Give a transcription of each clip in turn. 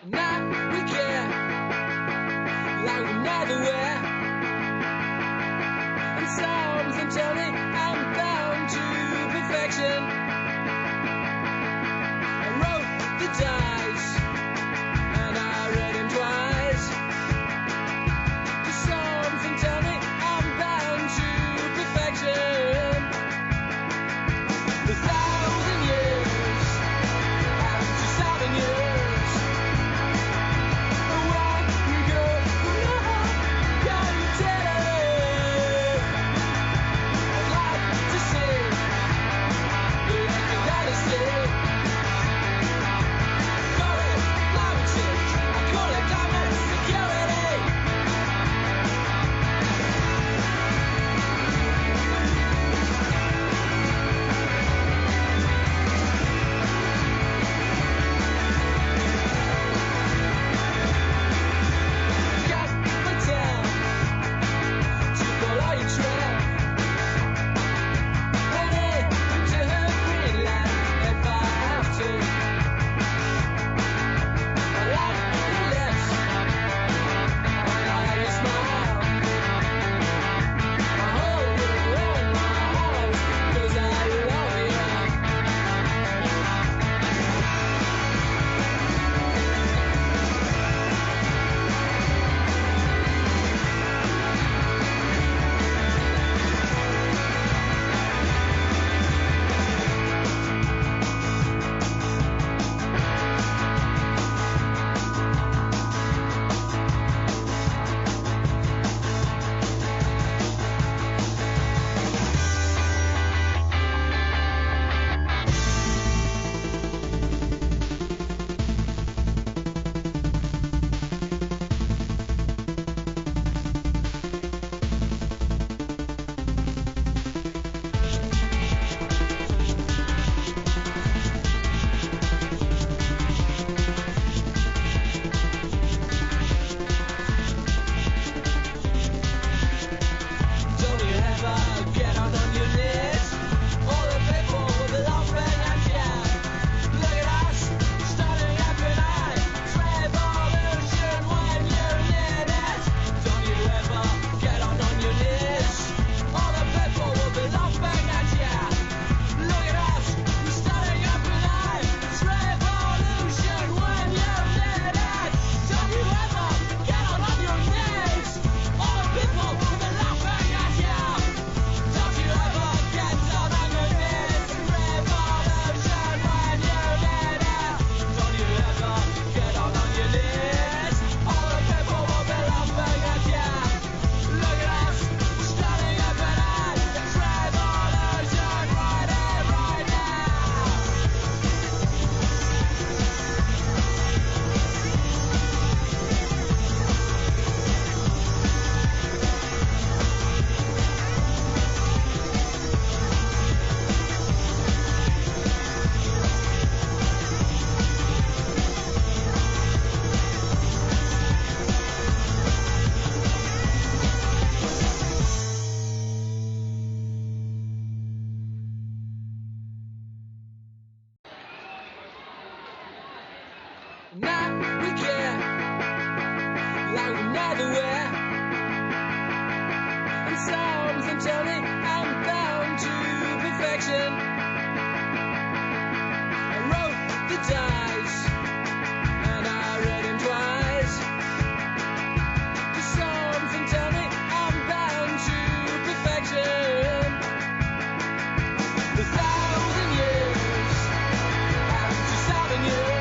Now we care like we never were. And something tells me I'm bound to perfection. I wrote the dice and I read him twice. Just something tells me I'm bound to perfection. A thousand years and 2,000 years. Now we care like we never were. And something tells me I'm bound to perfection. I wrote the dice and I read him twice. Just something tells me I'm bound to perfection. A thousand years and 2,000 years.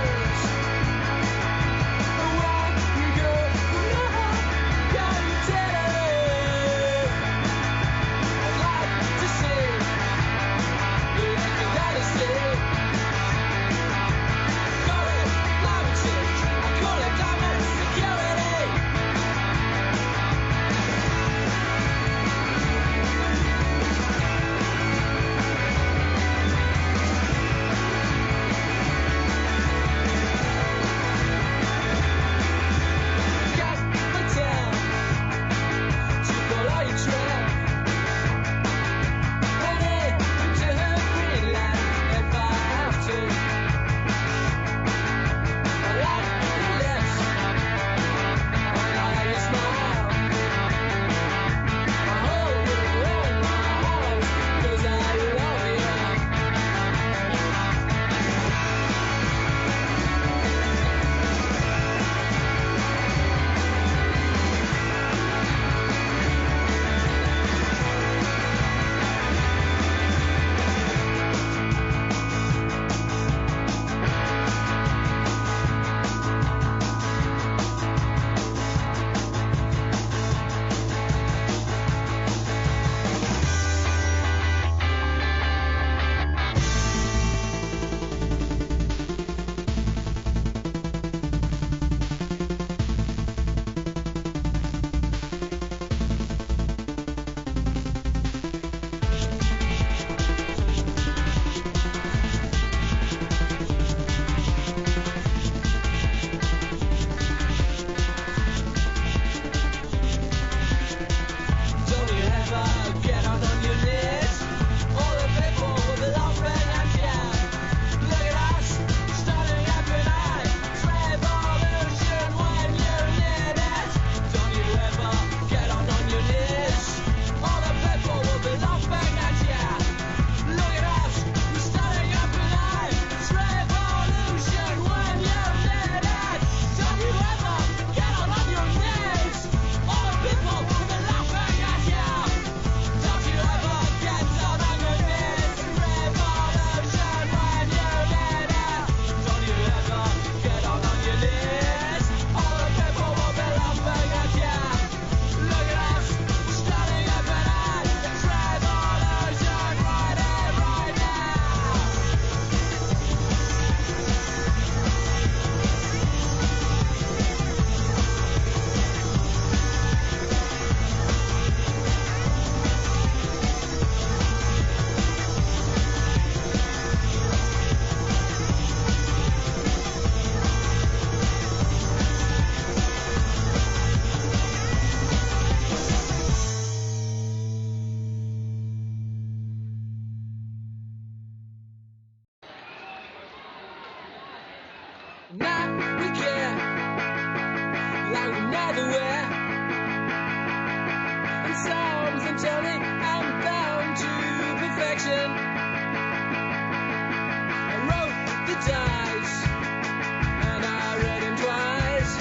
Now we care like we never were. And something tell me I'm bound to perfection. I wrote the dice and I read him twice.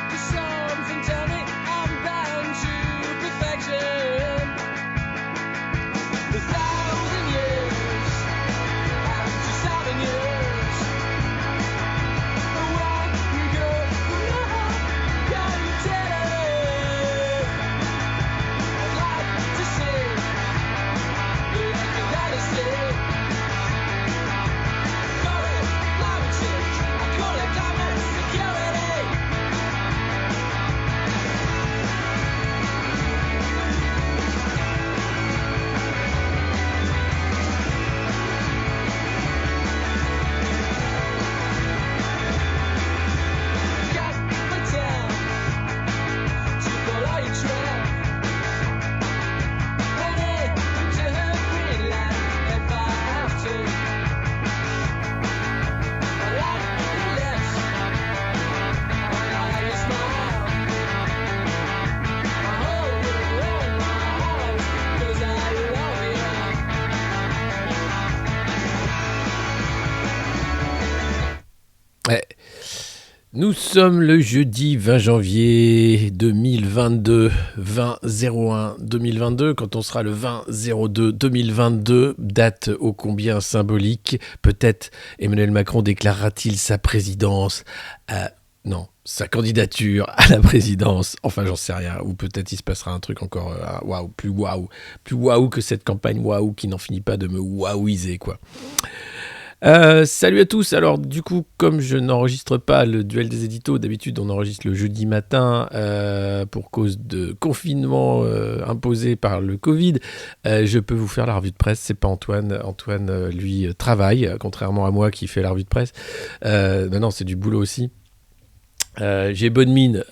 Cause something tell me I'm bound to perfection. 1,000 years after 7 years. Where we go from now, can you tell? I'd like to say, like you gotta say. Call it climate change, I call it climate security. Got my town to follow your trail. Headed to her Greenland if I have to. I like your lips, I like your smile. I hold you in my arms 'cause I love you. Ouais. Nous sommes le jeudi 20 janvier 2022, 20-01 2022, quand on sera le 20-02 2022, date ô combien symbolique. Peut-être Emmanuel Macron déclarera-t-il sa présidence non, sa candidature à la présidence, enfin j'en sais rien, ou peut-être il se passera un truc encore plus waouh que cette campagne waouh qui n'en finit pas de me waouiser quoi. Salut à tous. Alors du coup, comme je n'enregistre pas le duel des éditos, d'habitude on enregistre le jeudi matin pour cause de confinement imposé par le Covid, je peux vous faire la revue de presse. C'est pas Antoine. Antoine lui travaille, contrairement à moi qui fait la revue de presse. Non, c'est du boulot aussi. J'ai bonne mine.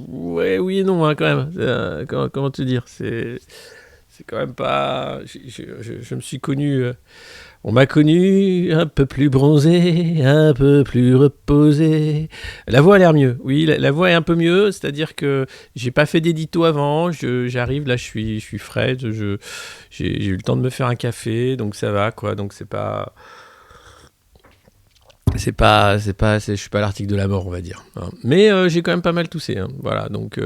Ouais, oui et non hein, quand même. Comment te dire, c'est quand même pas. Je me suis connu. On m'a connu un peu plus bronzé, un peu plus reposé. La voix a l'air mieux. Oui, la voix est un peu mieux. C'est-à-dire que j'ai pas fait d'édito avant. J'arrive là, je suis frais. J'ai eu le temps de me faire un café, donc ça va quoi. Donc je suis pas à l'article de la mort, on va dire. Hein. Mais j'ai quand même pas mal toussé. Hein. Voilà, donc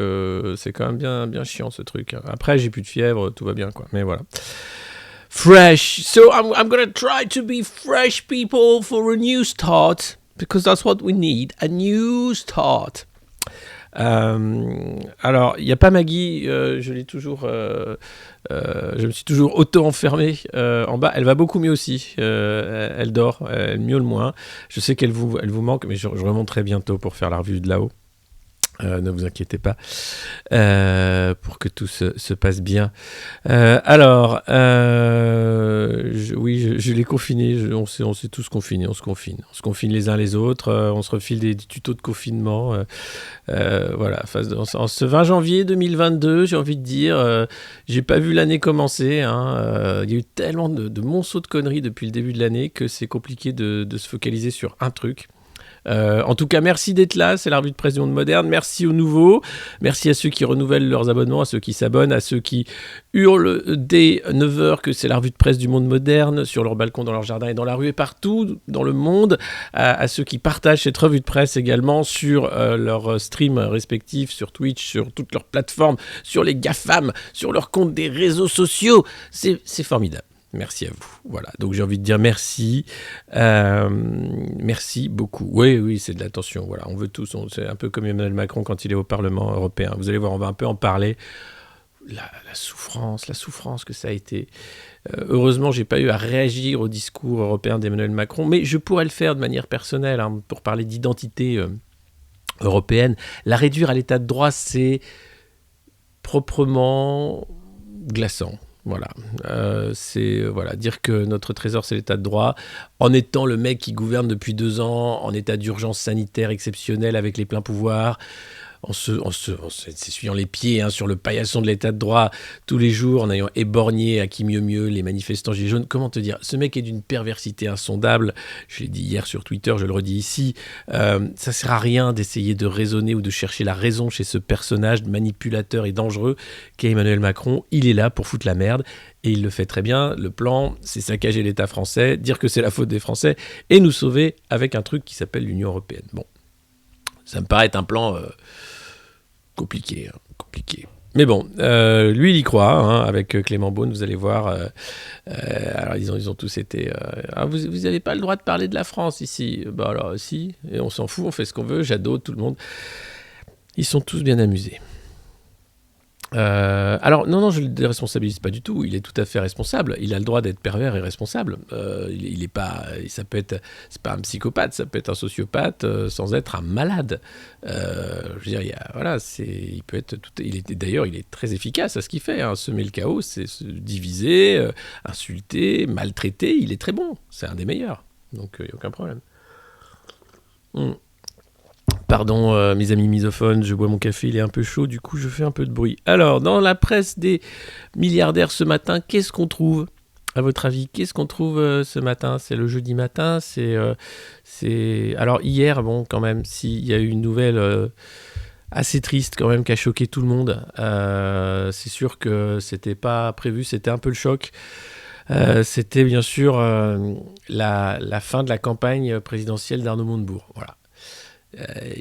c'est quand même bien chiant ce truc. Après, j'ai plus de fièvre, tout va bien quoi. Mais voilà. Fresh. So I'm gonna try to be fresh, people, for a new start, because that's what we need, a new start. Alors, il n'y a pas Maggie, je me suis toujours auto-enfermé en bas. Elle va beaucoup mieux aussi. Elle dort, elle miaule moins. Je sais qu'elle vous manque, mais je remonterai bientôt pour faire la revue de là-haut. Ne vous inquiétez pas, pour que tout se passe bien. Alors, je l'ai confiné. On s'est tous confinés. On se confine les uns les autres. On se refile des tutos de confinement. Voilà. En ce 20 janvier 2022, j'ai envie de dire, j'ai pas vu l'année commencer. Hein. Il y a eu tellement de monceaux de conneries depuis le début de l'année que c'est compliqué de se focaliser sur un truc. En tout cas, merci d'être là, c'est la revue de presse du monde moderne. Merci aux nouveaux, merci à ceux qui renouvellent leurs abonnements, à ceux qui s'abonnent, à ceux qui hurlent dès 9h que c'est la revue de presse du monde moderne, sur leur balcon, dans leur jardin et dans la rue et partout dans le monde, à ceux qui partagent cette revue de presse également sur leurs streams respectifs, sur Twitch, sur toutes leurs plateformes, sur les GAFAM, sur leurs comptes des réseaux sociaux. C'est formidable. Merci à vous. Voilà. Donc j'ai envie de dire merci. Merci beaucoup. Oui, c'est de l'attention. Voilà. On veut tous. C'est un peu comme Emmanuel Macron quand il est au Parlement européen. Vous allez voir, on va un peu en parler. La souffrance que ça a été. Heureusement, j'ai pas eu à réagir au discours européen d'Emmanuel Macron, mais je pourrais le faire de manière personnelle pour parler d'identité européenne. La réduire à l'état de droit, c'est proprement glaçant. Voilà, dire que notre trésor c'est l'état de droit, en étant le mec qui gouverne depuis 2 ans, en état d'urgence sanitaire exceptionnelle avec les pleins pouvoirs, en s'essuyant les pieds sur le paillasson de l'état de droit tous les jours, en ayant éborgné à qui mieux les manifestants gilets jaunes. Comment te dire, ce mec est d'une perversité insondable. Je l'ai dit hier sur Twitter, je le redis ici. Ça sert à rien d'essayer de raisonner ou de chercher la raison chez ce personnage manipulateur et dangereux qu'est Emmanuel Macron. Il est là pour foutre la merde et il le fait très bien. Le plan, c'est saccager l'État français, dire que c'est la faute des Français et nous sauver avec un truc qui s'appelle l'Union européenne. Bon, ça me paraît être un plan compliqué. Mais bon, lui, il y croit, avec Clément Beaune, vous allez voir. Alors, ils ont tous été... vous n'avez pas le droit de parler de la France ici. Bah alors, si, et on s'en fout, on fait ce qu'on veut, Jadot, tout le monde. Ils sont tous bien amusés. Alors, non, je ne le déresponsabilise pas du tout. Il est tout à fait responsable. Il a le droit d'être pervers et responsable. Il est pas... Ça peut être... C'est pas un psychopathe, ça peut être un sociopathe sans être un malade. Je veux dire, il peut être... D'ailleurs, il est très efficace à ce qu'il fait. Semer le chaos, c'est se diviser, insulter, maltraiter. Il est très bon. C'est un des meilleurs. Donc, il n'y a aucun problème. Pardon, mes amis misophones, je bois mon café, il est un peu chaud, du coup je fais un peu de bruit. Alors, dans la presse des milliardaires ce matin, qu'est-ce qu'on trouve ? À votre avis, qu'est-ce qu'on trouve ce matin ? C'est le jeudi matin, Alors hier, bon, quand même, s'il y a eu une nouvelle assez triste quand même qui a choqué tout le monde. C'est sûr que c'était pas prévu, c'était un peu le choc. C'était bien sûr la fin de la campagne présidentielle d'Arnaud Montebourg, voilà.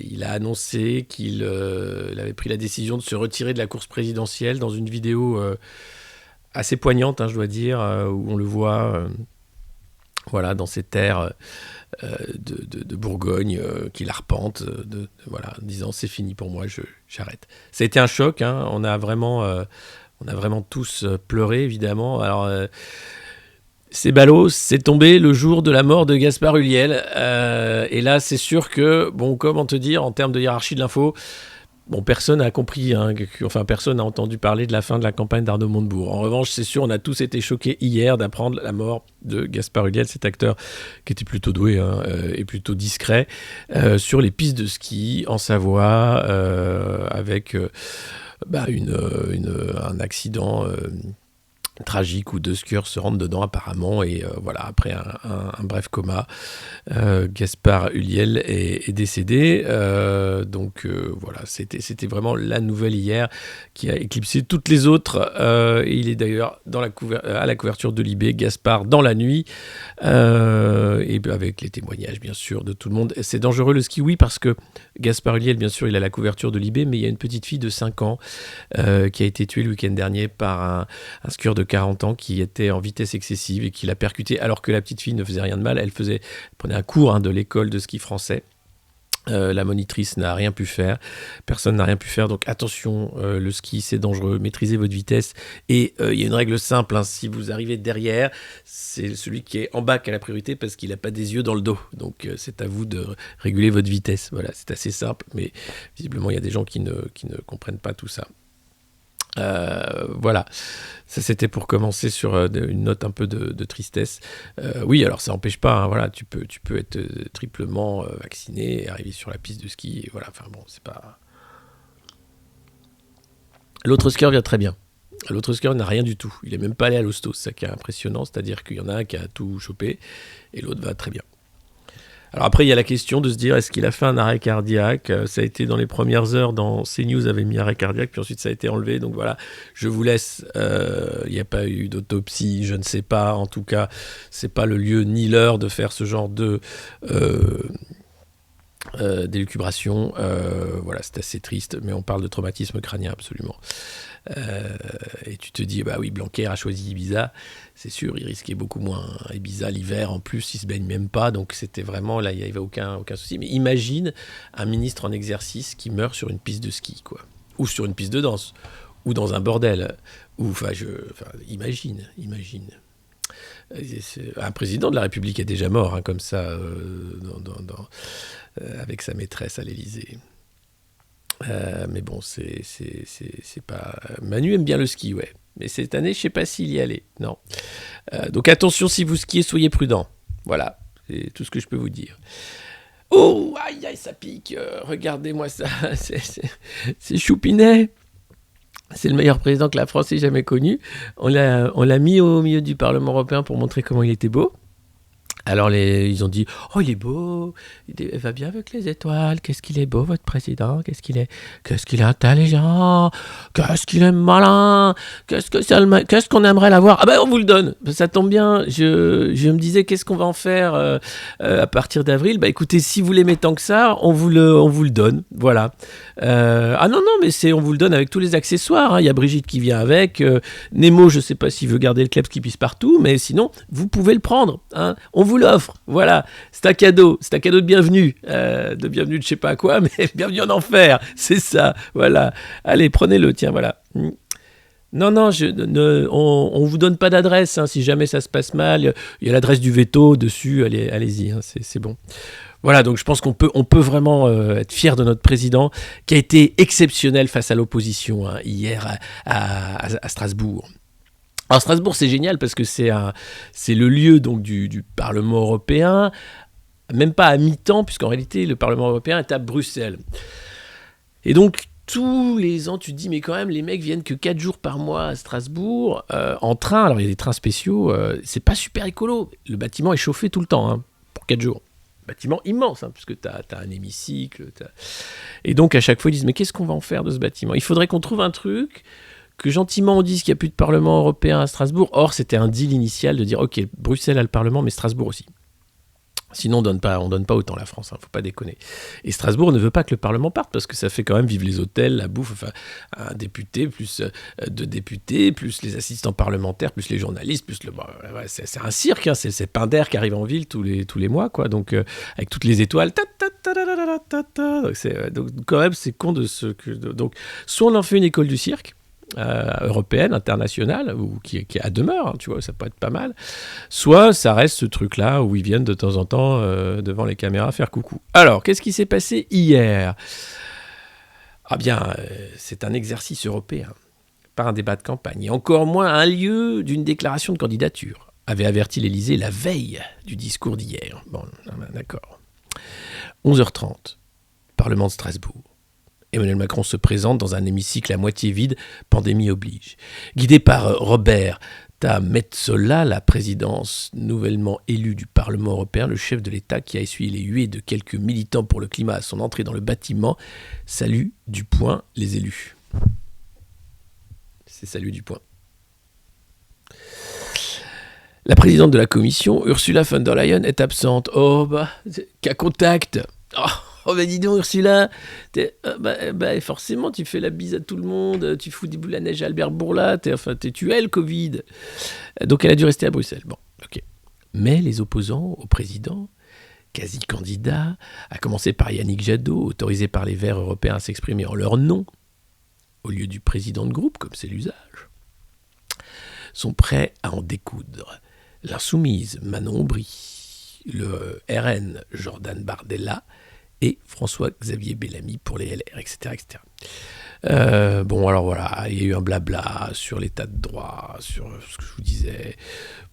Il a annoncé qu'il avait pris la décision de se retirer de la course présidentielle dans une vidéo assez poignante, je dois dire, où on le voit dans ces terres de Bourgogne qu'il arpente, en disant c'est fini pour moi, j'arrête. Ça a été un choc, on a vraiment tous pleuré évidemment. Alors c'est ballot, c'est tombé le jour de la mort de Gaspard Ulliel. Et là, c'est sûr que, comment te dire, en termes de hiérarchie de l'info, personne n'a compris, personne n'a entendu parler de la fin de la campagne d'Arnaud Montebourg. En revanche, c'est sûr, on a tous été choqués hier d'apprendre la mort de Gaspard Ulliel, cet acteur qui était plutôt doué et plutôt discret, sur les pistes de ski en Savoie, avec un accident... tragique où 2 skieurs se rendent dedans apparemment et après un bref coma, Gaspard Ulliel est décédé. C'était vraiment la nouvelle hier qui a éclipsé toutes les autres. Et il est d'ailleurs à la couverture de Libé, Gaspard dans la nuit, et avec les témoignages bien sûr de tout le monde. C'est dangereux le ski, oui, parce que Gaspard Ulliel, bien sûr, il a la couverture de Libé, mais il y a une petite fille de 5 ans qui a été tuée le week-end dernier par un skieur de 40 ans qui était en vitesse excessive et qui l'a percuté alors que la petite fille ne faisait rien de mal. Elle prenait un cours de l'école de ski français. La monitrice n'a rien pu faire, personne n'a rien pu faire, donc attention, le ski c'est dangereux, maîtrisez votre vitesse et il y a une règle simple, si vous arrivez derrière, c'est celui qui est en bas qui a la priorité parce qu'il n'a pas des yeux dans le dos, donc c'est à vous de réguler votre vitesse. Voilà, c'est assez simple, mais visiblement il y a des gens qui ne comprennent pas tout ça. Ça c'était pour commencer sur une note un peu de tristesse. Oui, alors ça n'empêche pas, tu peux être triplement vacciné et arriver sur la piste de ski, et c'est pas... L'autre skieur vient très bien. L'autre skieur n'a rien du tout, il est même pas allé à l'hosto, c'est ça qui est impressionnant, c'est-à-dire qu'il y en a un qui a tout chopé et l'autre va très bien. Alors après, il y a la question de se dire, est-ce qu'il a fait un arrêt cardiaque ? Ça a été dans les premières heures, dans CNews avait mis arrêt cardiaque, puis ensuite ça a été enlevé. Donc voilà, je vous laisse. Il n'y a pas eu d'autopsie, je ne sais pas. En tout cas, c'est pas le lieu ni l'heure de faire ce genre de d'élucubration. C'est assez triste, mais on parle de traumatisme crânien absolument. Et tu te dis, oui, Blanquer a choisi Ibiza, c'est sûr, il risquait beaucoup moins. Ibiza, l'hiver, en plus, il se baigne même pas, donc c'était vraiment, là, il n'y avait aucun souci. Mais imagine un ministre en exercice qui meurt sur une piste de ski, quoi. Ou sur une piste de danse, ou dans un bordel, imagine. Un président de la République est déjà mort, comme ça, avec sa maîtresse à l'Élysée. Mais bon, c'est pas... Manu aime bien le ski, ouais. Mais cette année, je sais pas s'il y allait. Non. Donc attention, si vous skiez, soyez prudents. Voilà, c'est tout ce que je peux vous dire. Oh, aïe, aïe, ça pique. Regardez-moi ça. C'est Choupinet. C'est le meilleur président que la France ait jamais connu. On l'a mis au milieu du Parlement européen pour montrer comment il était beau. Alors ils ont dit « Oh, il est beau, il va bien avec les étoiles, qu'est-ce qu'il est beau, votre président, qu'est-ce qu'il est intelligent, qu'est-ce qu'il est malin, qu'est-ce qu'on aimerait l'avoir. Ah ben, on vous le donne, ça tombe bien, je me disais, qu'est-ce qu'on va en faire à partir d'avril. Bah écoutez, si vous l'aimez tant que ça, on vous le donne, voilà. Ah non, mais on vous le donne avec tous les accessoires, hein. Il y a Brigitte qui vient avec, Nemo, je sais pas s'il veut garder le kleps qui pisse partout, mais sinon, vous pouvez le prendre, hein. On vous l'offre, voilà, c'est un cadeau de bienvenue de je sais pas quoi, mais bienvenue en enfer, c'est ça, voilà. Allez, prenez-le, tiens, voilà. Non, on vous donne pas d'adresse, hein, si jamais ça se passe mal, il y a l'adresse du veto dessus, allez-y, hein, c'est bon. Voilà, donc je pense qu'on peut vraiment être fier de notre président, qui a été exceptionnel face à l'opposition, hein, hier à Strasbourg. Alors Strasbourg, c'est génial parce que c'est le lieu donc du Parlement européen, même pas à mi-temps, puisqu'en réalité, le Parlement européen est à Bruxelles. Et donc, tous les ans, tu te dis, mais quand même, les mecs viennent que 4 jours par mois à Strasbourg, en train. Alors, il y a des trains spéciaux, c'est pas super écolo. Le bâtiment est chauffé tout le temps, hein, pour 4 jours. Bâtiment immense, hein, puisque tu as un hémicycle. Et donc, à chaque fois, ils disent, mais qu'est-ce qu'on va en faire de ce bâtiment ? Il faudrait qu'on trouve un truc, que gentiment on dise qu'il n'y a plus de Parlement européen à Strasbourg. Or, c'était un deal initial de dire, ok, Bruxelles a le Parlement, mais Strasbourg aussi. Sinon, on donne pas autant la France, hein, faut pas déconner. Et Strasbourg ne veut pas que le Parlement parte, parce que ça fait quand même vivre les hôtels, la bouffe, enfin, un député, plus 2 députés, plus les assistants parlementaires, plus les journalistes, plus c'est un cirque, hein, c'est Pinder qui arrive en ville tous les mois, quoi, donc avec toutes les étoiles, donc quand même, c'est con donc, soit on en fait une école du cirque, européenne, internationale, ou qui a demeure, hein, tu vois, ça peut être pas mal. Soit ça reste ce truc-là où ils viennent de temps en temps devant les caméras faire coucou. Alors, qu'est-ce qui s'est passé hier ? Ah bien, c'est un exercice européen, pas un débat de campagne, et encore moins un lieu d'une déclaration de candidature, avait averti l'Élysée la veille du discours d'hier. Bon, d'accord. 11h30, Parlement de Strasbourg. Emmanuel Macron se présente dans un hémicycle à moitié vide, pandémie oblige. Guidé par Robert Metsola, la présidence nouvellement élue du Parlement européen, le chef de l'État qui a essuyé les huées de quelques militants pour le climat à son entrée dans le bâtiment, salue du poing les élus. C'est salut du poing. La présidente de la commission, Ursula von der Leyen, est absente. Oh, cas contact. Oh, bah dis donc, Ursula, forcément, tu fais la bise à tout le monde, tu fous des boules à neige à Albert Bourla, tu es le Covid. Donc, elle a dû rester à Bruxelles. Bon, ok. Mais les opposants au président, quasi candidats, à commencer par Yannick Jadot, autorisé par les Verts européens à s'exprimer en leur nom, au lieu du président de groupe, comme c'est l'usage, sont prêts à en découdre. L'insoumise Manon Aubry, le RN Jordan Bardella et François-Xavier Bellamy pour les LR, etc. Bon, alors voilà, il y a eu un blabla sur l'état de droit, sur ce que je vous disais.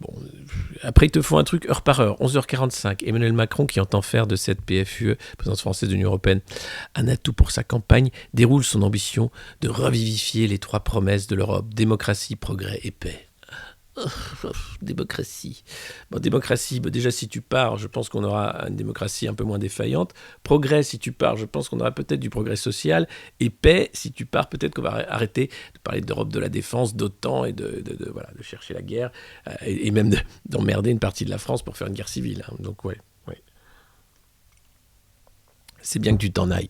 Bon, après, ils te font un truc heure par heure, 11h45. Emmanuel Macron, qui entend faire de cette PFUE, présidence française de l'Union européenne, un atout pour sa campagne, déroule son ambition de revivifier les 3 promesses de l'Europe, démocratie, progrès et paix. Démocratie. Bon, démocratie, déjà si tu pars, je pense qu'on aura une démocratie un peu moins défaillante. Progrès, si tu pars, je pense qu'on aura peut-être du progrès social. Et paix, si tu pars, peut-être qu'on va arrêter de parler d'Europe de la défense, d'OTAN et de chercher la guerre et même d'emmerder une partie de la France pour faire une guerre civile. Hein. Donc ouais. C'est bien que tu t'en ailles.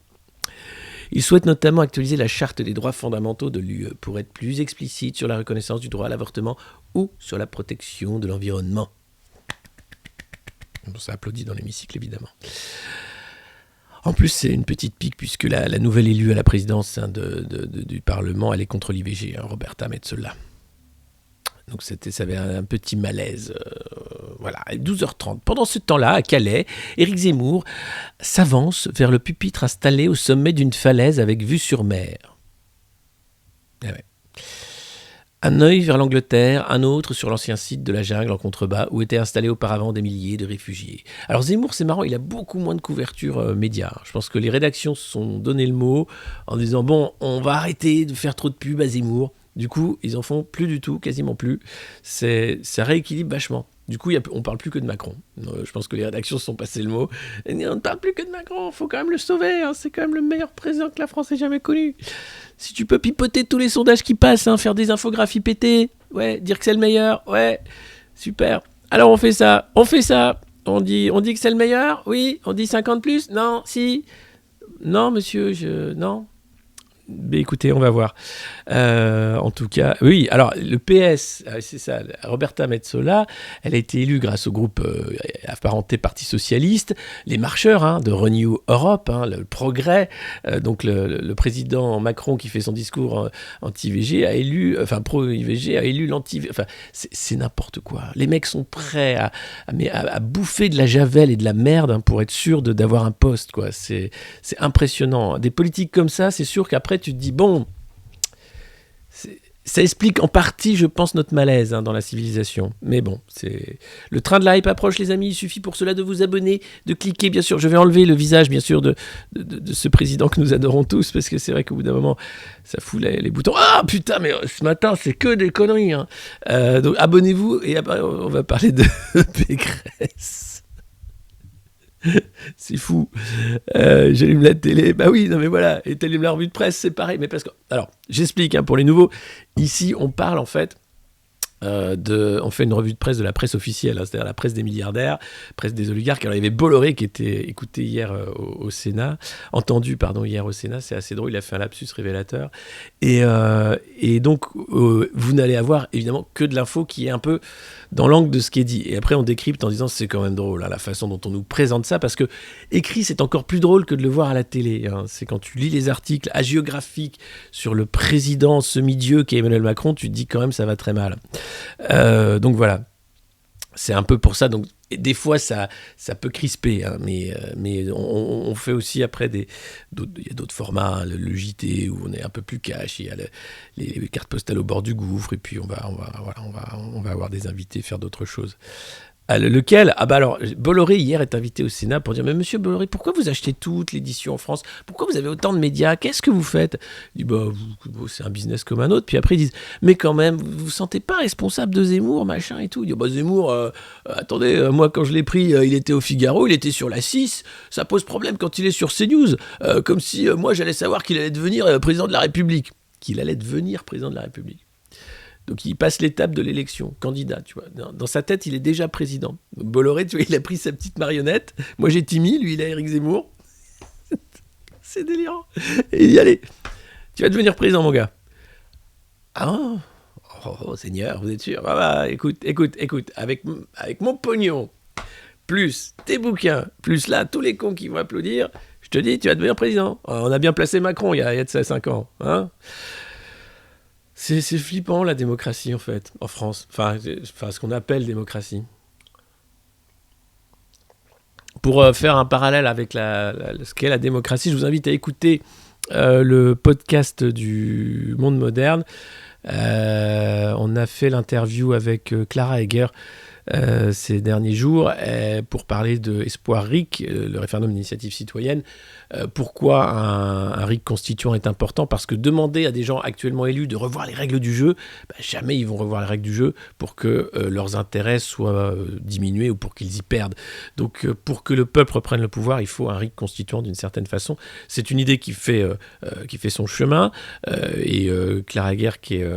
Il souhaite notamment actualiser la charte des droits fondamentaux de l'UE pour être plus explicite sur la reconnaissance du droit à l'avortement ou sur la protection de l'environnement. Bon, ça applaudit dans l'hémicycle, évidemment. En plus, c'est une petite pique puisque la nouvelle élue à la présidence du Parlement, elle est contre l'IVG, hein, Roberta Metsola. Donc ça avait un petit malaise. Voilà, 12h30. Pendant ce temps-là, à Calais, Éric Zemmour s'avance vers le pupitre installé au sommet d'une falaise avec vue sur mer. Ah ouais. Un œil vers l'Angleterre, un autre sur l'ancien site de la jungle en contrebas où étaient installés auparavant des milliers de réfugiés. Alors Zemmour, c'est marrant, il a beaucoup moins de couverture média. Je pense que les rédactions se sont donné le mot en disant bon, on va arrêter de faire trop de pub à Zemmour. Du coup, ils en font plus du tout, quasiment plus. Ça rééquilibre vachement. Du coup, on ne parle plus que de Macron. Je pense que les rédactions se sont passées le mot. On ne parle plus que de Macron, il faut quand même le sauver. Hein, c'est quand même le meilleur président que la France ait jamais connu. Si tu peux pipoter tous les sondages qui passent, hein, faire des infographies pétées, ouais, dire que c'est le meilleur, ouais, super. Alors on fait ça. On dit que c'est le meilleur, oui. On dit 50 plus, non, si. Non, monsieur, non. Mais écoutez, on va voir. En tout cas, oui. Alors, le PS, c'est ça, Roberta Metsola, elle a été élue grâce au groupe apparenté Parti Socialiste, les marcheurs de Renew Europe, le Progrès. Donc, le président Macron qui fait son discours anti-IVG a élu, enfin pro-IVG, a élu l'anti. Enfin, c'est n'importe quoi. Les mecs sont prêts à bouffer de la javel et de la merde pour être sûr d'avoir un poste, quoi. C'est impressionnant. Des politiques comme ça, c'est sûr qu'après, tu te dis, bon, ça explique en partie, je pense, notre malaise dans la civilisation. Mais bon, le train de la hype approche, les amis. Il suffit pour cela de vous abonner, de cliquer, bien sûr. Je vais enlever le visage, bien sûr, de ce président que nous adorons tous, parce que c'est vrai qu'au bout d'un moment, ça fout les boutons. Ah, putain, mais ce matin, c'est que des conneries. Donc, abonnez-vous, et après, on va parler de Pécresse. C'est fou. J'allume la télé. Bah oui, non mais voilà. Et t'allumes la revue de presse, c'est pareil. Mais parce que, alors, j'explique pour les nouveaux. Ici, on parle en fait on fait une revue de presse de la presse officielle, c'est-à-dire la presse des milliardaires, presse des oligarques. Alors il y avait Bolloré qui était écouté hier au Sénat, entendu hier au Sénat, c'est assez drôle, il a fait un lapsus révélateur. Et donc vous n'allez avoir évidemment que de l'info qui est un peu dans l'angle de ce qui est dit. Et après on décrypte en disant c'est quand même drôle la façon dont on nous présente ça, parce que écrit c'est encore plus drôle que de le voir à la télé. C'est quand tu lis les articles hagiographiques sur le président semi-dieu qu'est Emmanuel Macron, tu te dis quand même ça va très mal. Donc voilà, c'est un peu pour ça. Donc des fois ça peut crisper, mais on fait aussi après il y a d'autres formats, le JT où on est un peu plus cash, il y a les cartes postales au bord du gouffre, et puis on va avoir des invités faire d'autres choses. Lequel ? Ah bah alors, Bolloré hier est invité au Sénat pour dire « Mais monsieur Bolloré, pourquoi vous achetez toute l'édition en France ? Pourquoi vous avez autant de médias ? Qu'est-ce que vous faites ?» Il dit « Bah, c'est un business comme un autre. » Puis après, ils disent « Mais quand même, vous vous sentez pas responsable de Zemmour, machin et tout ?» Il dit « Bah Zemmour, attendez, moi quand je l'ai pris, il était au Figaro, il était sur la 6. Ça pose problème quand il est sur CNews. Comme si moi j'allais savoir qu'il allait devenir président de la République. » Qu'il allait devenir président de la République. Donc il passe l'étape de l'élection, candidat, tu vois. Dans sa tête, il est déjà président. Bolloré, tu vois, il a pris sa petite marionnette. Moi, j'ai Timmy, lui, il a Éric Zemmour. C'est délirant. Et il dit, allez, tu vas devenir président, mon gars. Ah, oh Seigneur, vous êtes sûr ? Ah bah, écoute, avec mon pognon, plus tes bouquins, plus là, tous les cons qui vont applaudir, je te dis, tu vas devenir président. On a bien placé Macron il y a de ça 5 ans, hein ? C'est flippant la démocratie en fait, en France. Enfin ce qu'on appelle démocratie. Pour faire un parallèle avec ce qu'est la démocratie, je vous invite à écouter le podcast du Monde Moderne. On a fait l'interview avec Clara Egger ces derniers jours pour parler de Espoir RIC, le référendum d'initiative citoyenne. Pourquoi un RIC constituant est important ? Parce que demander à des gens actuellement élus de revoir les règles du jeu, jamais ils vont revoir les règles du jeu pour que leurs intérêts soient diminués ou pour qu'ils y perdent. Donc pour que le peuple reprenne le pouvoir, il faut un RIC constituant d'une certaine façon. C'est une idée qui fait son chemin, et Clara Egger qui est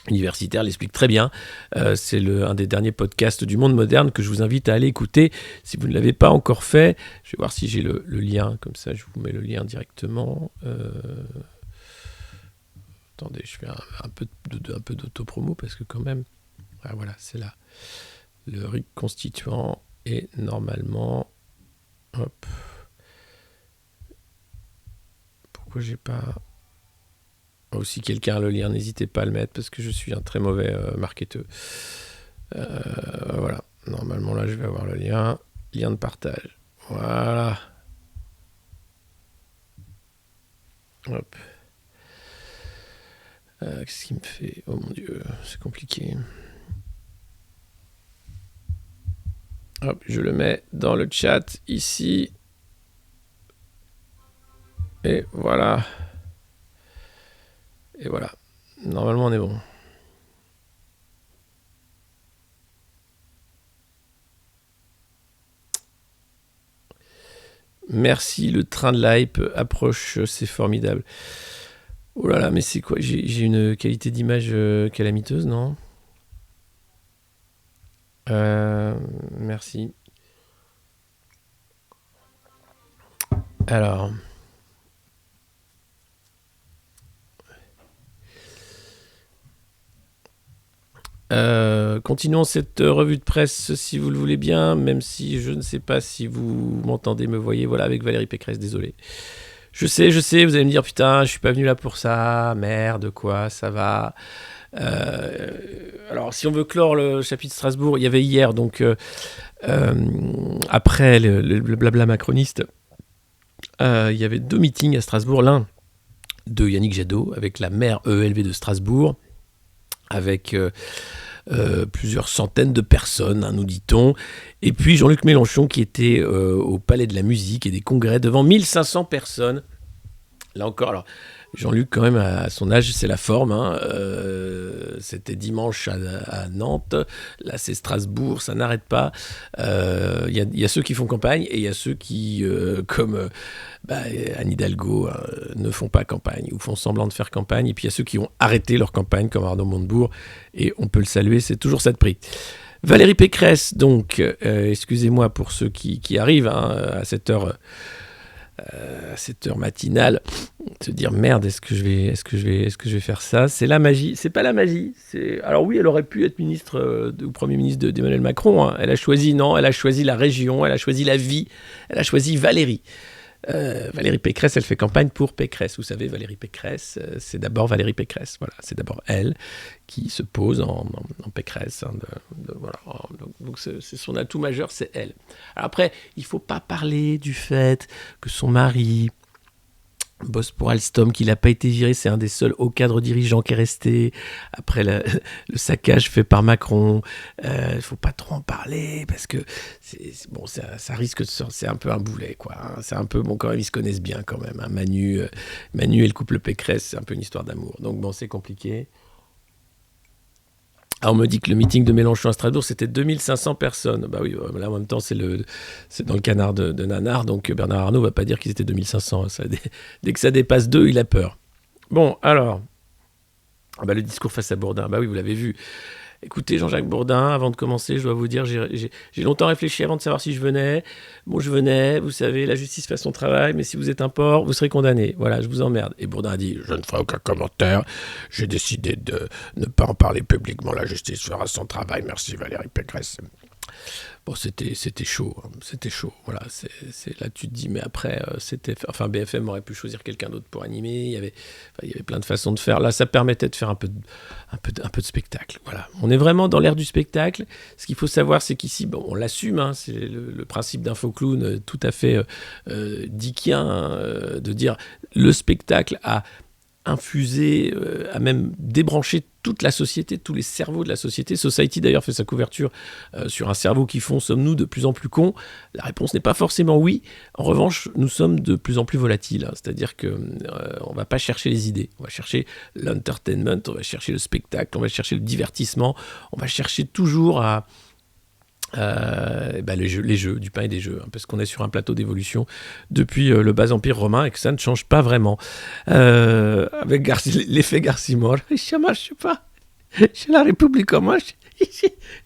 universitaire l'explique très bien. C'est un des derniers podcasts du Monde Moderne que je vous invite à aller écouter si vous ne l'avez pas encore fait. Je vais voir si j'ai le lien, comme ça je vous mets le lien directement. Attendez, je fais un peu d'autopromo parce que quand même, voilà, c'est là. Le RIC constituant est normalement... Hop. Pourquoi j'ai pas... Si quelqu'un a le lien, n'hésitez pas à le mettre parce que je suis un très mauvais marketeur. Voilà. Normalement, là, je vais avoir le lien. Lien de partage. Voilà. Hop. Qu'est-ce qu'il me fait? Oh mon Dieu, c'est compliqué. Hop, je le mets dans le chat ici. Et voilà. Et voilà. Normalement, on est bon. Merci, le train de l'hype approche, c'est formidable. Oh là là, mais c'est quoi? J'ai une qualité d'image calamiteuse, non? Merci. Alors. Continuons cette revue de presse si vous le voulez bien, même si je ne sais pas si vous m'entendez, me voyez, voilà, avec Valérie Pécresse, désolé. Je sais, vous allez me dire, putain, je suis pas venu là pour ça, merde, quoi, ça va. Alors, si on veut clore le chapitre Strasbourg, il y avait hier, donc, après le blabla macroniste, il y avait 2 meetings à Strasbourg, l'un de Yannick Jadot, avec la maire EELV de Strasbourg, avec plusieurs centaines de personnes, hein, nous dit-on. Et puis Jean-Luc Mélenchon qui était au Palais de la Musique et des Congrès devant 1500 personnes. Là encore, alors Jean-Luc quand même à son âge, c'est la forme. Hein. C'était dimanche à Nantes, là c'est Strasbourg, ça n'arrête pas. Il y a ceux qui font campagne et il y a ceux qui, comme Anne Hidalgo, ne font pas campagne ou font semblant de faire campagne. Et puis il y a ceux qui ont arrêté leur campagne, comme Arnaud Montebourg, et on peut le saluer, c'est toujours ça de prix. Valérie Pécresse, donc, excusez-moi pour ceux qui arrivent à cette heure matinale, se dire merde, est-ce que je vais faire ça? C'est la magie. C'est pas la magie. Alors oui, elle aurait pu être ministre ou Premier ministre d'Emmanuel Macron. Hein. Elle a choisi la région, elle a choisi la vie, elle a choisi Valérie. Valérie Pécresse, elle fait campagne pour Pécresse. Vous savez, Valérie Pécresse, c'est d'abord Valérie Pécresse. Voilà, c'est d'abord elle qui se pose en Pécresse. Hein, voilà. Donc c'est son atout majeur, c'est elle. Alors après, il ne faut pas parler du fait que son mari bosse pour Alstom, qu'il n'a pas été viré, c'est un des seuls hauts cadres dirigeants qui est resté après le saccage fait par Macron. Il faut pas trop en parler parce que ça risque de c'est un peu un boulet, quoi. Hein. C'est un peu quand même ils se connaissent bien quand même. Hein. Manu et le couple Pécresse, c'est un peu une histoire d'amour. Donc c'est compliqué. Ah, on me dit que le meeting de Mélenchon à Strasbourg, c'était 2500 personnes. Bah oui, là en même temps, c'est dans le canard de Nanar, donc Bernard Arnault ne va pas dire qu'ils étaient 2500. Dès que ça dépasse 2, il a peur. Bon, alors, le discours face à Bourdin, bah oui, vous l'avez vu. Écoutez, Jean-Jacques Bourdin, avant de commencer, je dois vous dire, j'ai longtemps réfléchi avant de savoir si je venais. Bon, je venais, vous savez, la justice fait son travail, mais si vous êtes un porc, vous serez condamné. Voilà, je vous emmerde. Et Bourdin a dit, je ne ferai aucun commentaire, j'ai décidé de ne pas en parler publiquement, la justice fera son travail, merci Valérie Pécresse. Bon, c'était chaud, hein. C'était chaud. Voilà, là tu te dis, mais après, BFM aurait pu choisir quelqu'un d'autre pour animer. Il y avait plein de façons de faire. Là, ça permettait de faire un peu de spectacle. Voilà, on est vraiment dans l'ère du spectacle. Ce qu'il faut savoir, c'est qu'ici, on l'assume. Hein, c'est le principe d'Infoclown tout à fait dickien, hein, de dire le spectacle a infusé, a même débranché toute la société, tous les cerveaux de la société. Society d'ailleurs fait sa couverture sur un cerveau qui fond, sommes-nous de plus en plus cons? La réponse n'est pas forcément oui. En revanche, nous sommes de plus en plus volatiles. Hein. C'est-à-dire que on va pas chercher les idées, on va chercher l'entertainment, on va chercher le spectacle, on va chercher le divertissement, on va chercher toujours à les jeux, du pain et des jeux, hein, parce qu'on est sur un plateau d'évolution depuis le bas empire romain et que ça ne change pas vraiment. Avec l'effet Garcimore, ça marche pas. Chez la République en marche,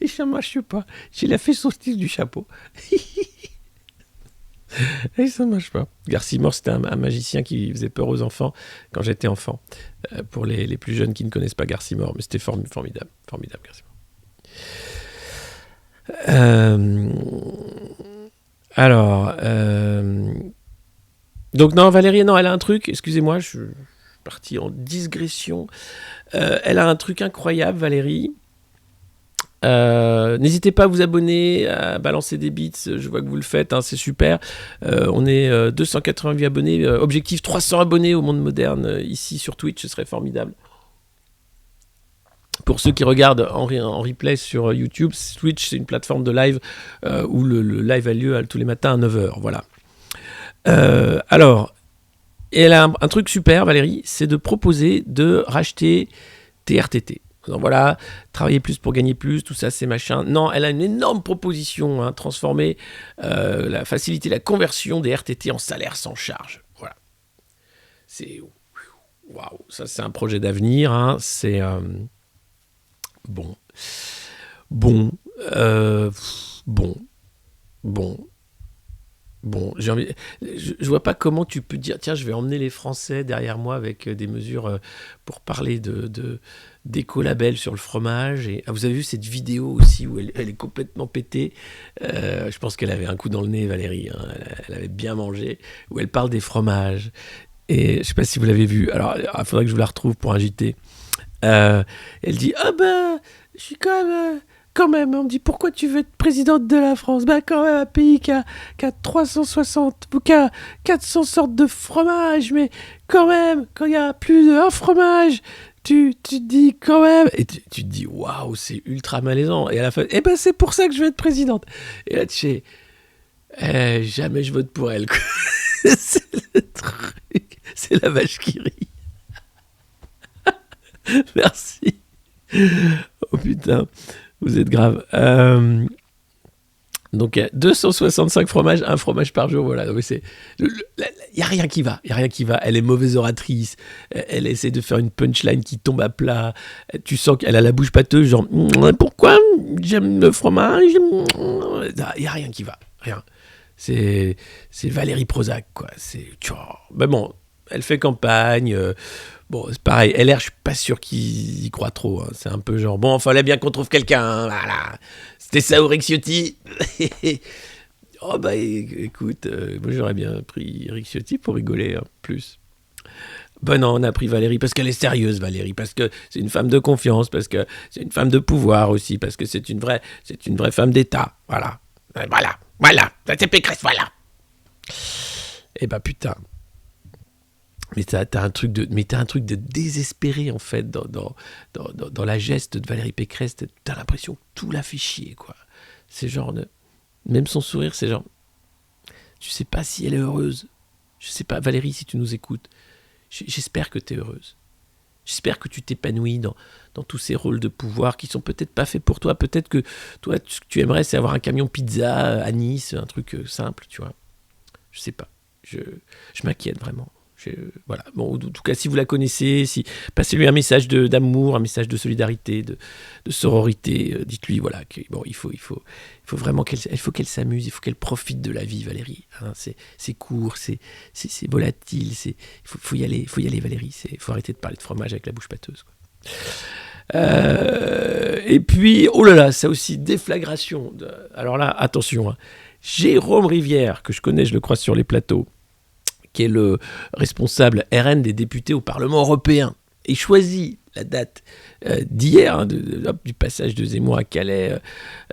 ça marche pas. J'ai la fait sortir du chapeau. Et ça marche pas. Garcimore, c'était un magicien qui faisait peur aux enfants quand j'étais enfant. Pour les plus jeunes qui ne connaissent pas Garcimore, mais c'était formidable Garcimore. Donc non, Valérie, non, elle a un truc, excusez-moi, je suis parti en digression. Elle a un truc incroyable, Valérie. N'hésitez pas à vous abonner, à balancer des bits, je vois que vous le faites, hein, c'est super. On est 288 abonnés, objectif 300 abonnés au monde moderne, ici sur Twitch, ce serait formidable. Pour ceux qui regardent en replay sur YouTube, Twitch, c'est une plateforme de live où le live a lieu tous les matins à 9h. Voilà. Alors, elle a un truc super, Valérie, c'est de proposer de racheter tes RTT. Donc voilà, travailler plus pour gagner plus, tout ça, c'est machin. Non, elle a une énorme proposition, hein, transformer, faciliter la conversion des RTT en salaire sans charge. Voilà. C'est... Waouh, ça c'est un projet d'avenir, hein. C'est... Bon, j'ai envie... je vois pas comment tu peux dire, tiens, je vais emmener les Français derrière moi avec des mesures pour parler d'écolabel sur le fromage. Et vous avez vu cette vidéo aussi où elle est complètement pétée. Je pense qu'elle avait un coup dans le nez, Valérie. Hein, elle avait bien mangé. Où elle parle des fromages. Et je sais pas si vous l'avez vu. Alors, il faudrait que je vous la retrouve pour un JT. Elle dit je suis quand même, on me dit pourquoi tu veux être présidente de la France, quand même un pays qui a 360 ou qui a 400 sortes de fromage, mais quand même quand il y a plus d'un fromage tu te dis quand même, et tu te dis waouh, c'est ultra malaisant, et à la fin c'est pour ça que je veux être présidente, et là tu sais jamais je vote pour elle, quoi. C'est le truc, c'est la vache qui rit. Merci. Oh putain, vous êtes grave. Donc 265 fromages, un fromage par jour, voilà. Il y a rien qui va, Elle est mauvaise oratrice. Elle essaie de faire une punchline qui tombe à plat. Tu sens qu'elle a la bouche pâteuse, genre pourquoi j'aime le fromage. Il y a rien qui va, rien. C'est Valérie Prozac, quoi. Mais bon, elle fait campagne. Bon, c'est pareil, LR, je suis pas sûr qu'ils y croient trop. Hein. C'est un peu genre, bon, fallait bien qu'on trouve quelqu'un. Hein, voilà. C'était ça, Eric Ciotti. Oh, écoute, moi j'aurais bien pris Eric Ciotti pour rigoler, hein, plus. Non, on a pris Valérie parce qu'elle est sérieuse, Valérie, parce que c'est une femme de confiance, parce que c'est une femme de pouvoir aussi, parce que c'est une vraie femme d'État. Voilà. Ça c'est Pécresse, voilà. Eh putain. Mais t'as un truc de désespéré, en fait, dans la geste de Valérie Pécresse. T'as l'impression que tout la fait chier, quoi. C'est genre, même son sourire, c'est genre, tu sais pas si elle est heureuse. Je sais pas, Valérie, si tu nous écoutes, j'espère que t'es heureuse. J'espère que tu t'épanouis dans tous ces rôles de pouvoir qui sont peut-être pas faits pour toi. Peut-être que toi, ce que tu aimerais, c'est avoir un camion pizza à Nice, un truc simple, tu vois. Je sais pas. Je m'inquiète vraiment. Voilà. Bon, en tout cas, si vous la connaissez, passez-lui un message d'amour, un message de solidarité, de sororité. Dites-lui, voilà, il faut vraiment qu'elle s'amuse, il faut qu'elle profite de la vie, Valérie. Hein, c'est court, c'est volatile, il faut y aller, Valérie. Il faut arrêter de parler de fromage avec la bouche pâteuse, quoi. Et puis, oh là là, ça aussi, déflagration. Alors là, attention, hein. Jérôme Rivière, que je connais, je le croise sur les plateaux, qui est le responsable RN des députés au Parlement européen, et choisit la date d'hier, hein, du passage de Zemmour à Calais,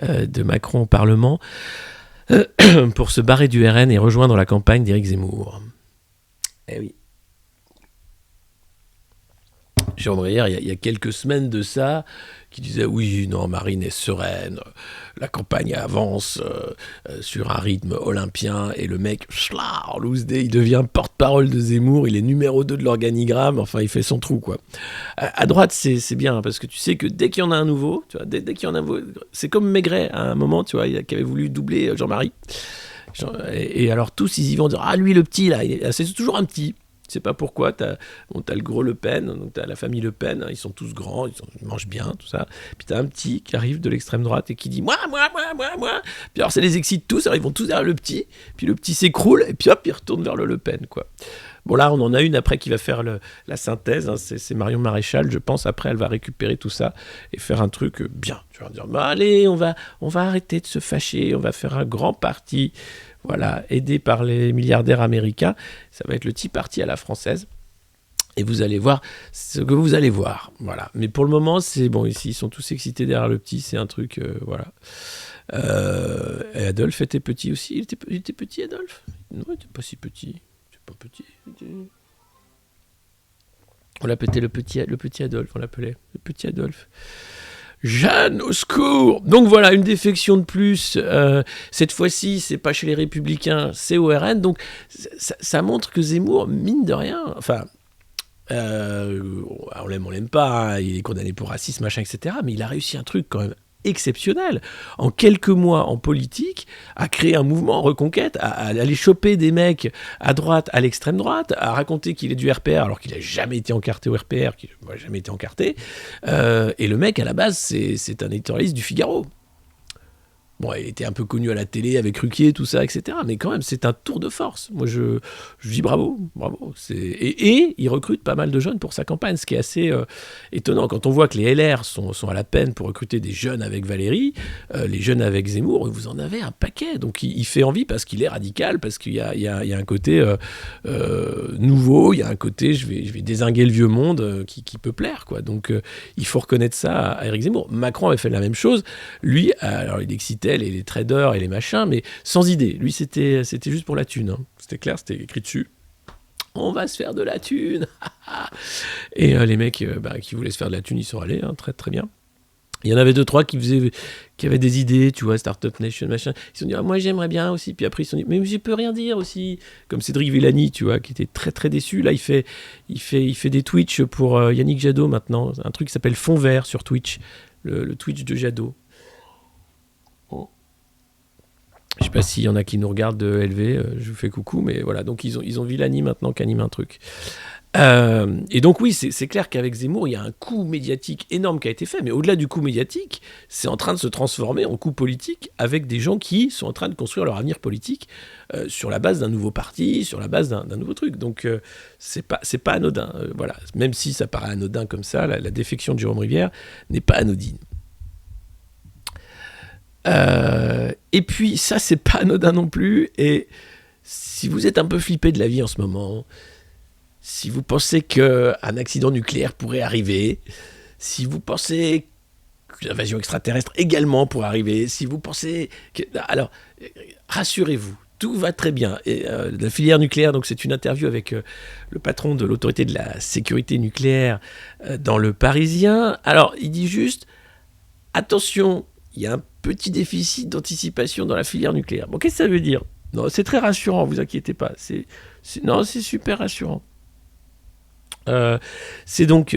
de Macron au Parlement, pour se barrer du RN et rejoindre la campagne d'Éric Zemmour. Eh oui. Jérôme Rivière, il y a quelques semaines de ça, qui disait oui, non, Marine est sereine, la campagne avance sur un rythme olympien, et le mec, il devient porte-parole de Zemmour, il est numéro 2 de l'organigramme, enfin il fait son trou, quoi. À droite, c'est bien, parce que tu sais que dès qu'il y en a un nouveau, tu vois, dès qu'il y en a un nouveau, c'est comme Maigret à un moment, tu vois, qui avait voulu doubler Jean-Marie. Et alors tous, ils y vont dire, ah lui le petit, là, c'est toujours un petit. Je sais pas pourquoi, t'as le gros Le Pen, donc t'as la famille Le Pen, hein, ils sont tous grands, ils mangent bien, tout ça. Puis t'as un petit qui arrive de l'extrême droite et qui dit moi. Puis alors ça les excite tous, alors ils vont tous derrière le petit, puis le petit s'écroule, et puis hop, il retourne vers le Pen, quoi. Bon là, on en a une après qui va faire la synthèse, hein, c'est Marion Maréchal, je pense, après elle va récupérer tout ça et faire un truc bien. Tu vas dire, allez, on va arrêter de se fâcher, on va faire un grand parti. Voilà, aidé par les milliardaires américains, ça va être le Tea Party à la française. Et vous allez voir ce que vous allez voir. Voilà. Mais pour le moment, c'est bon, ici, ils sont tous excités derrière le petit, c'est un truc, voilà. Et Adolphe était petit aussi. Il était petit, Adolphe? Non, il n'était pas si petit. C'est pas petit. On l'appelait le petit Adolphe, on l'appelait le petit Adolphe. Jeanne, au secours! Donc voilà, une défection de plus. Cette fois-ci, c'est pas chez les Républicains, c'est au RN. Donc ça montre que Zemmour, mine de rien, enfin, on l'aime pas, hein, il est condamné pour racisme, machin, etc. Mais il a réussi un truc quand même exceptionnel. En quelques mois en politique, à créer un mouvement Reconquête, à aller choper des mecs à droite, à l'extrême droite, à raconter qu'il est du RPR alors qu'il n'a jamais été encarté au RPR, qu'il n'a jamais été encarté. Et le mec, à la base, c'est un éditorialiste du Figaro. Bon, il était un peu connu à la télé avec Ruquier, tout ça, etc. Mais quand même, c'est un tour de force. Moi, je dis bravo. Et il recrute pas mal de jeunes pour sa campagne, ce qui est assez étonnant. Quand on voit que les LR sont à la peine pour recruter des jeunes avec Valérie, les jeunes avec Zemmour, vous en avez un paquet. Donc, il fait envie parce qu'il est radical, parce qu'il y a un côté nouveau, il y a un côté, je vais dézinguer le vieux monde qui peut plaire, quoi. Donc, il faut reconnaître ça à Éric Zemmour. Macron avait fait la même chose. Lui, alors, il excitait les traders et les machins, mais sans idée. Lui, c'était juste pour la thune. Hein. C'était clair, c'était écrit dessus. On va se faire de la thune. Et les mecs qui voulaient se faire de la thune, ils sont allés, hein, très très bien. Il y en avait 2-3 qui avaient des idées, tu vois, Startup Nation, machin. Ils se sont dit, moi j'aimerais bien aussi. Puis après, ils se sont dit, mais je peux rien dire aussi. Comme Cédric Villani, tu vois, qui était très très déçu. Là, il fait des Twitch pour Yannick Jadot maintenant. Un truc qui s'appelle Fond Vert sur Twitch. Le Twitch de Jadot. Je sais pas s'il y en a qui nous regardent de LV, je vous fais coucou, mais voilà, donc ils ont Villani maintenant qui anime un truc. Et donc oui, c'est clair qu'avec Zemmour, il y a un coup médiatique énorme qui a été fait, mais au-delà du coup médiatique, c'est en train de se transformer en coup politique avec des gens qui sont en train de construire leur avenir politique sur la base d'un nouveau parti, sur la base d'un nouveau truc. Donc c'est pas anodin. Voilà, même si ça paraît anodin comme ça, la défection de Jérôme Rivière n'est pas anodine. Et puis ça, c'est pas anodin non plus. Et si vous êtes un peu flippé de la vie en ce moment, si vous pensez qu'un accident nucléaire pourrait arriver, si vous pensez qu'une invasion extraterrestre également pourrait arriver, si vous pensez que... Alors, rassurez-vous, tout va très bien. Et la filière nucléaire, donc c'est une interview avec le patron de l'autorité de la sécurité nucléaire dans Le Parisien. Alors, il dit juste, attention, il y a un petit déficit d'anticipation dans la filière nucléaire. Bon, qu'est-ce que ça veut dire ? Non, c'est très rassurant, vous inquiétez pas. C'est super rassurant. C'est donc,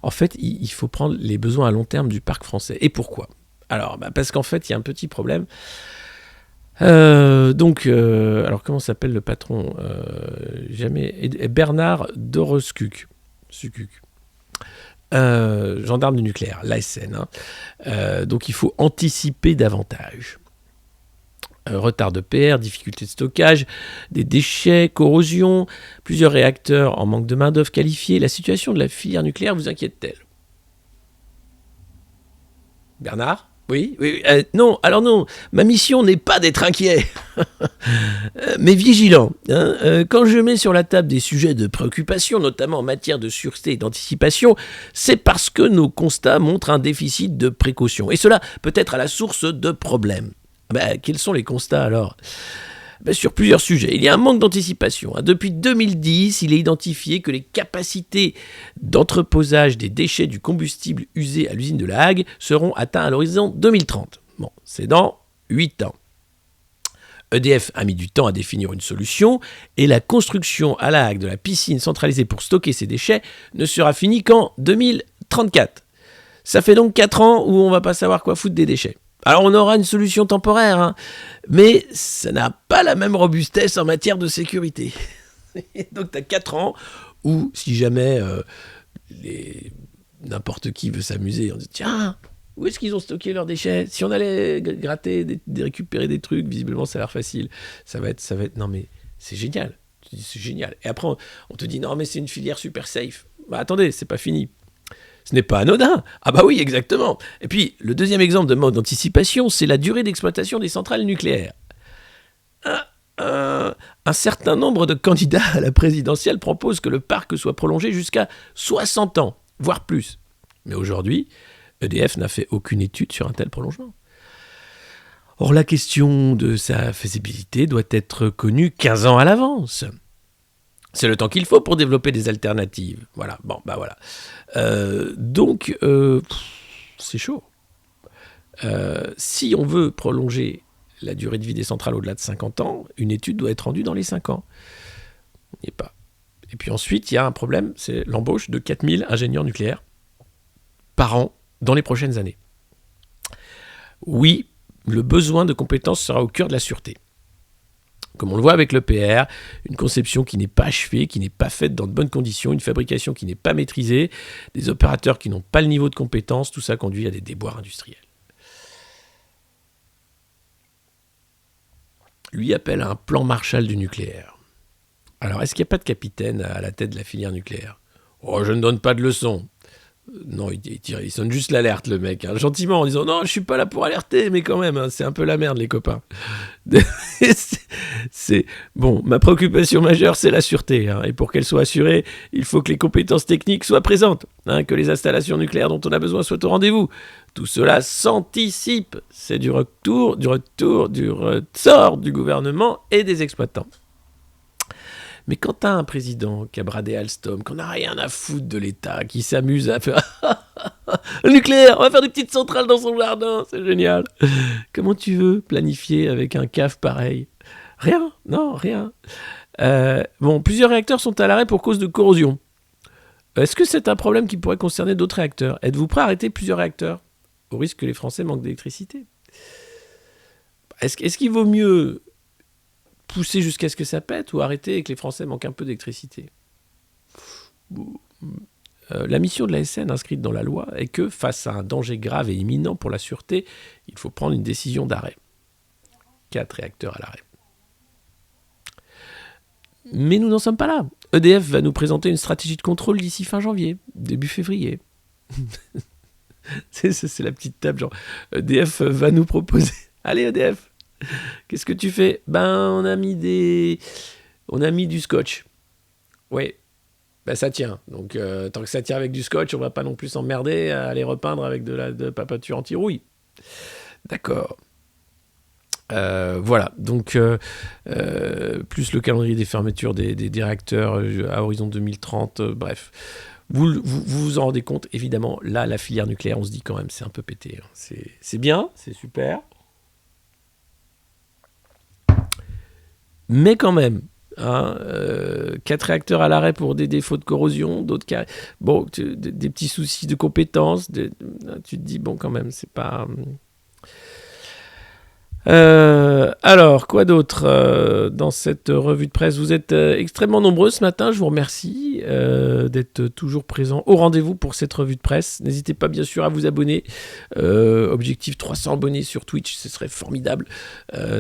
en fait, il faut prendre les besoins à long terme du parc français. Et pourquoi ? Alors, parce qu'en fait, il y a un petit problème. Alors, comment s'appelle le patron ? Bernard Doroskuk. Gendarme du nucléaire, l'ASN. Donc il faut anticiper davantage. Retard de PR, difficulté de stockage, des déchets, corrosion, plusieurs réacteurs en manque de main-d'œuvre qualifiée. La situation de la filière nucléaire vous inquiète-t-elle ? Bernard ? Oui, non, alors non, ma mission n'est pas d'être inquiet, mais vigilant. Quand je mets sur la table des sujets de préoccupation, notamment en matière de sûreté et d'anticipation, c'est parce que nos constats montrent un déficit de précaution. Et cela peut être à la source de problèmes. Quels sont les constats alors ? Sur plusieurs sujets. Il y a un manque d'anticipation. Depuis 2010, il est identifié que les capacités d'entreposage des déchets du combustible usé à l'usine de La Hague seront atteints à l'horizon 2030. Bon, c'est dans 8 ans. EDF a mis du temps à définir une solution et la construction à La Hague de la piscine centralisée pour stocker ces déchets ne sera finie qu'en 2034. Ça fait donc 4 ans où on ne va pas savoir quoi foutre des déchets. Alors on aura une solution temporaire, mais ça n'a pas la même robustesse en matière de sécurité. Donc tu as 4 ans où si jamais n'importe qui veut s'amuser, on dit tiens, où est-ce qu'ils ont stocké leurs déchets ? Si on allait gratter, récupérer des trucs, visiblement ça a l'air facile. Ça va être, non mais c'est génial. Tu dis c'est génial. Et après on te dit non mais c'est une filière super safe. Attendez, c'est pas fini. Ce n'est pas anodin. Ah bah oui, exactement. Et puis, le deuxième exemple de manque d'anticipation, c'est la durée d'exploitation des centrales nucléaires. Un certain nombre de candidats à la présidentielle proposent que le parc soit prolongé jusqu'à 60 ans, voire plus. Mais aujourd'hui, EDF n'a fait aucune étude sur un tel prolongement. Or, la question de sa faisabilité doit être connue 15 ans à l'avance. C'est le temps qu'il faut pour développer des alternatives. Voilà, bon, bah voilà. Donc, c'est chaud. Si on veut prolonger la durée de vie des centrales au-delà de 50 ans, une étude doit être rendue dans les 5 ans. Il n'y est pas. Et puis ensuite, il y a un problème, c'est l'embauche de 4000 ingénieurs nucléaires par an dans les prochaines années. Oui, le besoin de compétences sera au cœur de la sûreté. Comme on le voit avec l'EPR, une conception qui n'est pas achevée, qui n'est pas faite dans de bonnes conditions, une fabrication qui n'est pas maîtrisée, des opérateurs qui n'ont pas le niveau de compétence, tout ça conduit à des déboires industriels. Lui appelle à un plan Marshall du nucléaire. Alors, est-ce qu'il n'y a pas de capitaine à la tête de la filière nucléaire ? Oh, je ne donne pas de leçons. Non, il sonne juste l'alerte, le mec, hein, gentiment, en disant « Non, je suis pas là pour alerter, mais quand même, hein, c'est un peu la merde, les copains. » Bon, ma préoccupation majeure, c'est la sûreté. Hein, et pour qu'elle soit assurée, il faut que les compétences techniques soient présentes, hein, que les installations nucléaires dont on a besoin soient au rendez-vous. Tout cela s'anticipe. C'est du ressort du gouvernement et des exploitants. Mais quand t'as un président qui a bradé Alstom, qu'on n'a rien à foutre de l'État, qui s'amuse à faire le nucléaire, on va faire des petites centrales dans son jardin, c'est génial. Comment tu veux planifier avec un CAF pareil ? Rien, non, rien. Bon, plusieurs réacteurs sont à l'arrêt pour cause de corrosion. Est-ce que c'est un problème qui pourrait concerner d'autres réacteurs ? Êtes-vous prêt à arrêter plusieurs réacteurs, au risque que les Français manquent d'électricité ? Est-ce qu'il vaut mieux pousser jusqu'à ce que ça pète ou arrêter et que les Français manquent un peu d'électricité ? La mission de l'ASN inscrite dans la loi est que, face à un danger grave et imminent pour la sûreté, il faut prendre une décision d'arrêt. 4 réacteurs à l'arrêt. Mais nous n'en sommes pas là. EDF va nous présenter une stratégie de contrôle d'ici fin janvier, début février. c'est la petite table, genre EDF va nous proposer. Allez EDF, qu'est-ce que tu fais ? On a mis du scotch. Oui, ça tient. Donc tant que ça tient avec du scotch, on va pas non plus s'emmerder à aller repeindre avec de papature anti-rouille. D'accord. Voilà, donc plus le calendrier des fermetures des réacteurs à horizon 2030, bref. Vous vous en rendez compte, évidemment, là, la filière nucléaire, on se dit quand même, c'est un peu pété. Hein. C'est bien, c'est super. Mais quand même, 4 réacteurs à l'arrêt pour des défauts de corrosion, d'autres cas, bon, des petits soucis de compétences, tu te dis, bon, quand même, c'est pas... Alors, quoi d'autre dans cette revue de presse ? Vous êtes extrêmement nombreux ce matin, je vous remercie d'être toujours présents au rendez-vous pour cette revue de presse. N'hésitez pas bien sûr à vous abonner. Objectif 300 abonnés sur Twitch, ce serait formidable.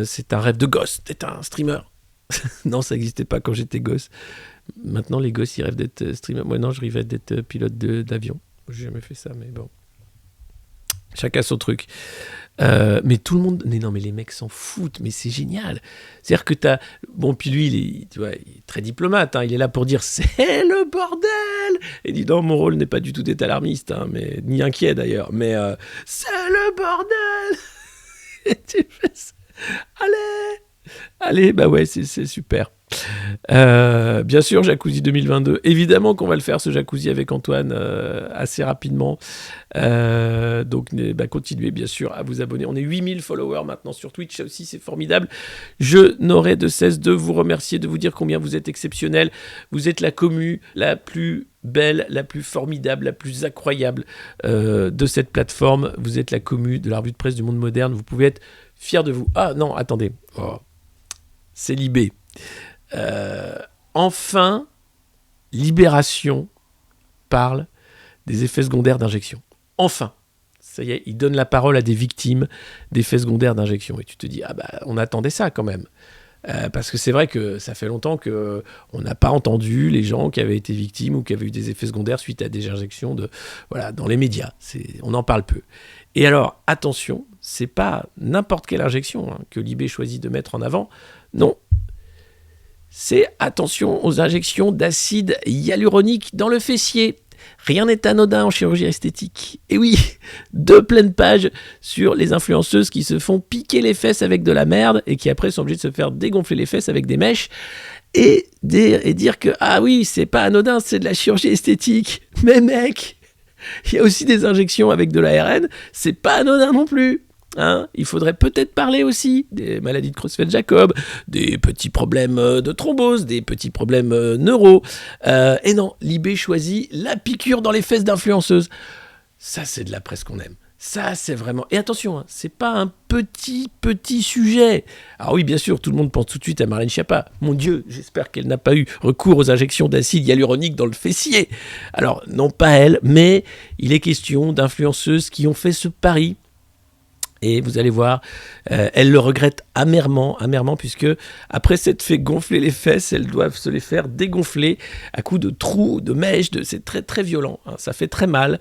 C'est un rêve de gosse d'être un streamer. Non, ça n'existait pas quand j'étais gosse. Maintenant, les gosses, ils rêvent d'être streamer. Moi, non, je rêvais d'être pilote d'avion. J'ai jamais fait ça, mais bon. Chacun son truc. Mais tout le monde... Mais non, mais les mecs s'en foutent, mais c'est génial. C'est-à-dire que t'as... Bon, puis lui, tu vois, il est très diplomate, hein, il est là pour dire « c'est le bordel !» Et il dit « non, mon rôle n'est pas du tout d'être alarmiste, hein, mais, ni inquiet d'ailleurs, mais c'est le bordel !» Et tu fais ça. Allez, bah ouais, c'est super. Bien sûr, Jacuzzi 2022. Évidemment qu'on va le faire, ce Jacuzzi avec Antoine, assez rapidement. Donc, continuez bien sûr à vous abonner. On est 8000 followers maintenant sur Twitch, ça aussi c'est formidable. Je n'aurai de cesse de vous remercier, de vous dire combien vous êtes exceptionnels. Vous êtes la commu la plus belle, la plus formidable, la plus incroyable de cette plateforme. Vous êtes la commu de la revue de presse du monde moderne. Vous pouvez être fiers de vous. Ah non, attendez. Oh. C'est Libé. Enfin, Libération parle des effets secondaires d'injection. Enfin, ça y est, il donne la parole à des victimes d'effets secondaires d'injection. Et tu te dis, on attendait ça quand même. Parce que c'est vrai que ça fait longtemps qu'on n'a pas entendu les gens qui avaient été victimes ou qui avaient eu des effets secondaires suite à des injections dans les médias. On en parle peu. Et alors, attention, c'est pas n'importe quelle injection que Libé choisit de mettre en avant. Non. C'est attention aux injections d'acide hyaluronique dans le fessier. Rien n'est anodin en chirurgie esthétique. Et oui, 2 pleines pages sur les influenceuses qui se font piquer les fesses avec de la merde et qui après sont obligées de se faire dégonfler les fesses avec des mèches et dire que ah oui, c'est pas anodin, c'est de la chirurgie esthétique. Mais mec, il y a aussi des injections avec de l'ARN, c'est pas anodin non plus. Hein, il faudrait peut-être parler aussi des maladies de Creutzfeldt-Jakob, des petits problèmes de thrombose, des petits problèmes neuro. Et non, Libé choisit la piqûre dans les fesses d'influenceuse. Ça, c'est de la presse qu'on aime. Ça, c'est vraiment... Et attention, hein, c'est pas un petit sujet. Alors oui, bien sûr, tout le monde pense tout de suite à Marlène Schiappa. Mon Dieu, j'espère qu'elle n'a pas eu recours aux injections d'acide hyaluronique dans le fessier. Alors, non pas elle, mais il est question d'influenceuses qui ont fait ce pari. Et vous allez voir, elles le regrettent amèrement, puisque après s'être fait gonfler les fesses, elles doivent se les faire dégonfler à coups de trous, de mèches, c'est très très violent, hein, ça fait très mal.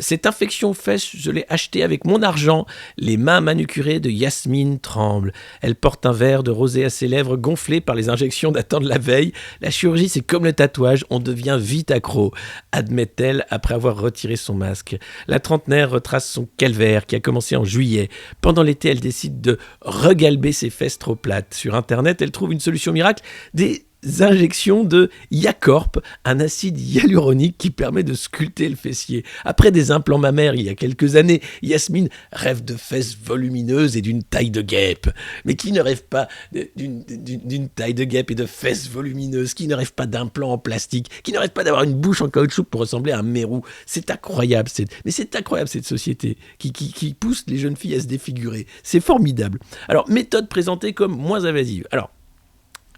Cette infection aux fesses, je l'ai achetée avec mon argent, les mains manucurées de Yasmine tremblent. Elle porte un verre de rosé à ses lèvres gonflées par les injections datant de la veille. La chirurgie, c'est comme le tatouage, on devient vite accro, admet-elle après avoir retiré son masque. La trentenaire retrace son calvaire qui a commencé en juillet. Pendant l'été, elle décide de regalber ses fesses trop plates. Sur Internet, elle trouve une solution miracle, des injections de Yacorp, un acide hyaluronique qui permet de sculpter le fessier. Après des implants mammaires il y a quelques années, Yasmine rêve de fesses volumineuses et d'une taille de guêpe. Mais qui ne rêve pas d'une taille de guêpe et de fesses volumineuses? Qui ne rêve pas d'implants en plastique? Qui ne rêve pas d'avoir une bouche en caoutchouc pour ressembler à un mérou? C'est incroyable, mais c'est incroyable cette société qui pousse les jeunes filles à se défigurer. C'est formidable. Alors, méthode présentée comme moins invasive. Alors,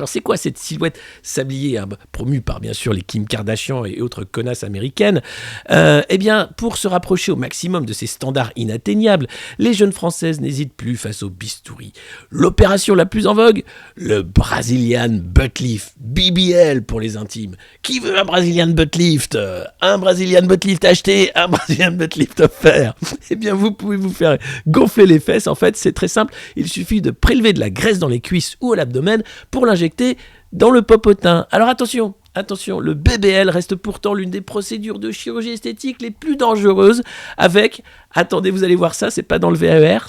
c'est quoi cette silhouette sablier, hein, promue par bien sûr les Kim Kardashian et autres connasses américaines? Eh bien, pour se rapprocher au maximum de ces standards inatteignables, les jeunes françaises n'hésitent plus face au bistouri. L'opération la plus en vogue, le Brazilian Butt Lift, BBL pour les intimes. Qui veut un Brazilian Butt Lift? Un Brazilian Butt Lift acheté, un Brazilian Butt Lift offert. Eh bien, vous pouvez vous faire gonfler les fesses. En fait, c'est très simple. Il suffit de prélever de la graisse dans les cuisses ou à l'abdomen pour l'injecter dans le popotin. Alors attention, le BBL reste pourtant l'une des procédures de chirurgie esthétique les plus dangereuses avec, attendez, vous allez voir ça, c'est pas dans le VAER,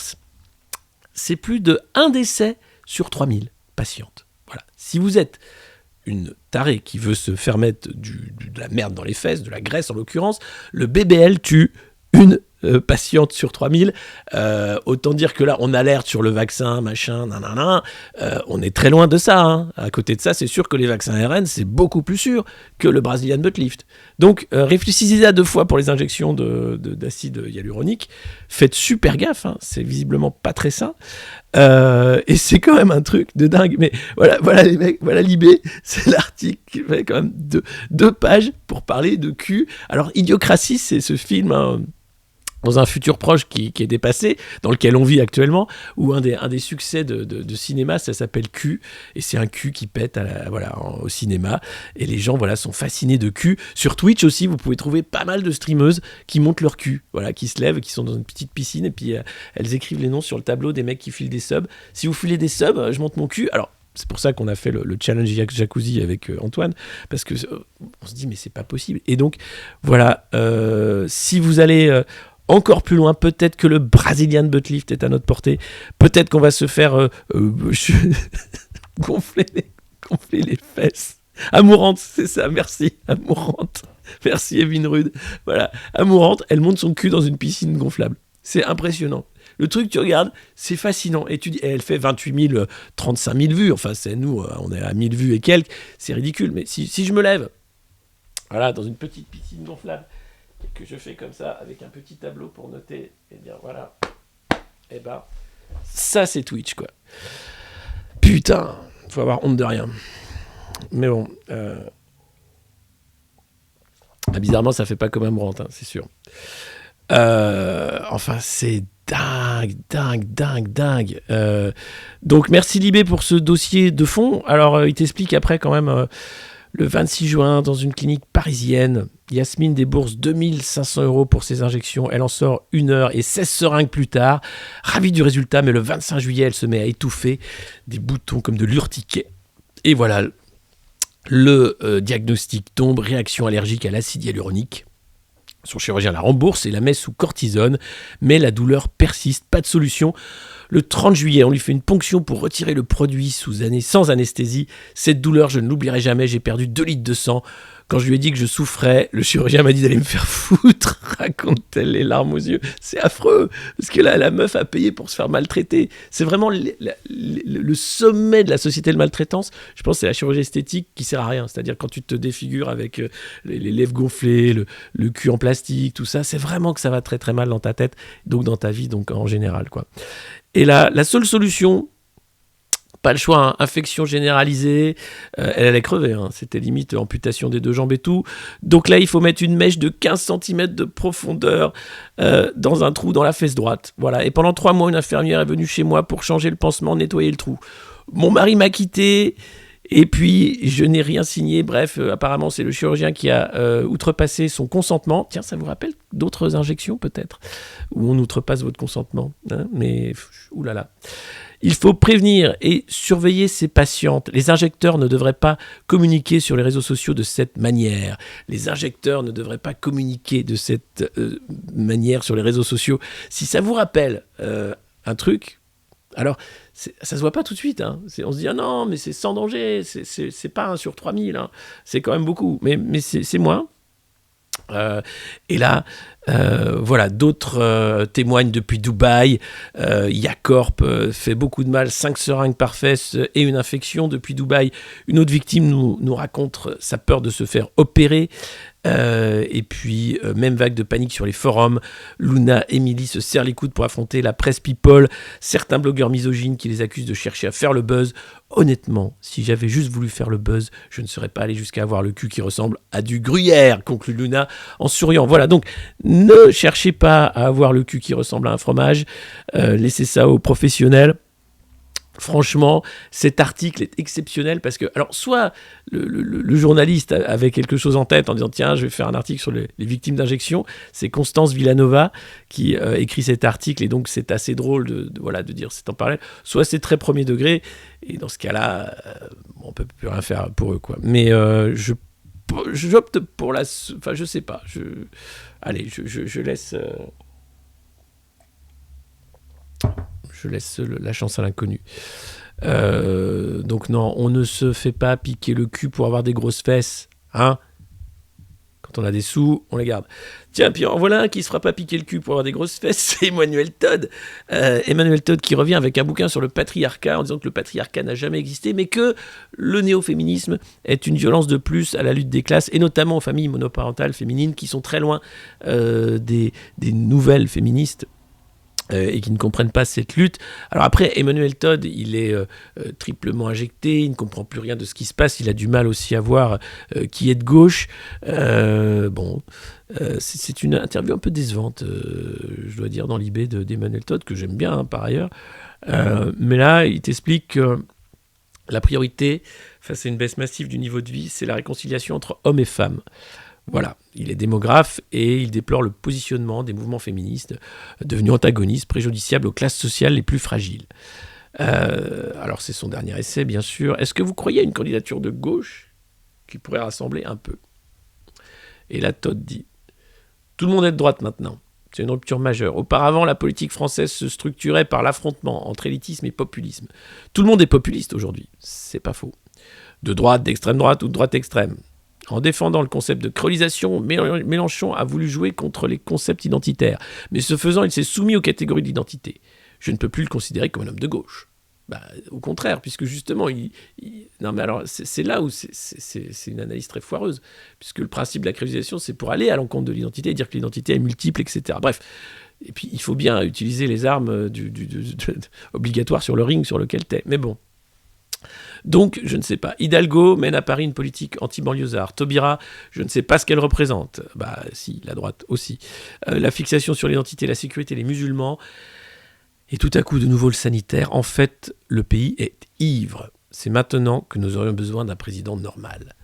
c'est plus de 1 décès sur 3000 patientes. Voilà. Si vous êtes une tarée qui veut se faire mettre de la merde dans les fesses, de la graisse en l'occurrence, le BBL tue une patiente sur 3000, autant dire que là on alerte sur le vaccin, machin, nanana, on est très loin de ça, hein. À côté de ça, c'est sûr que les vaccins ARN, c'est beaucoup plus sûr que le Brazilian Butt Lift. Donc réfléchissez à 2 fois pour les injections d'acide hyaluronique, faites super gaffe, hein. C'est visiblement pas très sain, et c'est quand même un truc de dingue, mais voilà les mecs, voilà Libé, c'est l'article qui fait quand même 2 pages pour parler de cul. Alors Idiocratie, c'est ce film, hein, dans un futur proche qui est dépassé, dans lequel on vit actuellement, où un des succès de cinéma, ça s'appelle Q, et c'est un cul qui pète au cinéma, et les gens sont fascinés de cul. Sur Twitch aussi, vous pouvez trouver pas mal de streameuses qui montent leur cul, qui se lèvent, qui sont dans une petite piscine, et puis elles écrivent les noms sur le tableau des mecs qui filent des subs. Si vous filez des subs, je monte mon cul. Alors, c'est pour ça qu'on a fait le challenge jacuzzi avec Antoine, parce que on se dit mais c'est pas possible. Et donc voilà, si vous allez encore plus loin, peut-être que le Brazilian Butt Lift est à notre portée, peut-être qu'on va se faire gonfler les fesses. Amourante, c'est ça, merci, Amourante. Merci Evelyne Rude. Voilà, Amourante, elle monte son cul dans une piscine gonflable. C'est impressionnant. Le truc, tu regardes, c'est fascinant. Et tu dis, elle fait 28 000, 35 000 vues. Enfin, c'est nous, on est à 1000 vues et quelques. C'est ridicule. Mais si je me lève, dans une petite piscine gonflable, et que je fais comme ça, avec un petit tableau pour noter, et dire, voilà, et ben, ça, c'est Twitch, quoi. Putain, faut avoir honte de rien. Mais bon, bizarrement, ça fait pas comme Amourante, hein, c'est sûr. Enfin, c'est dingue. Donc, merci Libé pour ce dossier de fond. Alors, il t'explique après quand même, le 26 juin, dans une clinique parisienne, Yasmine débourse 2500 € pour ses injections. Elle en sort 1 heure et 16 seringues plus tard. Ravie du résultat, mais le 25 juillet, elle se met à étouffer des boutons comme de l'urticaire. Et voilà, le diagnostic tombe, réaction allergique à l'acide hyaluronique. Son chirurgien la rembourse et la met sous cortisone, mais la douleur persiste, pas de solution. Le 30 juillet, on lui fait une ponction pour retirer le produit sans anesthésie. Cette douleur, je ne l'oublierai jamais, j'ai perdu 2 litres de sang. Quand je lui ai dit que je souffrais, le chirurgien m'a dit d'aller me faire foutre, raconte-t-elle les larmes aux yeux. C'est affreux, parce que là, la meuf a payé pour se faire maltraiter. C'est vraiment le sommet de la société de maltraitance. Je pense que c'est la chirurgie esthétique qui sert à rien. C'est-à-dire quand tu te défigures avec les lèvres gonflées, le cul en plastique, tout ça, c'est vraiment que ça va très très mal dans ta tête, donc dans ta vie, donc en général, quoi. Et la seule solution, pas le choix, hein, infection généralisée, elle allait crever, hein, c'était limite amputation des 2 jambes et tout. Donc là, il faut mettre une mèche de 15 cm de profondeur dans un trou dans la fesse droite. Voilà. Et pendant 3 mois, une infirmière est venue chez moi pour changer le pansement, nettoyer le trou. Mon mari m'a quitté. Et puis, je n'ai rien signé. Bref, apparemment, c'est le chirurgien qui a outrepassé son consentement. Tiens, ça vous rappelle d'autres injections, peut-être, où on outrepasse votre consentement, hein, mais, oulala. Il faut prévenir et surveiller ces patientes. Les injecteurs ne devraient pas communiquer sur les réseaux sociaux de cette manière. Les injecteurs ne devraient pas communiquer de cette manière sur les réseaux sociaux. Si ça vous rappelle un truc, alors, ça se voit pas tout de suite. Hein. On se dit, ah non, mais c'est sans danger, c'est pas 1 sur 3000. Hein. C'est quand même beaucoup, mais c'est moins. Et là, voilà, d'autres témoignent depuis Dubaï. Yacorp fait beaucoup de mal, 5 seringues par fesse et une infection depuis Dubaï. Une autre victime nous raconte sa peur de se faire opérer. Et puis, même vague de panique sur les forums. Luna, Emily se serrent les coudes pour affronter la presse people. Certains blogueurs misogynes qui les accusent de chercher à faire le buzz. Honnêtement, si j'avais juste voulu faire le buzz, je ne serais pas allé jusqu'à avoir le cul qui ressemble à du gruyère, conclut Luna en souriant. Voilà, donc ne cherchez pas à avoir le cul qui ressemble à un fromage. Laissez ça aux professionnels. Franchement, cet article est exceptionnel parce que, alors, soit le journaliste avait quelque chose en tête en disant tiens, je vais faire un article sur les victimes d'injection. C'est Constance Villanova qui écrit cet article et donc c'est assez drôle de dire c'est en parallèle. Soit c'est très premier degré et dans ce cas-là, on peut plus rien faire pour eux, quoi. Mais j'opte pour enfin, je sais pas. Allez, je laisse. Je laisse la chance à l'inconnu. Donc non, on ne se fait pas piquer le cul pour avoir des grosses fesses. Hein ? Quand on a des sous, on les garde. Tiens, puis en voilà un qui ne se fera pas piquer le cul pour avoir des grosses fesses, c'est Emmanuel Todd. Emmanuel Todd qui revient avec un bouquin sur le patriarcat en disant que le patriarcat n'a jamais existé, mais que le néo-féminisme est une violence de plus à la lutte des classes, et notamment aux familles monoparentales féminines qui sont très loin des nouvelles féministes. Et qui ne comprennent pas cette lutte. Alors après, Emmanuel Todd, il est triplement injecté, il ne comprend plus rien de ce qui se passe, il a du mal aussi à voir qui est de gauche. C'est une interview un peu décevante, je dois dire, dans l'IB d'Emmanuel Todd, que j'aime bien, hein, par ailleurs. Mais là, il t'explique que la priorité, face à une baisse massive du niveau de vie, c'est la réconciliation entre hommes et femmes. Voilà, il est démographe et il déplore le positionnement des mouvements féministes devenus antagonistes, préjudiciables aux classes sociales les plus fragiles. Alors c'est son dernier essai, bien sûr. Est-ce que vous croyez à une candidature de gauche qui pourrait rassembler un peu ? Et là, Todd dit « Tout le monde est de droite maintenant. C'est une rupture majeure. Auparavant, la politique française se structurait par l'affrontement entre élitisme et populisme. Tout le monde est populiste aujourd'hui. C'est pas faux. De droite, d'extrême droite ou de droite extrême. En défendant le concept de créolisation, Mélenchon a voulu jouer contre les concepts identitaires. Mais ce faisant, il s'est soumis aux catégories d'identité. Je ne peux plus le considérer comme un homme de gauche. Au contraire, puisque justement, non mais alors, c'est là où c'est une analyse très foireuse. Puisque le principe de la créolisation, c'est pour aller à l'encontre de l'identité, dire que l'identité est multiple, etc. Bref. Et puis, il faut bien utiliser les armes obligatoires sur le ring sur lequel t'es. Mais bon. Donc, je ne sais pas. Hidalgo mène à Paris une politique anti-banlieusard. Taubira, je ne sais pas ce qu'elle représente. Si, la droite aussi. La fixation sur l'identité, la sécurité, les musulmans. Et tout à coup, de nouveau, le sanitaire. En fait, le pays est ivre. C'est maintenant que nous aurions besoin d'un président normal.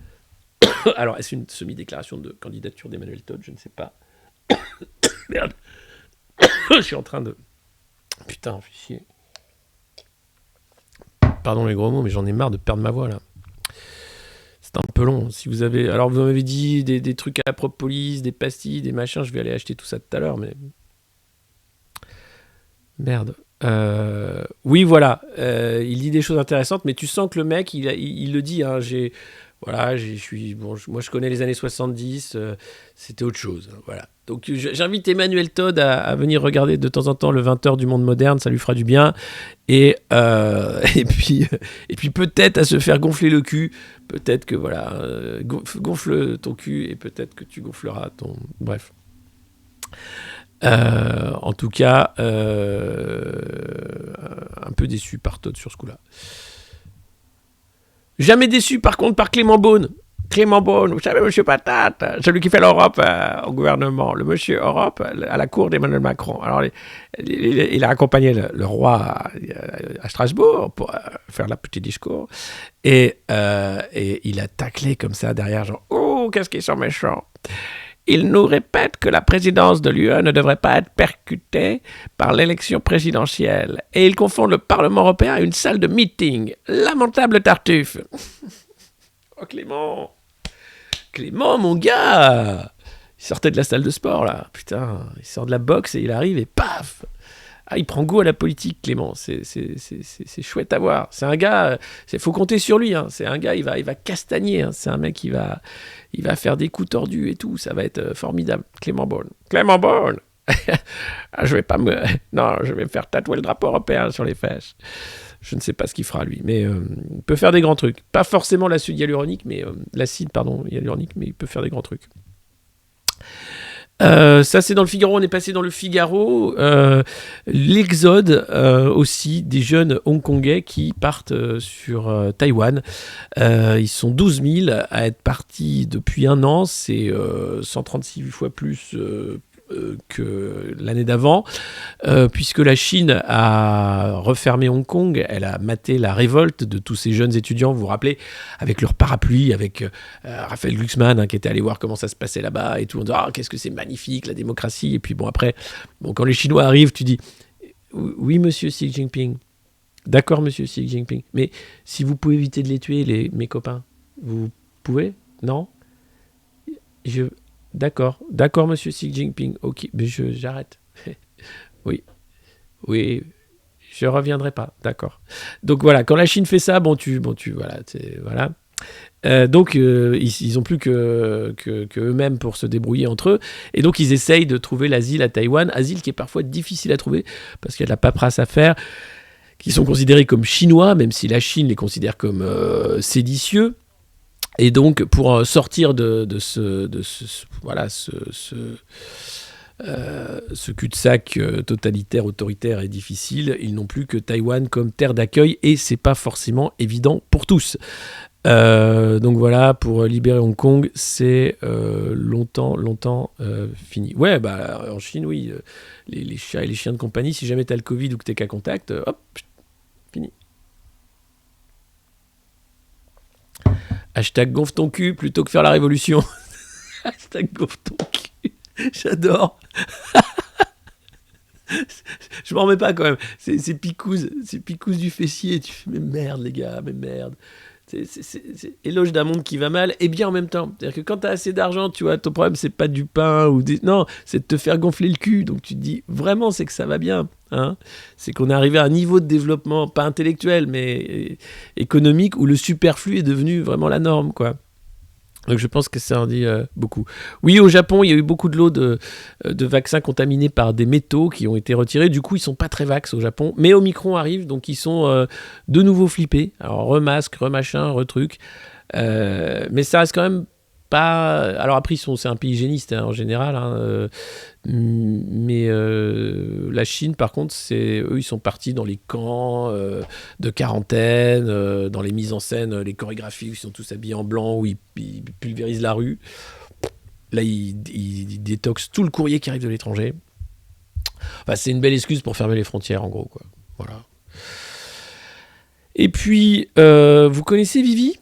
Alors, est-ce une semi-déclaration de candidature d'Emmanuel Todd ? Je ne sais pas. Merde. Je suis en train de... Putain, je suis chier. Pardon les gros mots, mais j'en ai marre de perdre ma voix, là. c'est un peu long. Si vous avez... Alors, vous m'avez dit des trucs à la propolis, des pastilles, des machins. Je vais aller acheter tout ça tout à l'heure, mais... Merde. Oui, voilà. Il dit des choses intéressantes, mais tu sens que le mec, il le dit. Hein, moi, je connais les années 70. C'était autre chose. Voilà. Donc, j'invite Emmanuel Todd à venir regarder de temps en temps le 20h du monde moderne. Ça lui fera du bien. Et puis peut-être à se faire gonfler le cul. Peut-être que, voilà, gonfle ton cul et peut-être que tu gonfleras ton... Bref. En tout cas, un peu déçu par Todd sur ce coup-là. Jamais déçu par contre par Clément Beaune. Clément Beaune, vous savez, monsieur Patate, celui qui fait l'Europe au gouvernement, le monsieur Europe à la cour d'Emmanuel Macron. Alors, il a accompagné le roi à Strasbourg pour faire le petit discours. Et il a taclé comme ça derrière, genre, oh, qu'est-ce qu'ils sont méchants. Il nous répète que la présidence de l'UE ne devrait pas être percutée par l'élection présidentielle. Et il confond le Parlement européen à une salle de meeting. Lamentable tartuffe. Oh Clément, mon gars, il sortait de la salle de sport là. Putain, il sort de la boxe et il arrive et paf. Ah, il prend goût à la politique, Clément. C'est chouette à voir. C'est un gars, faut compter sur lui. Hein. C'est un gars, il va castagner. Hein. C'est un mec qui va faire des coups tordus et tout. Ça va être formidable. Clément Beaune. Ah, je vais me faire tatouer le drapeau européen sur les fesses. Je ne sais pas ce qu'il fera lui, mais il peut faire des grands trucs. Pas forcément l'acide hyaluronique, mais il peut faire des grands trucs. Ça c'est dans le Figaro, on est passé dans le Figaro. L'exode aussi des jeunes hongkongais qui partent sur Taïwan. Ils sont 12 000 à être partis depuis un an, c'est 136 fois plus que l'année d'avant, puisque la Chine a refermé Hong Kong. Elle a maté la révolte de tous ces jeunes étudiants, vous vous rappelez, avec leur parapluie, avec Raphaël Glucksmann hein, qui était allé voir comment ça se passait là-bas et tout, on dit ah, qu'est-ce que c'est magnifique la démocratie. Et puis bon après, quand les Chinois arrivent, tu dis oui monsieur Xi Jinping, d'accord monsieur Xi Jinping, mais si vous pouvez éviter de les tuer mes copains, vous pouvez? Non? D'accord, monsieur Xi Jinping. Ok, mais j'arrête. Oui, je reviendrai pas. D'accord. Donc voilà, quand la Chine fait ça, voilà. Donc ils ont plus que eux-mêmes pour se débrouiller entre eux, et donc ils essayent de trouver l'asile à Taïwan, asile qui est parfois difficile à trouver parce qu'il y a de la paperasse à faire, qui sont considérés comme chinois, même si la Chine les considère comme séditieux. Et donc, pour sortir de ce cul-de-sac totalitaire, autoritaire et difficile, ils n'ont plus que Taïwan comme terre d'accueil, et c'est pas forcément évident pour tous. Donc voilà, pour libérer Hong Kong, c'est longtemps fini. Ouais, bah en Chine, oui, les chats et les chiens de compagnie, si jamais t'as le Covid ou que t'es cas contact, hop, fini. Hashtag gonfle ton cul plutôt que faire la révolution. Hashtag gonfle ton cul. J'adore. Je m'en remets pas quand même. C'est picouse du fessier. Tu fais mais merde les gars, mais merde. C'est éloge d'un monde qui va mal et bien en même temps. C'est-à-dire que quand t'as assez d'argent, tu vois, ton problème c'est pas du pain ou des... Non, c'est de te faire gonfler le cul. Donc tu te dis vraiment c'est que ça va bien. Hein, c'est qu'on est arrivé à un niveau de développement, pas intellectuel, mais économique, où le superflu est devenu vraiment la norme, quoi. Donc je pense que ça en dit beaucoup. Oui, au Japon, il y a eu beaucoup de lots de vaccins contaminés par des métaux qui ont été retirés. Du coup, ils sont pas très vax au Japon. Mais Omicron arrive, donc ils sont de nouveau flippés. Alors, remasque, remachin, retruc. Mais ça reste quand même pas... Alors après, c'est un pays hygiéniste hein, en général. Hein, mais la Chine, par contre, eux, ils sont partis dans les camps de quarantaine, dans les mises en scène, les chorégraphies où ils sont tous habillés en blanc, où ils pulvérisent la rue. Là, ils détoxent tout le courrier qui arrive de l'étranger. Enfin, c'est une belle excuse pour fermer les frontières, en gros, quoi. Voilà. Et puis, vous connaissez Vivi ?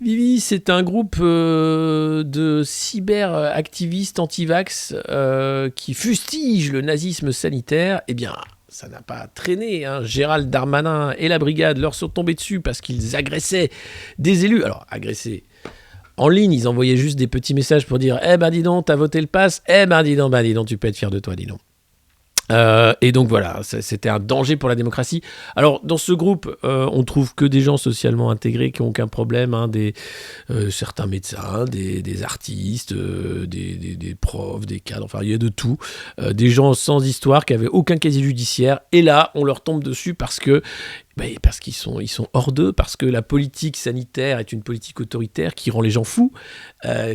Vivi, c'est un groupe de cyber-activistes anti-vax qui fustigent le nazisme sanitaire. Eh bien, ça n'a pas traîné. Hein. Gérald Darmanin et la brigade leur sont tombés dessus parce qu'ils agressaient des élus. Alors, agresser en ligne, ils envoyaient juste des petits messages pour dire « Eh ben dis donc, t'as voté le pass. Eh ben dis donc, tu peux être fier de toi, dis donc. » Et donc voilà, c'était un danger pour la démocratie. Alors dans ce groupe, on trouve que des gens socialement intégrés qui n'ont aucun problème, hein, certains médecins, des artistes, des profs, des cadres, enfin il y a de tout. Des gens sans histoire qui n'avaient aucun casier judiciaire. Et là, on leur tombe dessus parce qu'ils sont hors d'eux, parce que la politique sanitaire est une politique autoritaire qui rend les gens fous,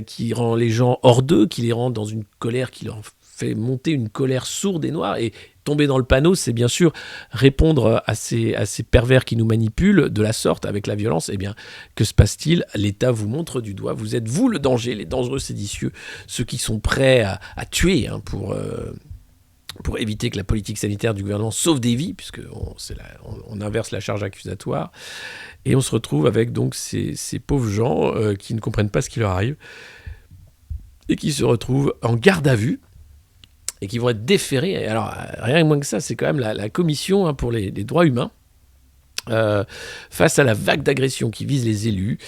qui rend les gens hors d'eux, qui les rend dans une colère qui leur fait monter une colère sourde et noire, et tomber dans le panneau, c'est bien sûr répondre à ces pervers qui nous manipulent de la sorte avec la violence. Eh bien, que se passe-t-il ? L'État vous montre du doigt, vous êtes vous le danger, les dangereux séditieux, ceux qui sont prêts à tuer hein, pour éviter que la politique sanitaire du gouvernement sauve des vies, puisqu'on inverse la charge accusatoire, et on se retrouve avec donc ces pauvres gens qui ne comprennent pas ce qui leur arrive, et qui se retrouvent en garde à vue, et qui vont être déférés. Et alors, rien de moins que ça, c'est quand même la commission hein, pour les droits humains, face à la vague d'agressions qui vise les élus.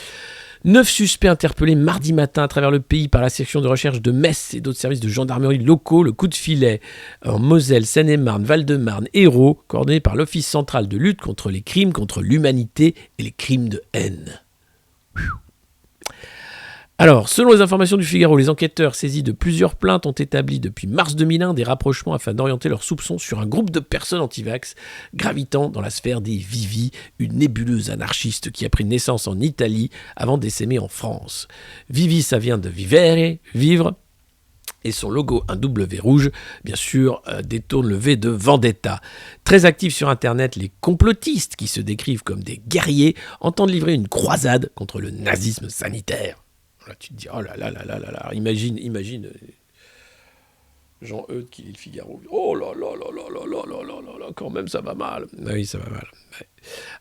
9 suspects interpellés mardi matin à travers le pays par la section de recherche de Metz et d'autres services de gendarmerie locaux. Le coup de filet en Moselle, Seine-et-Marne, Val-de-Marne, Hérault, coordonné par l'Office central de lutte contre les crimes contre l'humanité et les crimes de haine. Alors, selon les informations du Figaro, les enquêteurs saisis de plusieurs plaintes ont établi depuis mars 2001 des rapprochements afin d'orienter leurs soupçons sur un groupe de personnes anti-vax gravitant dans la sphère des Vivi, une nébuleuse anarchiste qui a pris naissance en Italie avant d'essaimer en France. Vivi, ça vient de vivere, vivre, et son logo, un W rouge, bien sûr, détourne le V de Vendetta. Très actifs sur Internet, les complotistes, qui se décrivent comme des guerriers, entendent livrer une croisade contre le nazisme sanitaire. Là, tu te dis, oh là là là là là là, imagine Jean-Eudes qui lit le Figaro. Oh là là là là là là là là là, quand même ça va mal. Oui, ça va mal. Ouais.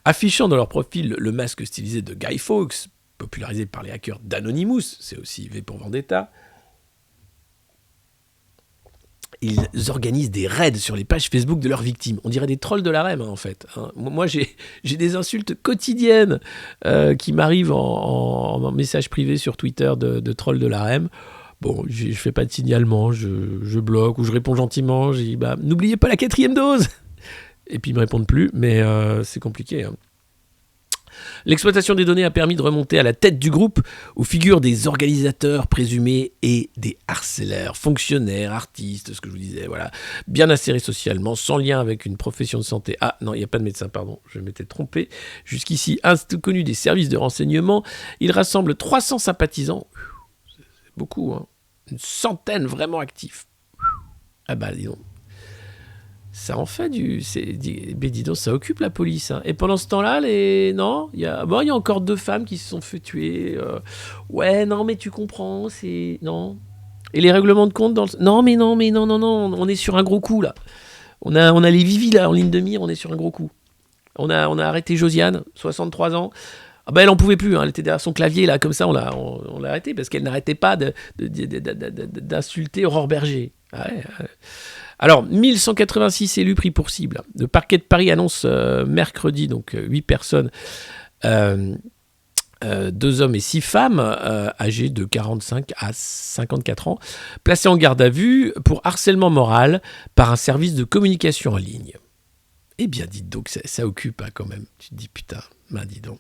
Affichant dans leur profil le masque stylisé de Guy Fawkes, popularisé par les hackers d'Anonymous, c'est aussi V pour Vendetta, ils organisent des raids sur les pages Facebook de leurs victimes. On dirait des trolls de la REM, hein, en fait. Hein. Moi, j'ai des insultes quotidiennes qui m'arrivent en message privé sur Twitter de trolls de la REM. Bon, je fais pas de signalement, je bloque ou je réponds gentiment. Je dis, n'oubliez pas la 4e dose. Et puis, ils me répondent plus, mais c'est compliqué. Hein. L'exploitation des données a permis de remonter à la tête du groupe où figurent des organisateurs présumés et des harceleurs, fonctionnaires, artistes, ce que je vous disais, voilà, bien insérés socialement, sans lien avec une profession de santé. Ah non, il n'y a pas de médecin, pardon, je m'étais trompé. Jusqu'ici, inconnu des services de renseignement, il rassemble 300 sympathisants, c'est beaucoup, hein. Une centaine vraiment actifs. Ah bah dis donc. Ça en fait dis donc, ça occupe la police. Hein. Et pendant ce temps-là, il y a encore 2 femmes qui se sont fait tuer. Ouais, non, mais tu comprends, c'est... Non. Et les règlements de compte non, on est sur un gros coup, là. On a les Vivi, là, en ligne de mire, on est sur un gros coup. On a arrêté Josiane, 63 ans. Ah ben, elle en pouvait plus, hein. Elle était derrière son clavier, là, comme ça, on l'a arrêtée, parce qu'elle n'arrêtait pas d'insulter Aurore Berger. Ouais. Alors, 1186 élus pris pour cible. Le parquet de Paris annonce mercredi, donc 8 personnes, 2 hommes et 6 femmes, âgés de 45 à 54 ans, placés en garde à vue pour harcèlement moral par un service de communication en ligne. Eh bien, dites donc, ça occupe hein, quand même. Tu te dis, putain, dis donc.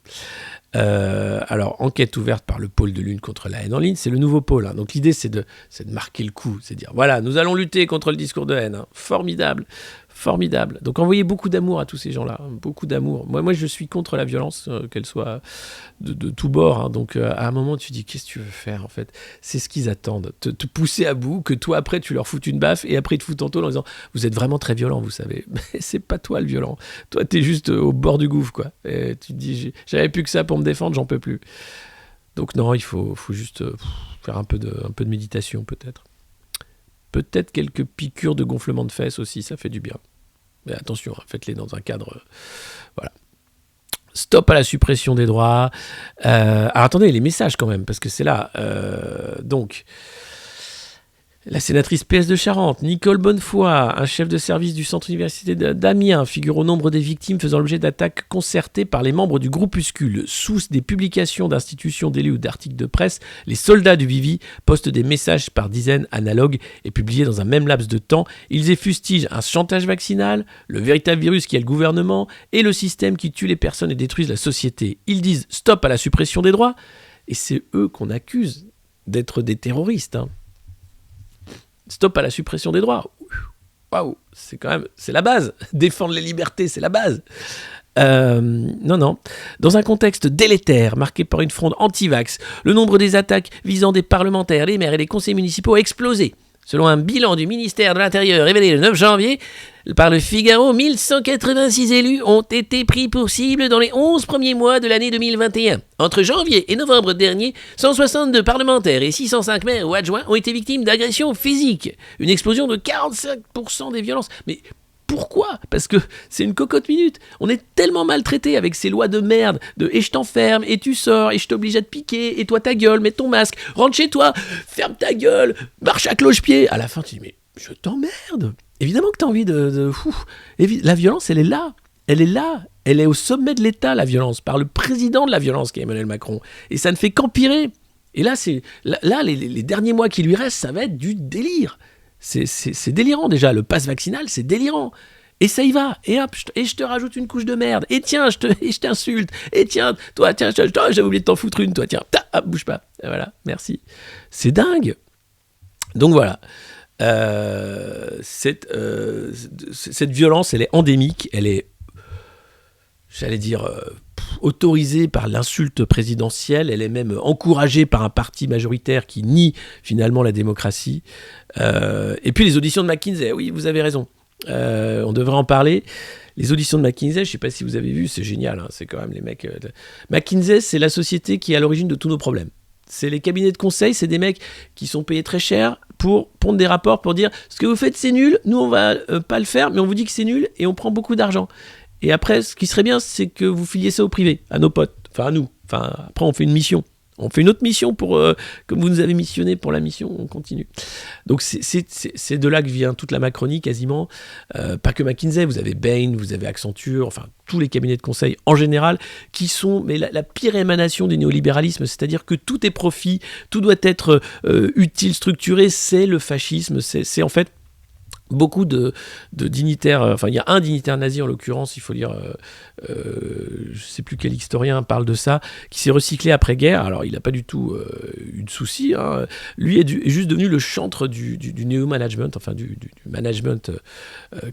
Alors, enquête ouverte par le pôle de lutte contre la haine en ligne, c'est le nouveau pôle. Hein. Donc, l'idée, c'est de marquer le coup, c'est de dire, voilà, nous allons lutter contre le discours de haine. Hein. Formidable. Donc, envoyez beaucoup d'amour à tous ces gens-là. Hein. Beaucoup d'amour. Moi, je suis contre la violence, qu'elle soit de tous bords. Hein. Donc, à un moment, tu te dis, qu'est-ce que tu veux faire, en fait ? C'est ce qu'ils attendent. Te pousser à bout, que toi, après, tu leur foutes une baffe, et après, ils te foutent en taule en disant, vous êtes vraiment très violent, vous savez. Mais c'est pas toi le violent. Toi, t'es juste au bord du gouffre, quoi. Et tu te dis, j'avais plus que ça pour me défendre, j'en peux plus. Donc, non, il faut juste faire un peu de méditation, peut-être. Peut-être quelques piqûres de gonflement de fesses aussi, ça fait du bien. Mais attention, hein, faites-les dans un cadre... voilà. Stop à la suppression des droits. Alors attendez, les messages quand même, parce que c'est là. Donc, La sénatrice PS de Charente, Nicole Bonnefoy, un chef de service du centre université d'Amiens, figure au nombre des victimes faisant l'objet d'attaques concertées par les membres du groupuscule. Sous des publications d'institutions d'élus ou d'articles de presse, les soldats du Vivi postent des messages par dizaines analogues et publiés dans un même laps de temps. Ils fustigent un chantage vaccinal, le véritable virus qui est le gouvernement et le système qui tue les personnes et détruisent la société. Ils disent stop à la suppression des droits et c'est eux qu'on accuse d'être des terroristes. Stop à la suppression des droits. Waouh, c'est la base. Défendre les libertés, c'est la base. Non. Dans un contexte délétère, marqué par une fronde anti-vax, le nombre des attaques visant des parlementaires, les maires et les conseils municipaux a explosé. Selon un bilan du ministère de l'Intérieur révélé le 9 janvier par le Figaro, 1186 élus ont été pris pour cible dans les 11 premiers mois de l'année 2021. Entre janvier et novembre dernier, 162 parlementaires et 605 maires ou adjoints ont été victimes d'agressions physiques. Une explosion de 45% des violences. Mais pourquoi ? Parce que c'est une cocotte minute. On est tellement maltraités avec ces lois de merde, et je t'enferme, et tu sors, et je t'oblige à te piquer, et toi ta gueule, mets ton masque, rentre chez toi, ferme ta gueule, marche à cloche-pied. À la fin, tu dis, mais je t'emmerde. Évidemment que t'as envie La violence, elle est là. Elle est là. Elle est au sommet de l'État, la violence, par le président de la violence qui est Emmanuel Macron. Et ça ne fait qu'empirer. Et là, les derniers mois qui lui restent, ça va être du délire. C'est délirant déjà, le pass vaccinal, c'est délirant. Et ça y va, et hop, je te rajoute une couche de merde, et tiens, je t'insulte, et tiens, toi, tiens, j'avais oublié de t'en foutre une, toi, tiens, hop, bouge pas. Et voilà, merci. C'est dingue. Donc voilà, cette violence, elle est endémique, elle est, j'allais dire, autorisée par l'insulte présidentielle, elle est même encouragée par un parti majoritaire qui nie finalement la démocratie. Et puis les auditions de McKinsey, oui, vous avez raison, on devrait en parler. Les auditions de McKinsey, je ne sais pas si vous avez vu, c'est génial, c'est quand même les mecs... McKinsey, c'est la société qui est à l'origine de tous nos problèmes. C'est les cabinets de conseil, c'est des mecs qui sont payés très cher pour pondre des rapports, pour dire « ce que vous faites c'est nul, nous on va pas le faire, mais on vous dit que c'est nul et on prend beaucoup d'argent ». Et après, ce qui serait bien, c'est que vous filiez ça au privé, à nos potes, enfin à nous. Enfin, après, on fait une mission. On fait une autre mission comme vous nous avez missionné pour la mission, on continue. Donc c'est de là que vient toute la Macronie quasiment. Pas que McKinsey, vous avez Bain, vous avez Accenture, enfin tous les cabinets de conseil en général, qui sont la pire émanation du néolibéralisme, c'est-à-dire que tout est profit, tout doit être utile, structuré, c'est le fascisme, c'est en fait... Beaucoup de dignitaires, enfin il y a un dignitaire nazi en l'occurrence, il faut lire, je ne sais plus quel historien parle de ça, qui s'est recyclé après-guerre, alors il n'a pas du tout eu de soucis, lui est juste devenu le chantre du néo-management, enfin du management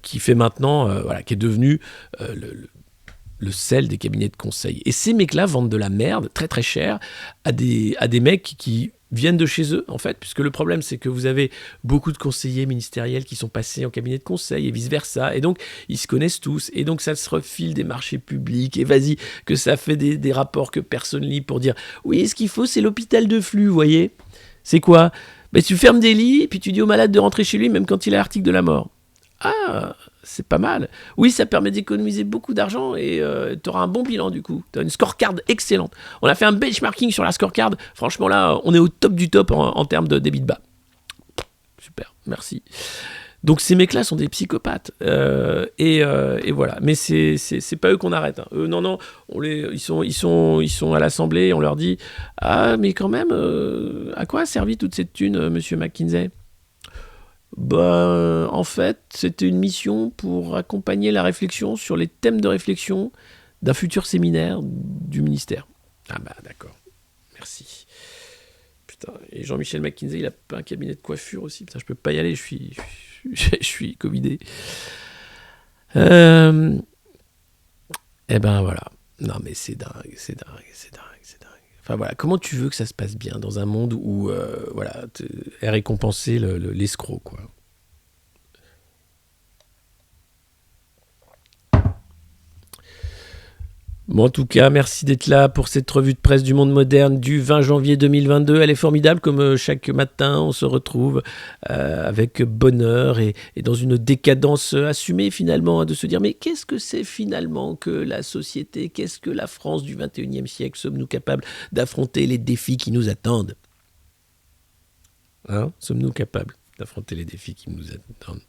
qui fait maintenant, qui est devenu le sel des cabinets de conseil. Et ces mecs-là vendent de la merde très très cher à des mecs qui viennent de chez eux, en fait, puisque le problème, c'est que vous avez beaucoup de conseillers ministériels qui sont passés en cabinet de conseil et vice-versa, et donc, ils se connaissent tous, et donc, ça se refile des marchés publics, et vas-y, que ça fait des rapports que personne lit pour dire, oui, ce qu'il faut, c'est l'hôpital de flux, vous voyez. C'est quoi ? Ben, tu fermes des lits, puis tu dis au malade de rentrer chez lui, même quand il a l'article de la mort. Ah, c'est pas mal. Oui, ça permet d'économiser beaucoup d'argent et tu auras un bon bilan du coup. Tu as une scorecard excellente. On a fait un benchmarking sur la scorecard. Franchement, là, on est au top du top en termes de débit de bas. Super, merci. Donc ces mecs-là sont des psychopathes. Et voilà. Mais c'est pas eux qu'on arrête. Eux, non, ils sont à l'Assemblée. On leur dit « Ah, mais quand même, à quoi a servi toute cette thune, monsieur McKinsey ?» En fait, c'était une mission pour accompagner la réflexion sur les thèmes de réflexion d'un futur séminaire du ministère. Ah bah d'accord, merci. Putain, et Jean-Michel McKinsey, il a pas un cabinet de coiffure aussi. Putain, je peux pas y aller, je suis covidé. Eh ben voilà. Non mais c'est dingue. Enfin voilà, comment tu veux que ça se passe bien dans un monde où est récompensé l'escroc, quoi. Bon, en tout cas, merci d'être là pour cette revue de presse du Monde Moderne du 20 janvier 2022. Elle est formidable, comme chaque matin, on se retrouve avec bonheur et dans une décadence assumée finalement, de se dire mais qu'est-ce que c'est finalement que la société, qu'est-ce que la France du 21e siècle, sommes-nous capables d'affronter les défis qui nous attendent ? Sommes-nous capables ? d'affronter les défis qui nous attendent.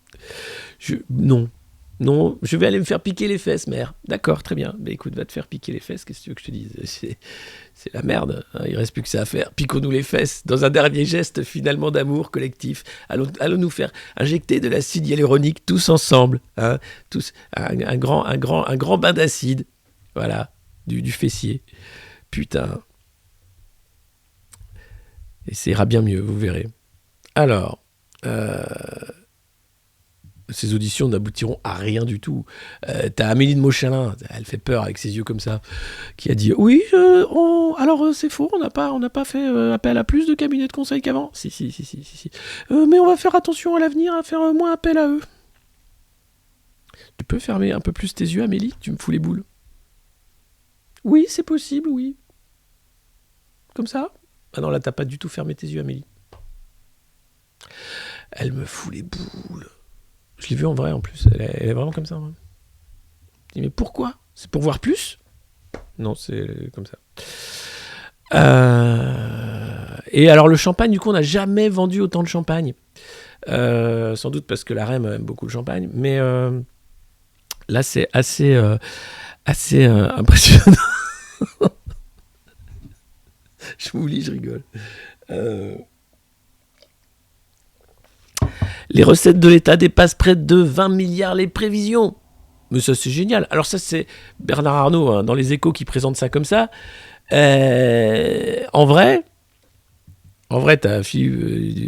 Non, je vais aller me faire piquer les fesses, mère. D'accord, très bien. Mais écoute, va te faire piquer les fesses, qu'est-ce que tu veux que je te dise ? C'est la merde, hein. Il reste plus que ça à faire. Piquons-nous les fesses, dans un dernier geste finalement d'amour collectif. Allons nous faire injecter de l'acide hyaluronique tous ensemble, hein, tous, un grand bain d'acide, voilà, du fessier. Putain. Et ça ira bien mieux, vous verrez. Alors, ces auditions n'aboutiront à rien du tout. T'as Amélie de Montchalin, elle fait peur avec ses yeux comme ça, qui a dit oui, alors c'est faux, on n'a pas fait appel à plus de cabinets de conseil qu'avant. Si. Mais on va faire attention à l'avenir, à faire moins appel à eux. Tu peux fermer un peu plus tes yeux, Amélie ? Tu me fous les boules. Oui, c'est possible, oui. Comme ça ? Ah non, là, t'as pas du tout fermé tes yeux, Amélie. Elle me fout les boules. Je l'ai vue en vrai, en plus. Elle est vraiment comme ça. Hein. Je dis, mais pourquoi ? C'est pour voir plus ? Non, c'est comme ça. Et alors, le champagne, du coup, on n'a jamais vendu autant de champagne. Sans doute parce que la REM aime beaucoup le champagne. Mais là, c'est assez impressionnant. Je m'oublie, je rigole. Les recettes de l'État dépassent près de 20 milliards les prévisions. Mais ça, c'est génial. Alors ça, c'est Bernard Arnault, hein, dans Les Échos, qui présente ça comme ça. En vrai, t'as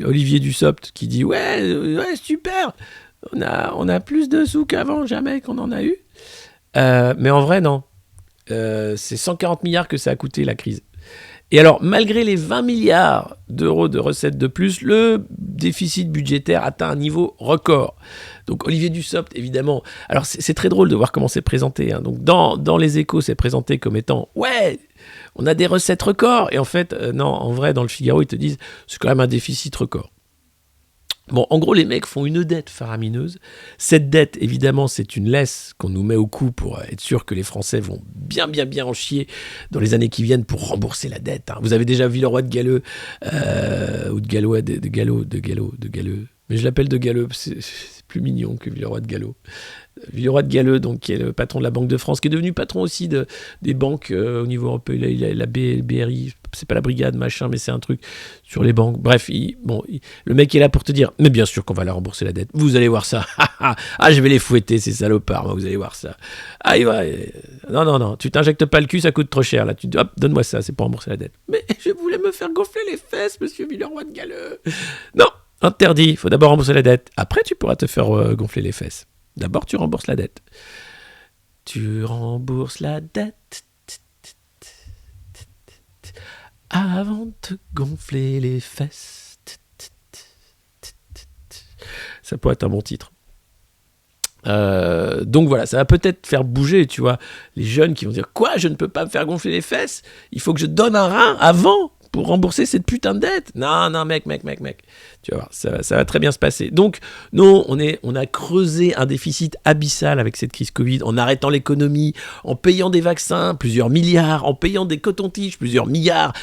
Olivier Dussopt qui dit « Ouais, super, on a plus de sous qu'avant, jamais qu'on en a eu. » Mais en vrai, non. C'est 140 milliards que ça a coûté, la crise. Et alors, malgré les 20 milliards d'euros de recettes de plus, le déficit budgétaire atteint un niveau record. Donc Olivier Dussopt, évidemment. Alors c'est très drôle de voir comment c'est présenté. Hein. Donc dans Les Échos, c'est présenté comme étant « Ouais, on a des recettes records !» Et en fait, non, en vrai, dans le Figaro, ils te disent « C'est quand même un déficit record ». Bon, en gros, les mecs font une dette faramineuse. Cette dette, évidemment, c'est une laisse qu'on nous met au cou pour être sûr que les Français vont bien en chier dans les années qui viennent pour rembourser la dette. Hein. Vous avez déjà vu le roi de Galeux, ou de Galeux. Mais je l'appelle de Galeux, c'est plus mignon que Villeroy de Gallo. Villeroy de Galeux, donc, qui est le patron de la Banque de France, qui est devenu patron aussi des banques au niveau européen. Il a la BRI, c'est pas la brigade, machin, mais c'est un truc sur les banques. Bref, le mec est là pour te dire, mais bien sûr qu'on va la rembourser la dette. Vous allez voir ça. Je vais les fouetter, ces salopards, moi, vous allez voir ça. Non, tu t'injectes pas le cul, ça coûte trop cher. Là, hop, donne-moi ça, c'est pour rembourser la dette. Mais je voulais me faire gonfler les fesses, monsieur Villeroy de Galeux. Non, interdit, il faut d'abord rembourser la dette. Après, tu pourras te faire gonfler les fesses. D'abord, tu rembourses la dette. Tu rembourses la dette avant de te gonfler les fesses. Ça pourrait être un bon titre. Donc voilà, ça va peut-être faire bouger, tu vois, les jeunes qui vont dire « Quoi, je ne peux pas me faire gonfler les fesses ? Il faut que je donne un rein avant pour rembourser cette putain de dette. » Non, mec. Tu vas voir, ça va très bien se passer. Donc, non, on a creusé un déficit abyssal avec cette crise Covid, en arrêtant l'économie, en payant des vaccins, plusieurs milliards, en payant des cotons-tiges, plusieurs milliards,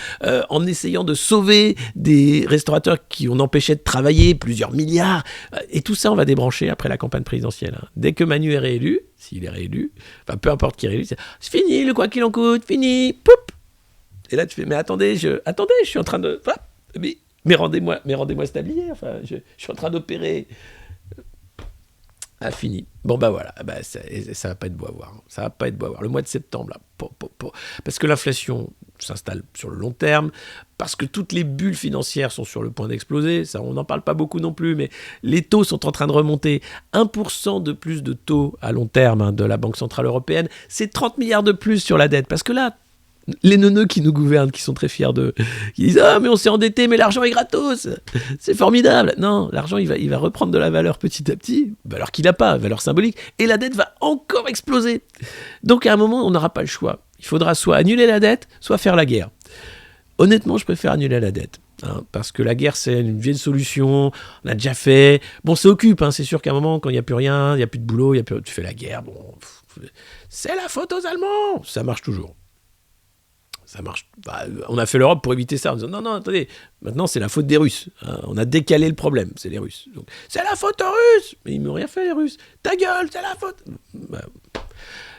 en essayant de sauver des restaurateurs qui on empêchait de travailler, plusieurs milliards. Et tout ça, on va débrancher après la campagne présidentielle. Hein. Dès que Manu est réélu, s'il est réélu, enfin, peu importe qui est réélu, c'est fini, le quoi qu'il en coûte, fini, poup. Et là, tu fais, mais attendez, je suis en train de... Mais rendez-moi ce tablier, enfin, je suis en train d'opérer. Fini. Bon, voilà, ça va pas être beau à voir. Ça va pas être beau à voir. Le mois de septembre, là, parce que l'inflation s'installe sur le long terme, parce que toutes les bulles financières sont sur le point d'exploser, ça, on n'en parle pas beaucoup non plus, mais les taux sont en train de remonter. 1% de plus de taux à long terme de la Banque Centrale Européenne, c'est 30 milliards de plus sur la dette, parce que là, les neuneux qui nous gouvernent, qui sont très fiers qui disent « Ah, mais on s'est endetté, mais l'argent est gratos, c'est formidable !» Non, l'argent, il va reprendre de la valeur petit à petit, valeur qu'il n'a pas, valeur symbolique, et la dette va encore exploser. Donc à un moment, on n'aura pas le choix. Il faudra soit annuler la dette, soit faire la guerre. Honnêtement, je préfère annuler la dette. Hein, parce que la guerre, c'est une vieille solution, on a déjà fait. Bon, ça occupe, hein, c'est sûr qu'à un moment, quand il n'y a plus rien, il n'y a plus de boulot, tu fais la guerre, c'est la faute aux Allemands, ça marche toujours. ça marche. Bah, on a fait l'Europe pour éviter ça. En disant, non, attendez, maintenant c'est la faute des Russes. Hein, on a décalé le problème, c'est les Russes. Donc, c'est la faute aux Russes. Mais ils m'ont rien fait, les Russes. Ta gueule, c'est la faute. Bah,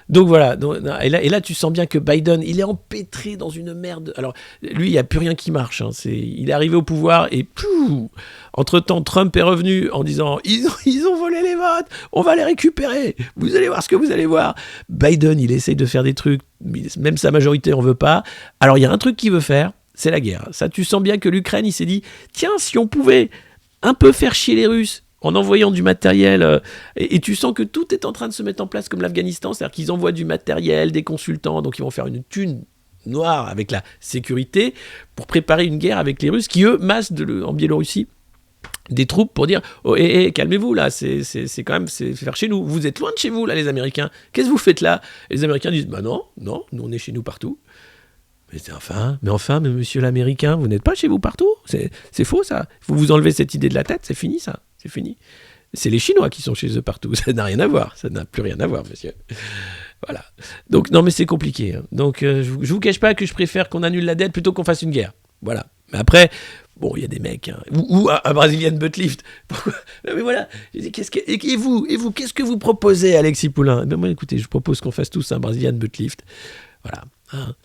donc voilà, et là tu sens bien que Biden, il est empêtré dans une merde. Alors lui, il n'y a plus rien qui marche. Hein. Il est arrivé au pouvoir et entre-temps, Trump est revenu en disant ils ont volé les votes, on va les récupérer. Vous allez voir ce que vous allez voir. Biden, il essaye de faire des trucs, même sa majorité en veut pas. Alors il y a un truc qu'il veut faire, c'est la guerre. Ça, tu sens bien que l'Ukraine, il s'est dit tiens, si on pouvait un peu faire chier les Russes, en envoyant du matériel, et tu sens que tout est en train de se mettre en place comme l'Afghanistan, c'est-à-dire qu'ils envoient du matériel, des consultants, donc ils vont faire une thune noire avec la sécurité pour préparer une guerre avec les Russes qui, eux, massent en Biélorussie des troupes pour dire oh, calmez-vous là, c'est quand même c'est faire chez nous, vous êtes loin de chez vous là les Américains, qu'est-ce que vous faites là? Et les Américains disent bah non, nous on est chez nous partout. Mais mais monsieur l'Américain, vous n'êtes pas chez vous partout, c'est faux ça, il faut vous enlever cette idée de la tête, c'est fini ça. C'est fini. C'est les Chinois qui sont chez eux partout. Ça n'a rien à voir. Ça n'a plus rien à voir, monsieur. Voilà. Donc, non, mais c'est compliqué. Hein. Donc, je vous cache pas que je préfère qu'on annule la dette plutôt qu'on fasse une guerre. Voilà. Mais après, bon, il y a des mecs. Hein. Ou un Brazilian butt lift. Non, mais voilà. Et vous, qu'est-ce que vous proposez, Alexis Poulain? Ben moi, écoutez, je propose qu'on fasse tous un Brazilian butt lift. Voilà. Hein.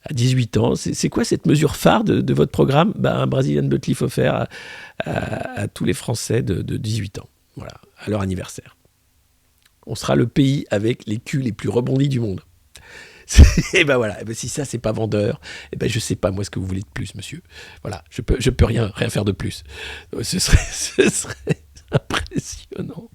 À 18 ans, c'est quoi cette mesure phare de votre programme? Un Brazilian butt lift offert à tous les Français de 18 ans, voilà, à leur anniversaire. On sera le pays avec les culs les plus rebondis du monde. Et ben voilà, si ça c'est pas vendeur, je sais pas moi ce que vous voulez de plus, monsieur. Voilà, je peux rien faire de plus. Ce serait impressionnant.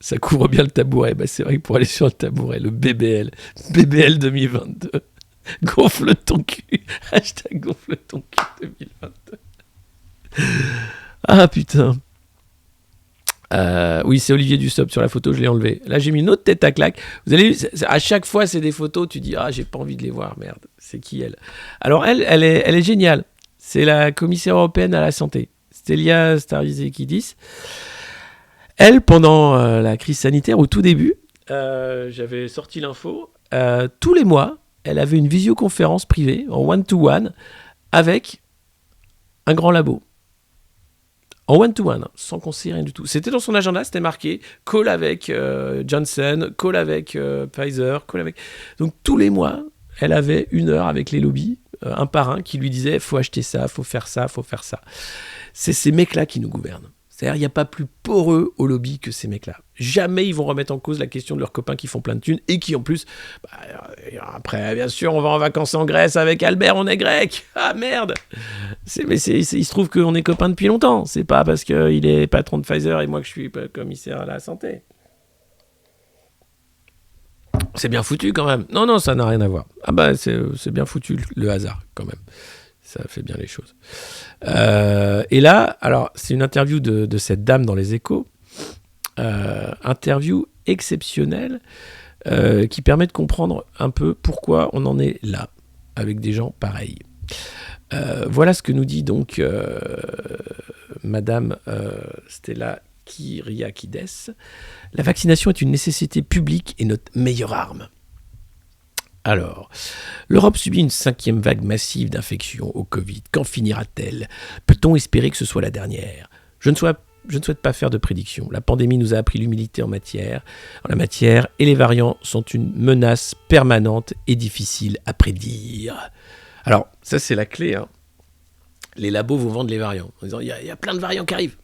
Ça couvre bien le tabouret. C'est vrai que pour aller sur le tabouret, le BBL 2022. Gonfle ton cul. Hashtag gonfle ton cul 2022. Ah putain. Oui, c'est Olivier Dussopt sur la photo, je l'ai enlevé. Là, j'ai mis une autre tête à claque. Vous allez à chaque fois, c'est des photos, tu dis j'ai pas envie de les voir, merde. C'est qui elle? Alors elle est géniale. C'est la commissaire européenne à la santé, Stella Starizekidis. Elle, pendant la crise sanitaire, au tout début, j'avais sorti l'info, tous les mois, elle avait une visioconférence privée, en one-to-one, avec un grand labo. En one-to-one, sans conseil, rien du tout. C'était dans son agenda, c'était marqué, call avec Johnson, call avec Pfizer, call avec... Donc tous les mois, elle avait 1 heure avec les lobbies, un par un, qui lui disaient, faut acheter ça, faut faire ça, faut faire ça. C'est ces mecs-là qui nous gouvernent. C'est-à-dire, il n'y a pas plus poreux au lobby que ces mecs-là. Jamais ils vont remettre en cause la question de leurs copains qui font plein de thunes et qui, en plus, après, bien sûr, on va en vacances en Grèce avec Albert, on est grec. Ah, merde. Il se trouve qu'on est copains depuis longtemps. C'est pas parce qu'il est patron de Pfizer et moi que je suis commissaire à la santé. C'est bien foutu, quand même. Non, ça n'a rien à voir. C'est bien foutu, le hasard, quand même. Ça fait bien les choses. Et là, alors, c'est une interview de cette dame dans Les Échos. Interview exceptionnelle qui permet de comprendre un peu pourquoi on en est là, avec des gens pareils. Voilà ce que nous dit donc Madame Stella Kyriakides. La vaccination est une nécessité publique et notre meilleure arme. Alors, l'Europe subit une 5e vague massive d'infections au Covid. Quand finira-t-elle? Peut-on espérer que ce soit la dernière? Je ne souhaite pas faire de prédiction. La pandémie nous a appris l'humilité en la matière, et les variants sont une menace permanente et difficile à prédire. Alors, ça c'est la clé. Hein. Les labos vous vendent les variants en disant il y a plein de variants qui arrivent.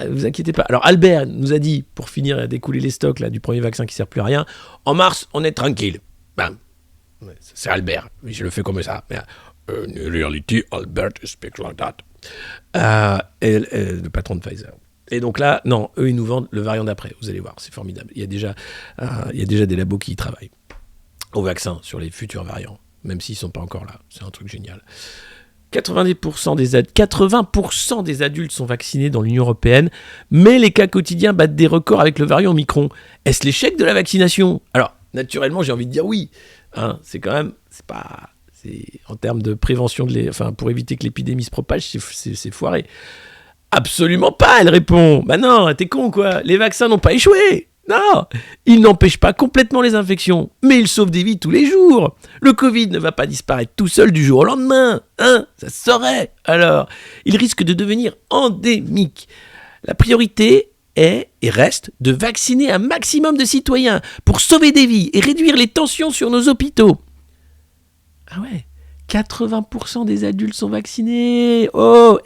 Vous inquiétez pas. Alors Albert nous a dit, pour finir d'écouler les stocks là, du premier vaccin qui ne sert plus à rien, en mars on est tranquille. C'est Albert, mais je le fais comme ça. In reality, Albert speaks like that. Le patron de Pfizer. Et donc là, non, eux ils nous vendent le variant d'après. Vous allez voir, c'est formidable. Il y a déjà des labos qui y travaillent au vaccin sur les futurs variants, même s'ils ne sont pas encore là. C'est un truc génial. 80% des adultes sont vaccinés dans l'Union européenne, mais les cas quotidiens battent des records avec le variant Omicron. Est-ce l'échec de la vaccination? Alors, naturellement, j'ai envie de dire oui. Hein, c'est quand même, c'est en termes de prévention, pour éviter que l'épidémie se propage, c'est foiré. Absolument pas, elle répond. Non, t'es con quoi. Les vaccins n'ont pas échoué. Non, il n'empêche pas complètement les infections, mais il sauve des vies tous les jours. Le Covid ne va pas disparaître tout seul du jour au lendemain, hein, ça se saurait. Alors, il risque de devenir endémique. La priorité est et reste de vacciner un maximum de citoyens pour sauver des vies et réduire les tensions sur nos hôpitaux. Ah ouais, 80% des adultes sont vaccinés. Oh,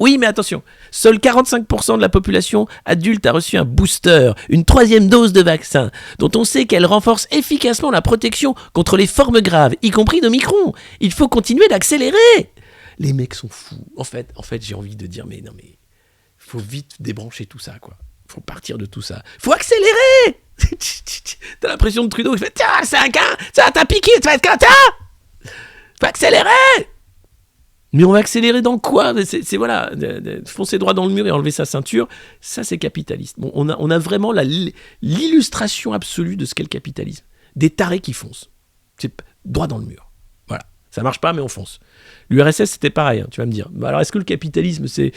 oui, mais attention, seuls 45% de la population adulte a reçu un booster, une 3e dose de vaccin, dont on sait qu'elle renforce efficacement la protection contre les formes graves, y compris d'Omicron. Il faut continuer d'accélérer. Les mecs sont fous. En fait, j'ai envie de dire, mais faut vite débrancher tout ça, quoi. Faut partir de tout ça. Faut accélérer. T'as l'impression de Trudeau qui fait, tiens, c'est un cas, ça t'a piqué, tu vas être content. Faut accélérer. Mais on va accélérer dans quoi ? C'est voilà, foncer droit dans le mur et enlever sa ceinture, ça c'est capitaliste. Bon, on a vraiment l'illustration absolue de ce qu'est le capitalisme. Des tarés qui foncent. C'est droit dans le mur. Voilà, ça marche pas mais on fonce. L'URSS c'était pareil, hein, tu vas me dire. Bah alors est-ce que le capitalisme c'était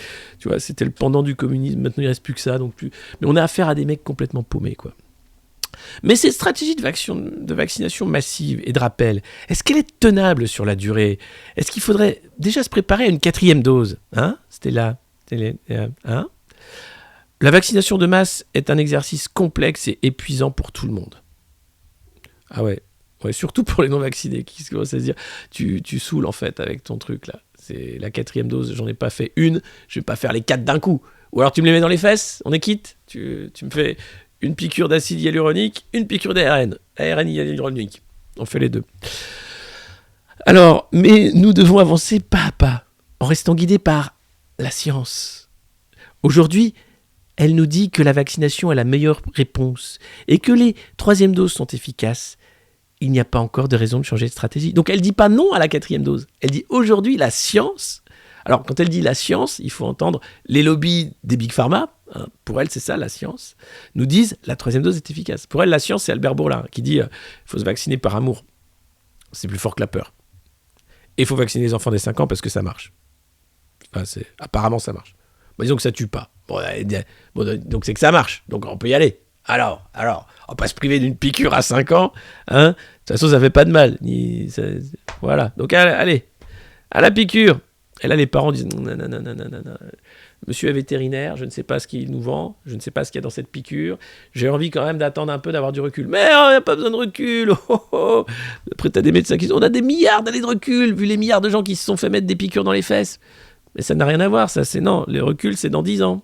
le pendant du communisme, maintenant il reste plus que ça, donc plus. Mais on a affaire à des mecs complètement paumés, quoi. Mais cette stratégie de vaccination massive et de rappel, est-ce qu'elle est tenable sur la durée ? Est-ce qu'il faudrait déjà se préparer à une 4e dose ? Hein ? Hein ? La vaccination de masse est un exercice complexe et épuisant pour tout le monde. Ah ouais, surtout pour les non-vaccinés qui commencent à se dire tu saoules en fait avec ton truc là. C'est la 4e dose, j'en ai pas fait une, je vais pas faire les 4 d'un coup. Ou alors tu me les mets dans les fesses, on est quitte, tu me fais une piqûre d'acide hyaluronique, une piqûre d'ARN hyaluronique. On fait les deux. Alors, mais nous devons avancer pas à pas, en restant guidés par la science. Aujourd'hui, elle nous dit que la vaccination est la meilleure réponse et que les 3e doses sont efficaces. Il n'y a pas encore de raison de changer de stratégie. Donc elle ne dit pas non à la 4e dose. Elle dit aujourd'hui la science. Alors quand elle dit la science, il faut entendre les lobbies des big pharma. Hein, pour elle, c'est ça la science. Nous disent la 3e dose est efficace. Pour elle, la science, c'est Albert Bourla qui dit faut se vacciner par amour. C'est plus fort que la peur. Et il faut vacciner les enfants dès 5 ans parce que ça marche. Enfin, apparemment, ça marche. Bon, disons que ça tue pas. Bon, donc c'est que ça marche. Donc on peut y aller. Alors, on va pas se priver d'une piqûre à 5 ans. Hein. De toute façon, ça fait pas de mal. Voilà. Donc allez, à la piqûre. Et là, les parents disent non. Monsieur est vétérinaire, je ne sais pas ce qu'il nous vend, je ne sais pas ce qu'il y a dans cette piqûre. J'ai envie quand même d'attendre un peu, d'avoir du recul. Mais il n'y a pas besoin de recul. Après, tu as des médecins qui disent on a des milliards d'années de recul, vu les milliards de gens qui se sont fait mettre des piqûres dans les fesses. Mais ça n'a rien à voir, ça. Non, le recul, c'est dans 10 ans.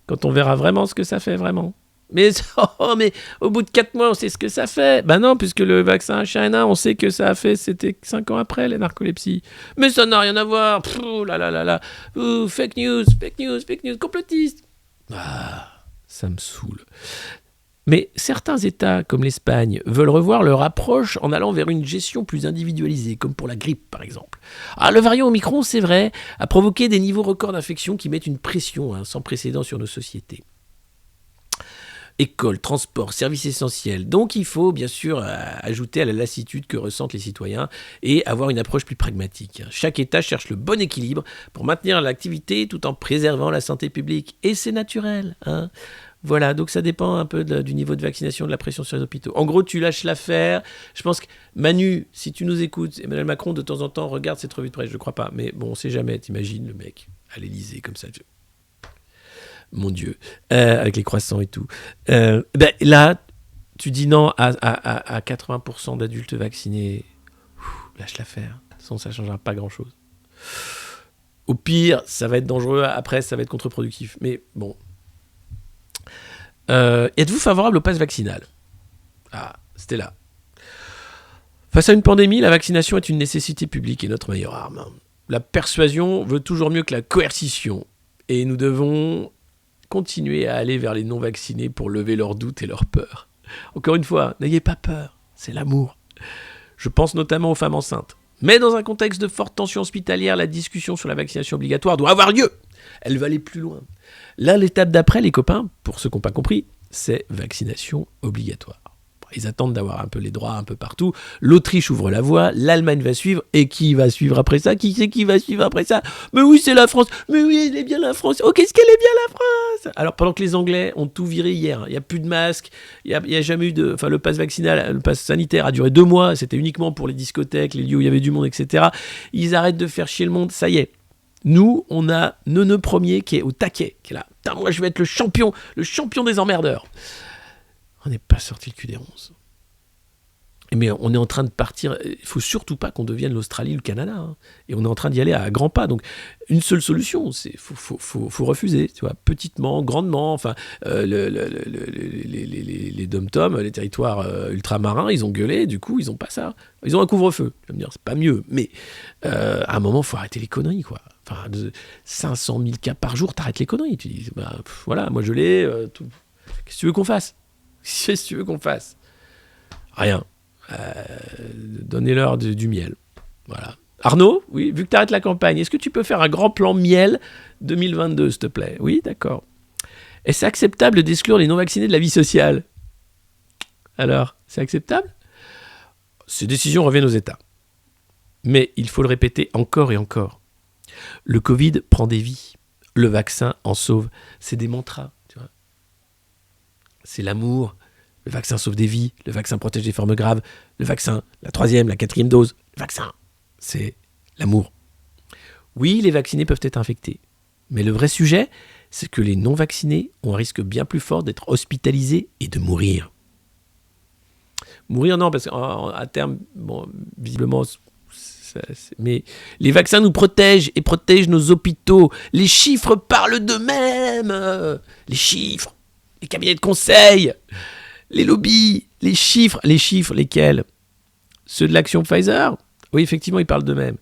Quand on verra vraiment ce que ça fait, vraiment. Mais au bout de 4 mois, on sait ce que ça fait. Ben non, puisque le vaccin H1N1, on sait que ça a fait, c'était 5 ans après, les narcolepsies. Mais ça n'a rien à voir. Fake news, complotiste. Ah, ça me saoule. Mais certains États, comme l'Espagne, veulent revoir leur approche en allant vers une gestion plus individualisée, comme pour la grippe, par exemple. Ah, le variant Omicron, c'est vrai, a provoqué des niveaux records d'infection qui mettent une pression sans précédent sur nos sociétés. École, transport, services essentiels. Donc il faut bien sûr ajouter à la lassitude que ressentent les citoyens et avoir une approche plus pragmatique. Chaque État cherche le bon équilibre pour maintenir l'activité tout en préservant la santé publique. Et c'est naturel. Hein. Voilà, donc ça dépend un peu du niveau de vaccination, de la pression sur les hôpitaux. En gros, tu lâches l'affaire. Je pense que Manu, si tu nous écoutes, Emmanuel Macron de temps en temps regarde cette revue de presse, je ne crois pas. Mais bon, on ne sait jamais, t'imagines le mec à l'Élysée comme ça. Mon Dieu, avec les croissants et tout. Là, tu dis non à 80% d'adultes vaccinés. Lâche l'affaire. De toute façon, ça ne changera pas grand-chose. Au pire, ça va être dangereux. Après, ça va être contre-productif. Mais bon. Êtes-vous favorable au pass vaccinal ? Ah, c'était là. Face à une pandémie, la vaccination est une nécessité publique et notre meilleure arme. La persuasion veut toujours mieux que la coercition. Et nous devons continuer à aller vers les non-vaccinés pour lever leurs doutes et leurs peurs. Encore une fois, n'ayez pas peur, c'est l'amour. Je pense notamment aux femmes enceintes. Mais dans un contexte de forte tension hospitalière, la discussion sur la vaccination obligatoire doit avoir lieu. Elle va aller plus loin. Là, l'étape d'après, les copains, pour ceux qui n'ont pas compris, c'est vaccination obligatoire. Ils attendent d'avoir un peu les droits un peu partout. L'Autriche ouvre la voie, l'Allemagne va suivre, et qui va suivre après ça? Qui c'est qui va suivre après ça? Mais oui, c'est la France. Mais oui, elle est bien la France. Oh, qu'est-ce qu'elle est bien la France? Alors, pendant que les Anglais ont tout viré hier, il n'y a plus de masques, il n'y a jamais eu de... Enfin, le pass vaccinal, le pass sanitaire a duré 2 mois, c'était uniquement pour les discothèques, les lieux où il y avait du monde, etc. Ils arrêtent de faire chier le monde, ça y est. Nous, on a Neuneu Premier qui est au taquet, qui est là. Putain, moi, je vais être le champion des emmerdeurs. On n'est pas sorti le cul des ronces. Mais on est en train de partir. Il ne faut surtout pas qu'on devienne l'Australie ou le Canada. Hein. Et on est en train d'y aller à grands pas. Donc, une seule solution, c'est faut refuser. Tu vois, petitement, grandement. Enfin, les dom-toms, les territoires ultramarins, ils ont gueulé. Du coup, ils n'ont pas ça. Ils ont un couvre-feu. Je vais me dire, c'est pas mieux. Mais à un moment, il faut arrêter les conneries, quoi. Enfin, 500 000 cas par jour, t'arrêtes les conneries. Tu dis, bah, voilà, moi je l'ai. Qu'est-ce que tu veux qu'on fasse? Qu'est-ce que tu veux qu'on fasse? Rien. Donnez-leur du miel. Voilà. Arnaud, oui, vu que tu arrêtes la campagne, est-ce que tu peux faire un grand plan miel 2022, s'il te plaît? Oui, d'accord. Est-ce acceptable d'exclure les non-vaccinés de la vie sociale? Alors, c'est acceptable? Ces décisions reviennent aux États. Mais il faut le répéter encore et encore. Le Covid prend des vies. Le vaccin en sauve. C'est des mantras, tu vois. C'est l'amour. Le vaccin sauve des vies, le vaccin protège des formes graves, le vaccin, la 3e, la 4e dose, le vaccin, c'est l'amour. Oui, les vaccinés peuvent être infectés, mais le vrai sujet, c'est que les non-vaccinés ont un risque bien plus fort d'être hospitalisés et de mourir. Mourir, non, parce qu'à terme, bon, visiblement, mais les vaccins nous protègent et protègent nos hôpitaux. Les chiffres parlent d'eux-mêmes. Les chiffres, les cabinets de conseil. Les lobbies, les chiffres, lesquels? Ceux de l'action Pfizer? Oui, effectivement, ils parlent d'eux-mêmes.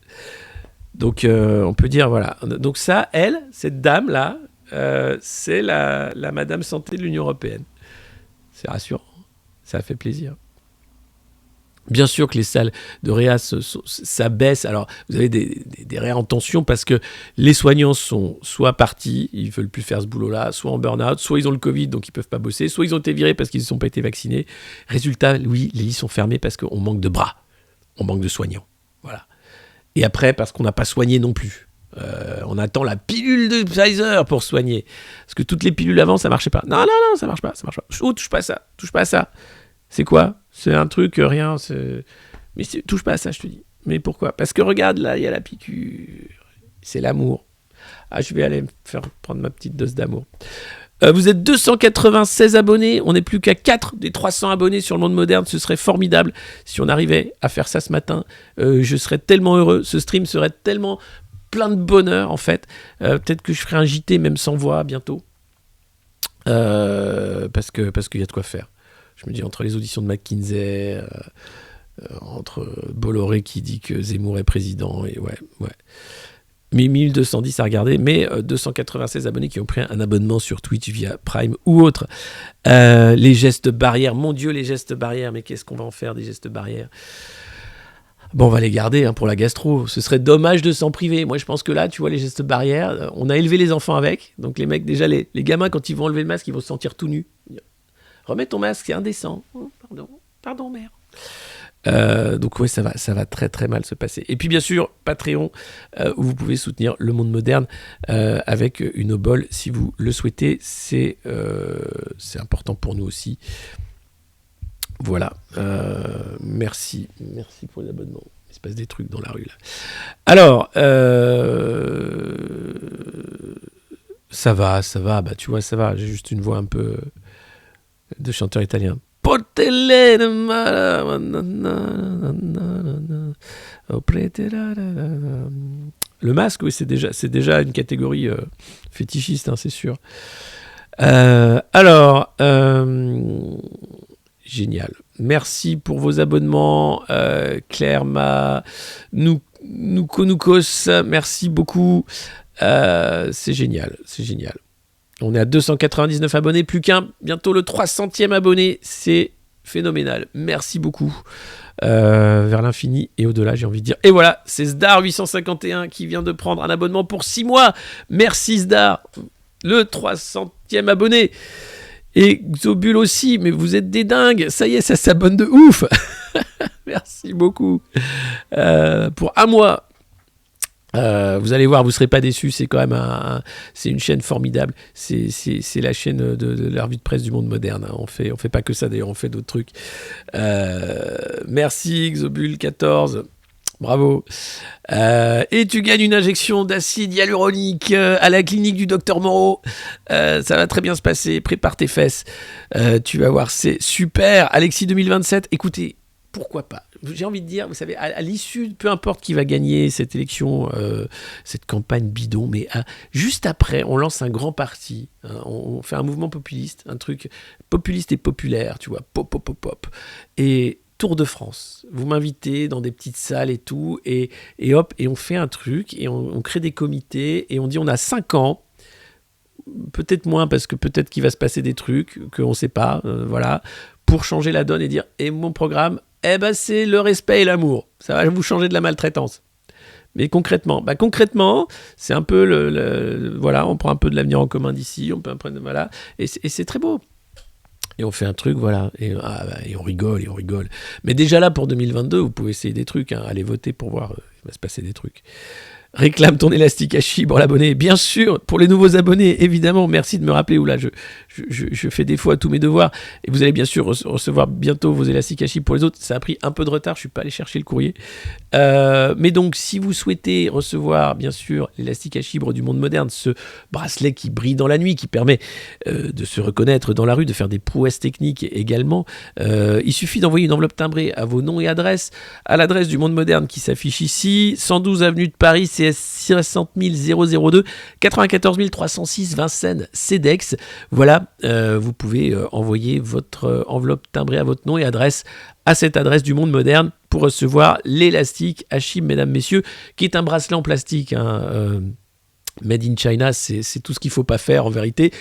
Donc, on peut dire, voilà. Donc ça, cette dame-là, c'est la Madame Santé de l'Union Européenne. C'est rassurant. Ça fait plaisir. Bien sûr que les salles de réa, ça baisse. Alors, vous avez des réa en tension parce que les soignants sont soit partis, ils ne veulent plus faire ce boulot-là, soit en burn-out, soit ils ont le Covid, donc ils ne peuvent pas bosser, soit ils ont été virés parce qu'ils ne sont pas été vaccinés. Résultat, oui, les lits sont fermés parce qu'on manque de bras, on manque de soignants. Voilà. Et après, parce qu'on n'a pas soigné non plus. On attend la pilule de Pfizer pour soigner. Parce que toutes les pilules avant, ça ne marchait pas. Non, ça marche pas. Oh, touche pas à ça. C'est quoi? C'est un truc, rien. Mais touche pas à ça, je te dis. Mais pourquoi? Parce que regarde, là, il y a la piqûre. C'est l'amour. Ah, je vais aller prendre ma petite dose d'amour. Vous êtes 296 abonnés. On n'est plus qu'à 4 des 300 abonnés sur le monde moderne. Ce serait formidable si on arrivait à faire ça ce matin. Je serais tellement heureux. Ce stream serait tellement plein de bonheur, en fait. Peut-être que je ferai un JT, même sans voix, bientôt. Parce qu'il y a de quoi faire. Je me dis, entre les auditions de McKinsey, entre Bolloré qui dit que Zemmour est président, et ouais. 1210 à regarder, mais 296 abonnés qui ont pris un abonnement sur Twitch via Prime ou autre. Les gestes barrières, mon Dieu, les gestes barrières, mais qu'est-ce qu'on va en faire des gestes barrières? Bon, on va les garder pour la gastro. Ce serait dommage de s'en priver. Moi, je pense que là, tu vois, les gestes barrières, on a élevé les enfants avec. Donc les mecs, déjà, les gamins, quand ils vont enlever le masque, ils vont se sentir tout nus. Remets ton masque, c'est indécent. Oh, pardon, mère. Donc ouais, ça va très très mal se passer. Et puis bien sûr, Patreon, où vous pouvez soutenir le monde moderne avec une obole si vous le souhaitez. C'est important pour nous aussi. Voilà. Merci pour les abonnements. Il se passe des trucs dans la rue là. Alors, ça va. Bah tu vois, ça va. J'ai juste une voix un peu de chanteur italien. Le masque, oui, c'est déjà une catégorie fétichiste, hein, c'est sûr. Alors, génial. Merci pour vos abonnements, Claire, Noukos, merci beaucoup. C'est génial. On est à 299 abonnés, plus qu'un, bientôt le 300e abonné, c'est phénoménal. Merci beaucoup. Vers l'infini et au-delà, j'ai envie de dire. Et voilà, c'est Zdar851 qui vient de prendre un abonnement pour 6 mois. Merci Zdar, le 300e abonné. Et Xobul aussi, mais vous êtes des dingues. Ça y est, ça s'abonne de ouf. Merci beaucoup. Pour un mois. Vous allez voir, vous ne serez pas déçus. C'est quand même c'est une chaîne formidable. C'est la chaîne de la revue de presse du monde moderne. Hein. On fait pas que ça, d'ailleurs, on fait d'autres trucs. Merci Xobul14. Bravo. Et tu gagnes une injection d'acide hyaluronique à la clinique du docteur Moreau. Ça va très bien se passer. Prépare tes fesses. Tu vas voir, c'est super. Alexis 2027, écoutez, pourquoi pas? J'ai envie de dire, vous savez, à l'issue, peu importe qui va gagner cette élection, cette campagne bidon, mais juste après, on lance un grand parti. Hein, on fait un mouvement populiste, un truc populiste et populaire, tu vois, pop. Et Tour de France. Vous m'invitez dans des petites salles et tout, et hop, et on fait un truc, et on crée des comités, et on dit on a 5 ans, peut-être moins, parce que peut-être qu'il va se passer des trucs qu'on ne sait pas, voilà, pour changer la donne et dire, et mon programme, c'est le respect et l'amour. Ça va vous changer de la maltraitance. Mais concrètement, c'est un peu voilà, on prend un peu de l'avenir en commun d'ici, on peut apprendre, voilà, et c'est très beau. Et on fait un truc, voilà, et on rigole, Mais déjà là, pour 2022, vous pouvez essayer des trucs, hein, allez voter pour voir, il va se passer des trucs. Réclame ton élastique à chibre, l'abonné, bien sûr, pour les nouveaux abonnés, évidemment, merci de me rappeler, où là, je fais défaut à tous mes devoirs, et vous allez bien sûr recevoir bientôt vos élastiques à chibre pour les autres. Ça a pris un peu de retard, je suis pas allé chercher le courrier, mais donc, si vous souhaitez recevoir, bien sûr, l'élastique à chibre du monde moderne, ce bracelet qui brille dans la nuit, qui permet de se reconnaître dans la rue, de faire des prouesses techniques également, il suffit d'envoyer une enveloppe timbrée à vos noms et adresses, à l'adresse du monde moderne qui s'affiche ici, 112 avenue de Paris, CS 60 002, 94 306 Vincennes, CEDEX. Voilà, vous pouvez envoyer votre enveloppe timbrée à votre nom et adresse à cette adresse du monde moderne pour recevoir l'élastique Hachim, mesdames, messieurs, qui est un bracelet en plastique, hein, Made in China, c'est tout ce qu'il ne faut pas faire en vérité,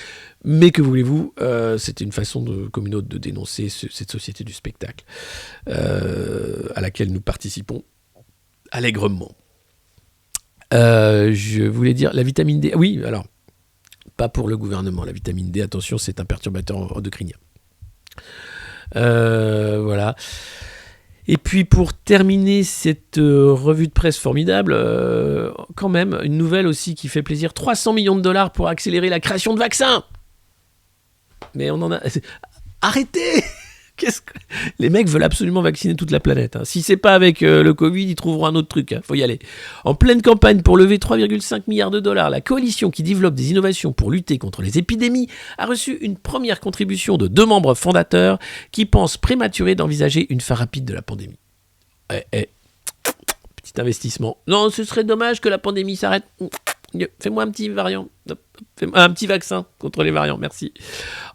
mais que voulez-vous, c'était une façon comme une autre de dénoncer cette société du spectacle à laquelle nous participons allègrement. Je voulais dire la vitamine D. Oui, alors, pas pour le gouvernement. La vitamine D, attention, c'est un perturbateur endocrinien. Voilà. Et puis pour terminer cette revue de presse formidable, quand même, une nouvelle aussi qui fait plaisir. 300 millions de dollars pour accélérer la création de vaccins. Mais on en a... Arrêtez! Les mecs veulent absolument vacciner toute la planète. Hein. Si c'est pas avec le Covid, ils trouveront un autre truc. Hein. Faut y aller. En pleine campagne pour lever 3,5 milliards de dollars, la coalition qui développe des innovations pour lutter contre les épidémies a reçu une première contribution de 2 membres fondateurs qui pensent prématuré d'envisager une fin rapide de la pandémie. Petit investissement. Non, ce serait dommage que la pandémie s'arrête. Fais-moi un petit variant. Un petit vaccin contre les variants, merci.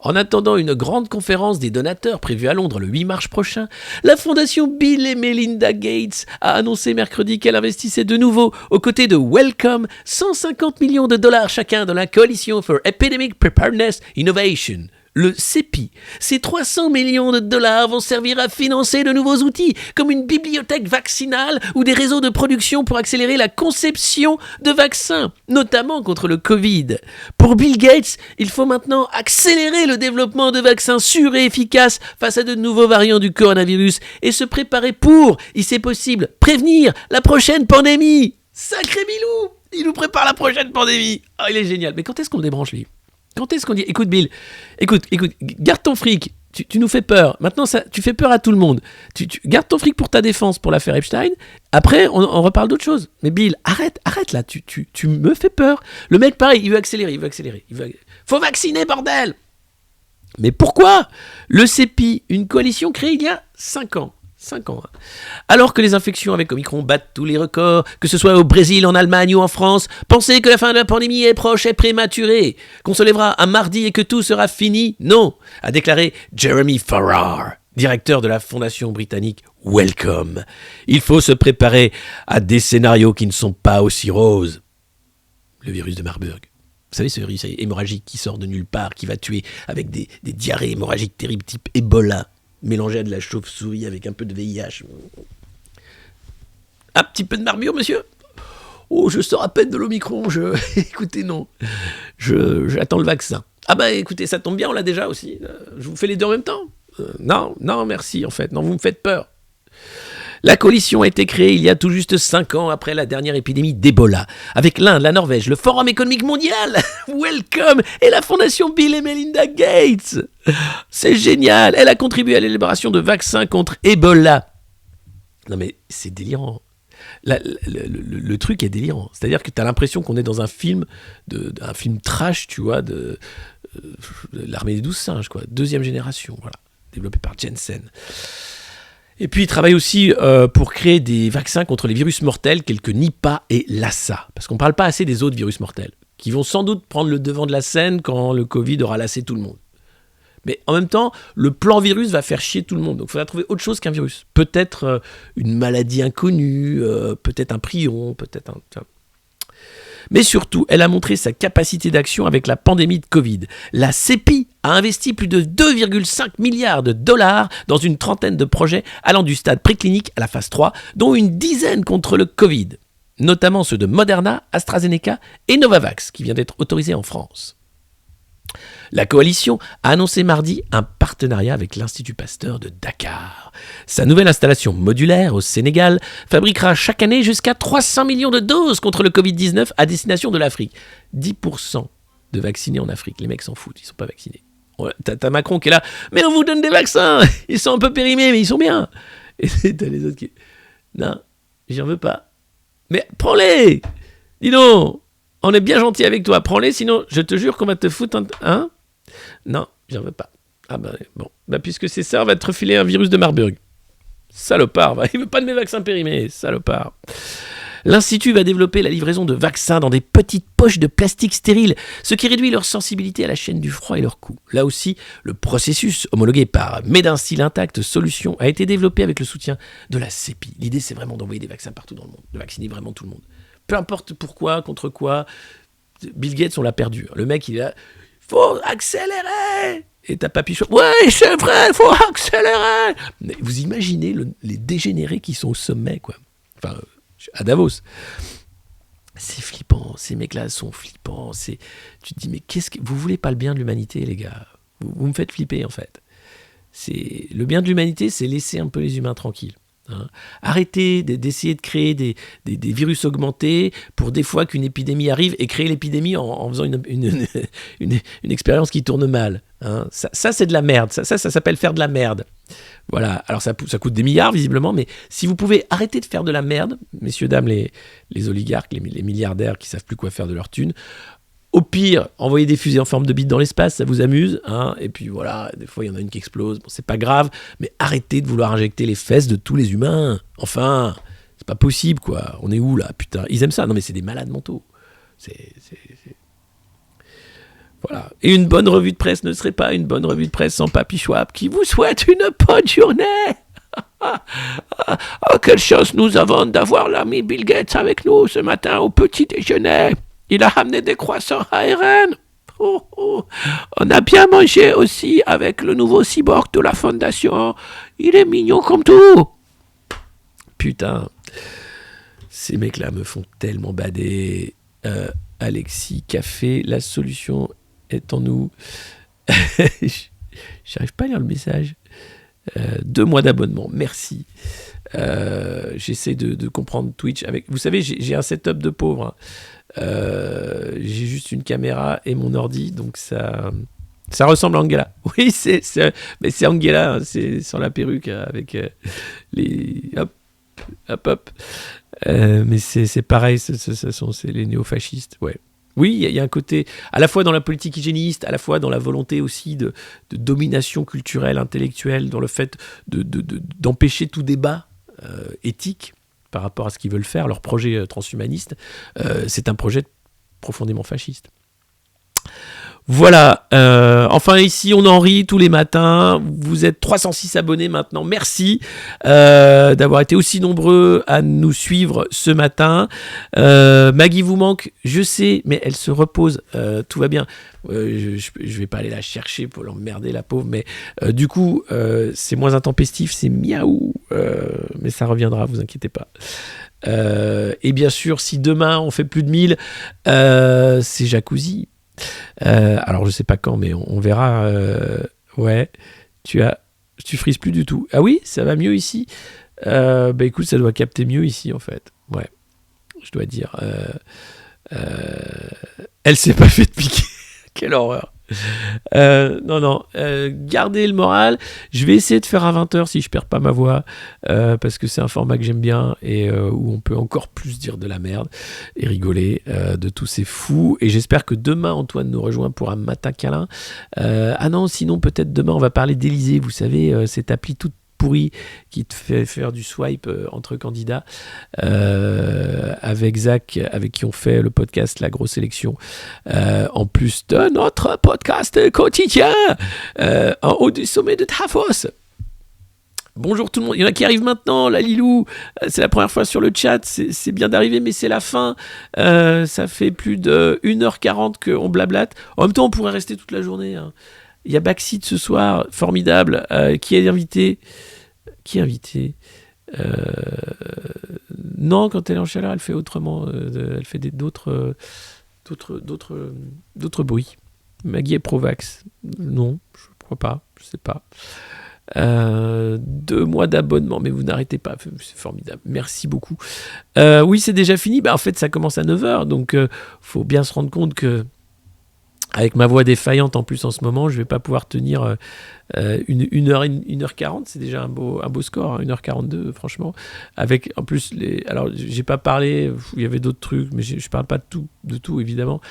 En attendant une grande conférence des donateurs prévue à Londres le 8 mars prochain, la fondation Bill et Melinda Gates a annoncé mercredi qu'elle investissait de nouveau aux côtés de Wellcome 150 millions de dollars chacun dans la Coalition for Epidemic Preparedness Innovation, le CEPI. Ces 300 millions de dollars vont servir à financer de nouveaux outils, comme une bibliothèque vaccinale ou des réseaux de production pour accélérer la conception de vaccins, notamment contre le Covid. Pour Bill Gates, il faut maintenant accélérer le développement de vaccins sûrs et efficaces face à de nouveaux variants du coronavirus et se préparer pour, si c'est possible, prévenir la prochaine pandémie. Sacré Bilou, il nous prépare la prochaine pandémie. Oh, il est génial. Mais quand est-ce qu'on le débranche, lui ? Quand est-ce qu'on dit, écoute Bill, écoute, garde ton fric, tu nous fais peur, maintenant tu fais peur à tout le monde, tu garde ton fric pour ta défense pour l'affaire Epstein, après on reparle d'autre chose. Mais Bill, arrête là, tu me fais peur. Le mec pareil, il veut accélérer. Faut vacciner, bordel. Mais pourquoi ? Le CEPI, une coalition créée il y a 5 ans. 5 ans. Alors que les infections avec Omicron battent tous les records, que ce soit au Brésil, en Allemagne ou en France, pensez que la fin de la pandémie est proche et prématurée, qu'on se lèvera un mardi et que tout sera fini ? Non, a déclaré Jeremy Farrar, directeur de la fondation britannique Wellcome. Il faut se préparer à des scénarios qui ne sont pas aussi roses. Le virus de Marburg. Vous savez, ce virus hémorragique qui sort de nulle part, qui va tuer avec des diarrhées hémorragiques terribles type Ebola, mélangé à de la chauve-souris avec un peu de VIH. Un petit peu de Marburg, monsieur ? Oh, je sors à peine de l'Omicron. Écoutez, non. J'attends le vaccin. Ah bah écoutez, ça tombe bien, on l'a déjà aussi. Je vous fais les deux en même temps. Non, merci en fait. Non, vous me faites peur. La coalition a été créée il y a tout juste 5 ans après la dernière épidémie d'Ebola, avec l'Inde, la Norvège, le Forum économique mondial, Welcome, et la fondation Bill et Melinda Gates. C'est génial. Elle a contribué à l'élaboration de vaccins contre Ebola. Non mais c'est délirant. Le truc est délirant. C'est-à-dire que tu as l'impression qu'on est dans un film, un film trash, tu vois, de l'armée des 12 singes, quoi. 2e génération, voilà, développé par Jensen. Et puis il travaille aussi pour créer des vaccins contre les virus mortels tels que Nipah et Lassa. Parce qu'on ne parle pas assez des autres virus mortels, qui vont sans doute prendre le devant de la scène quand le Covid aura lassé tout le monde. Mais en même temps, le plan virus va faire chier tout le monde. Donc il faudra trouver autre chose qu'un virus. Peut-être une maladie inconnue, peut-être un prion, peut-être un... Mais surtout, elle a montré sa capacité d'action avec la pandémie de Covid. La CEPI a investi plus de 2,5 milliards de dollars dans une trentaine de projets allant du stade préclinique à la phase 3, dont une dizaine contre le Covid, notamment ceux de Moderna, AstraZeneca et Novavax, qui vient d'être autorisés en France. La coalition a annoncé mardi un partenariat avec l'Institut Pasteur de Dakar. Sa nouvelle installation modulaire au Sénégal fabriquera chaque année jusqu'à 300 millions de doses contre le Covid-19 à destination de l'Afrique. 10% de vaccinés en Afrique. Les mecs s'en foutent, ils ne sont pas vaccinés. T'as Macron qui est là, mais on vous donne des vaccins, ils sont un peu périmés, mais ils sont bien. Et t'as les autres qui... Non, j'en veux pas. Mais prends-les. Dis donc, on est bien gentil avec toi, prends-les, sinon je te jure qu'on va te foutre un... Hein? Non, j'en veux pas. Ah ben bon, puisque c'est ça, on va te refiler un virus de Marburg. Salopard, il veut pas de mes vaccins périmés, salopard. L'Institut va développer la livraison de vaccins dans des petites poches de plastique stériles, ce qui réduit leur sensibilité à la chaîne du froid et leur coût. Là aussi, le processus homologué par Made in Steel Intact Solutions a été développé avec le soutien de la CEPI. L'idée, c'est vraiment d'envoyer des vaccins partout dans le monde, de vacciner vraiment tout le monde. Peu importe pourquoi, contre quoi, Bill Gates, on l'a perdu. Le mec, il est là, faut accélérer. Et t'as Papy Chouette, ouais, c'est vrai, faut accélérer. Mais vous imaginez les dégénérés qui sont au sommet, quoi. Enfin, à Davos. C'est flippant, ces mecs-là sont flippants. Tu te dis, mais vous voulez pas le bien de l'humanité, les gars? Vous me faites flipper, en fait. Le bien de l'humanité, c'est laisser un peu les humains tranquilles. Hein. Arrêtez d'essayer de créer des virus augmentés pour des fois qu'une épidémie arrive et créer l'épidémie en faisant une expérience qui tourne mal. Hein. Ça, c'est de la merde. Ça s'appelle faire de la merde. Voilà. Alors ça coûte des milliards visiblement, mais si vous pouvez arrêter de faire de la merde, messieurs, dames, les oligarques, les milliardaires qui savent plus quoi faire de leur thune, au pire, envoyer des fusées en forme de bite dans l'espace, ça vous amuse, hein, et puis voilà, des fois il y en a une qui explose, bon, c'est pas grave, mais arrêtez de vouloir injecter les fesses de tous les humains, enfin, c'est pas possible, quoi, on est où là, putain, ils aiment ça, non mais c'est des malades mentaux, Voilà, et une bonne revue de presse ne serait pas une bonne revue de presse sans Papy Chouette qui vous souhaite une bonne journée. Oh, quelle chance nous avons d'avoir l'ami Bill Gates avec nous ce matin au petit déjeuner. Il a ramené des croissants ARN. On a bien mangé aussi avec le nouveau cyborg de la fondation. Il est mignon comme tout. Putain, ces mecs-là me font tellement bader. Alexis Café, la solution est en nous. J'arrive pas à lire le message. 2 mois d'abonnement, merci. J'essaie de comprendre Twitch avec. Vous savez, j'ai un setup de pauvre. J'ai juste une caméra et mon ordi, donc ça ressemble à Angela. Oui, mais c'est Angela, hein, c'est sur la perruque avec les hop. Mais c'est pareil, c'est les néofascistes. Ouais. Oui, il y a un côté, à la fois dans la politique hygiéniste, à la fois dans la volonté aussi de domination culturelle, intellectuelle, dans le fait d'empêcher tout débat éthique par rapport à ce qu'ils veulent faire, leur projet transhumaniste. C'est un projet profondément fasciste. Voilà, enfin ici on en rit tous les matins, vous êtes 306 abonnés maintenant, merci d'avoir été aussi nombreux à nous suivre ce matin. Maggie vous manque, je sais, mais elle se repose, tout va bien. Je vais pas aller la chercher pour l'emmerder la pauvre, mais du coup c'est moins intempestif, c'est miaou, mais ça reviendra, vous inquiétez pas. Et bien sûr, si demain on fait plus de 1000, c'est Jacuzzi. Alors je sais pas quand, mais on verra. Ouais, tu frises plus du tout. Ah oui, ça va mieux ici. Bah écoute, ça doit capter mieux ici en fait. Ouais, je dois dire. Elle s'est pas fait piquer. Quelle horreur. Non, gardez le moral. Je vais essayer de faire à 20h si je perds pas ma voix, parce que c'est un format que j'aime bien et où on peut encore plus dire de la merde et rigoler de tous ces fous. Et j'espère que demain Antoine nous rejoint pour un matin câlin. Ah non, sinon peut-être demain on va parler d'Élysée. Vous savez, cette appli toute pourri qui te fait faire du swipe entre candidats, avec Zach, avec qui on fait le podcast La Grosse Élection, en plus de notre podcast quotidien, en haut du sommet de Tafos. Bonjour tout le monde, il y en a qui arrivent maintenant, la Lilou, c'est la première fois sur le chat, c'est bien d'arriver mais c'est la fin, ça fait plus de 1h40 qu'on blablate, en même temps on pourrait rester toute la journée, hein. Il y a Backseat ce soir, formidable, qui est invité. Qui est invité Non, quand elle est en chaleur, elle fait autrement. Elle fait d'autres bruits. Maggie est pro-vax. Non, je crois pas. Je sais pas. 2 mois d'abonnement, mais vous n'arrêtez pas. C'est formidable. Merci beaucoup. Oui, c'est déjà fini. En fait, ça commence à 9h. Donc, faut bien se rendre compte que avec ma voix défaillante en plus en ce moment, je vais pas pouvoir tenir 1h40, c'est déjà un beau score, hein, 1h42 franchement. Avec en plus, alors j'ai pas parlé, il y avait d'autres trucs, mais je parle pas de tout évidemment,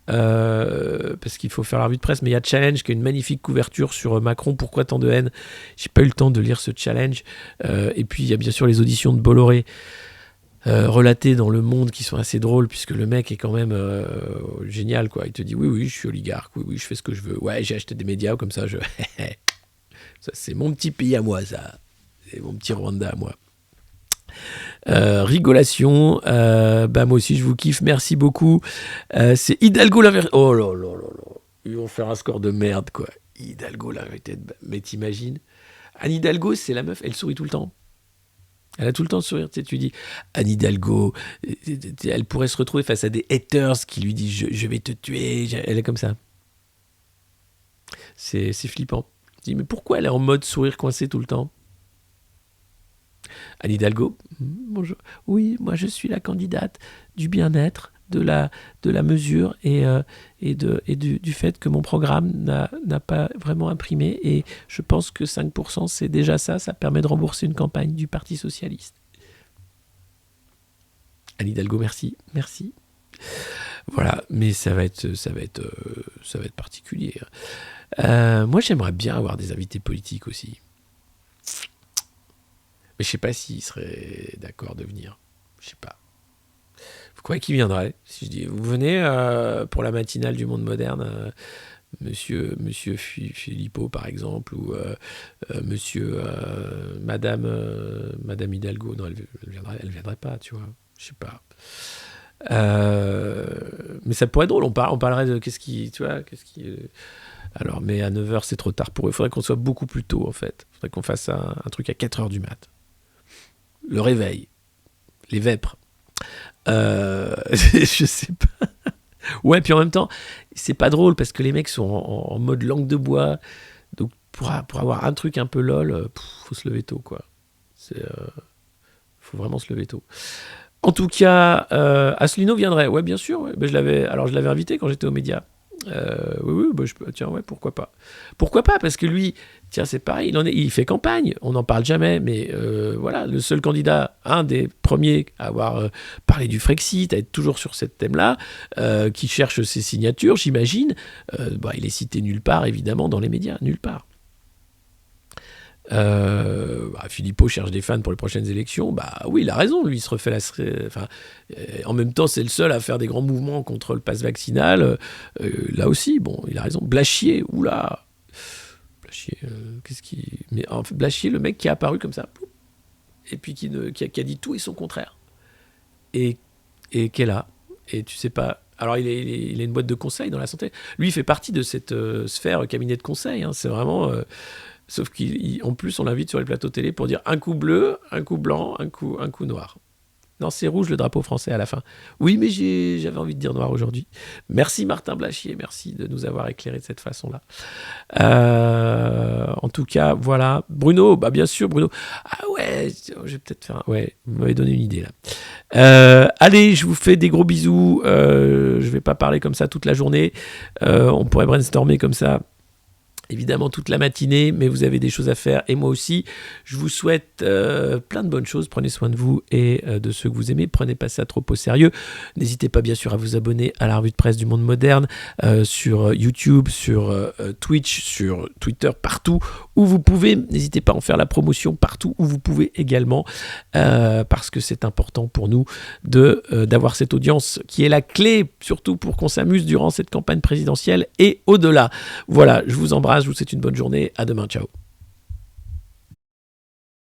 parce qu'il faut faire la revue de presse, mais il y a Challenge qui a une magnifique couverture sur Macron, pourquoi tant de haine. J'ai pas eu le temps de lire ce Challenge, et puis il y a bien sûr les auditions de Bolloré, relatées dans Le Monde, qui sont assez drôles, puisque le mec est quand même génial, quoi. Il te dit oui, je suis oligarque, oui, je fais ce que je veux, ouais, j'ai acheté des médias, comme ça, ça, c'est mon petit pays à moi, ça. C'est mon petit Rwanda à moi. Rigolation, moi aussi je vous kiffe, merci beaucoup. C'est Hidalgo la vérité. Oh là là là là, ils vont faire un score de merde, quoi. Hidalgo la vérité, mais t'imagines, Anne Hidalgo, c'est la meuf, elle sourit tout le temps. Elle a tout le temps de sourire, tu dis Anne Hidalgo, elle pourrait se retrouver face à des haters qui lui disent je vais te tuer, elle est comme ça. C'est flippant. Je dis mais pourquoi elle est en mode sourire coincé tout le temps? Anne Hidalgo, bonjour. Oui, moi je suis la candidate du bien-être, de la mesure et du fait que mon programme n'a pas vraiment imprimé, et je pense que 5% c'est déjà ça permet de rembourser une campagne du Parti Socialiste. Anne Hidalgo, merci. Voilà, mais ça va être particulier. Moi j'aimerais bien avoir des invités politiques aussi. Mais je sais pas s'il serait d'accord de venir. Je sais pas. Vous croyez qu'il viendrait? Si je dis, vous venez pour la matinale du Monde Moderne, monsieur Philippot par exemple, ou madame Hidalgo. Non, elle viendrait pas, tu vois. Je sais pas. Mais ça pourrait être drôle. On parlerait de qu'est-ce qui. Alors, mais à 9h, c'est trop tard pour eux. Il faudrait qu'on soit beaucoup plus tôt, en fait. Il faudrait qu'on fasse un truc à 4h du mat. Le réveil. Les vêpres. Je sais pas. Ouais, puis en même temps, c'est pas drôle parce que les mecs sont en mode langue de bois. Donc, pour avoir un truc un peu lol, faut se lever tôt, quoi. Faut vraiment se lever tôt. En tout cas, Asselineau viendrait. Ouais, bien sûr. Ouais. Ben, je l'avais invité quand j'étais aux médias. Oui, tiens, ouais, pourquoi pas. Pourquoi pas, parce que lui, tiens, c'est pareil, il fait campagne, on n'en parle jamais, mais voilà, le seul candidat, un des premiers à avoir parlé du Frexit, à être toujours sur ce thème-là, qui cherche ses signatures, j'imagine, il est cité nulle part, évidemment, dans les médias, nulle part. Philippot cherche des fans pour les prochaines élections. Oui, il a raison, lui il se refait en même temps c'est le seul à faire des grands mouvements contre le pass vaccinal, là aussi, bon, il a raison. Blachier, mais en fait, Blachier, le mec qui est apparu comme ça, et puis qui a dit tout et son contraire, et qui est là, et tu sais pas. Alors il a une boîte de conseil dans la santé, lui il fait partie de cette sphère cabinet de conseil, hein. C'est vraiment sauf qu'en plus, on l'invite sur les plateaux télé pour dire un coup bleu, un coup blanc, un coup noir. Non, c'est rouge le drapeau français à la fin. Oui, mais j'avais envie de dire noir aujourd'hui. Merci Martin Blachier, merci de nous avoir éclairé de cette façon-là. En tout cas, voilà. Bruno, bah bien sûr, Bruno. Ah ouais, je vais peut-être faire... Ouais, vous m'avez donné une idée là. Allez, je vous fais des gros bisous. Je vais pas parler comme ça toute la journée. On pourrait brainstormer comme ça évidemment toute la matinée, mais vous avez des choses à faire et moi aussi. Je vous souhaite plein de bonnes choses. Prenez soin de vous et de ceux que vous aimez. Prenez pas ça trop au sérieux. N'hésitez pas bien sûr à vous abonner à la revue de presse du Monde Moderne sur YouTube, sur Twitch, sur Twitter, partout où vous pouvez. N'hésitez pas à en faire la promotion partout où vous pouvez également parce que c'est important pour nous d'avoir cette audience qui est la clé surtout pour qu'on s'amuse durant cette campagne présidentielle et au-delà. Voilà, je vous embrasse. Je vous souhaite une bonne journée. À demain. Ciao.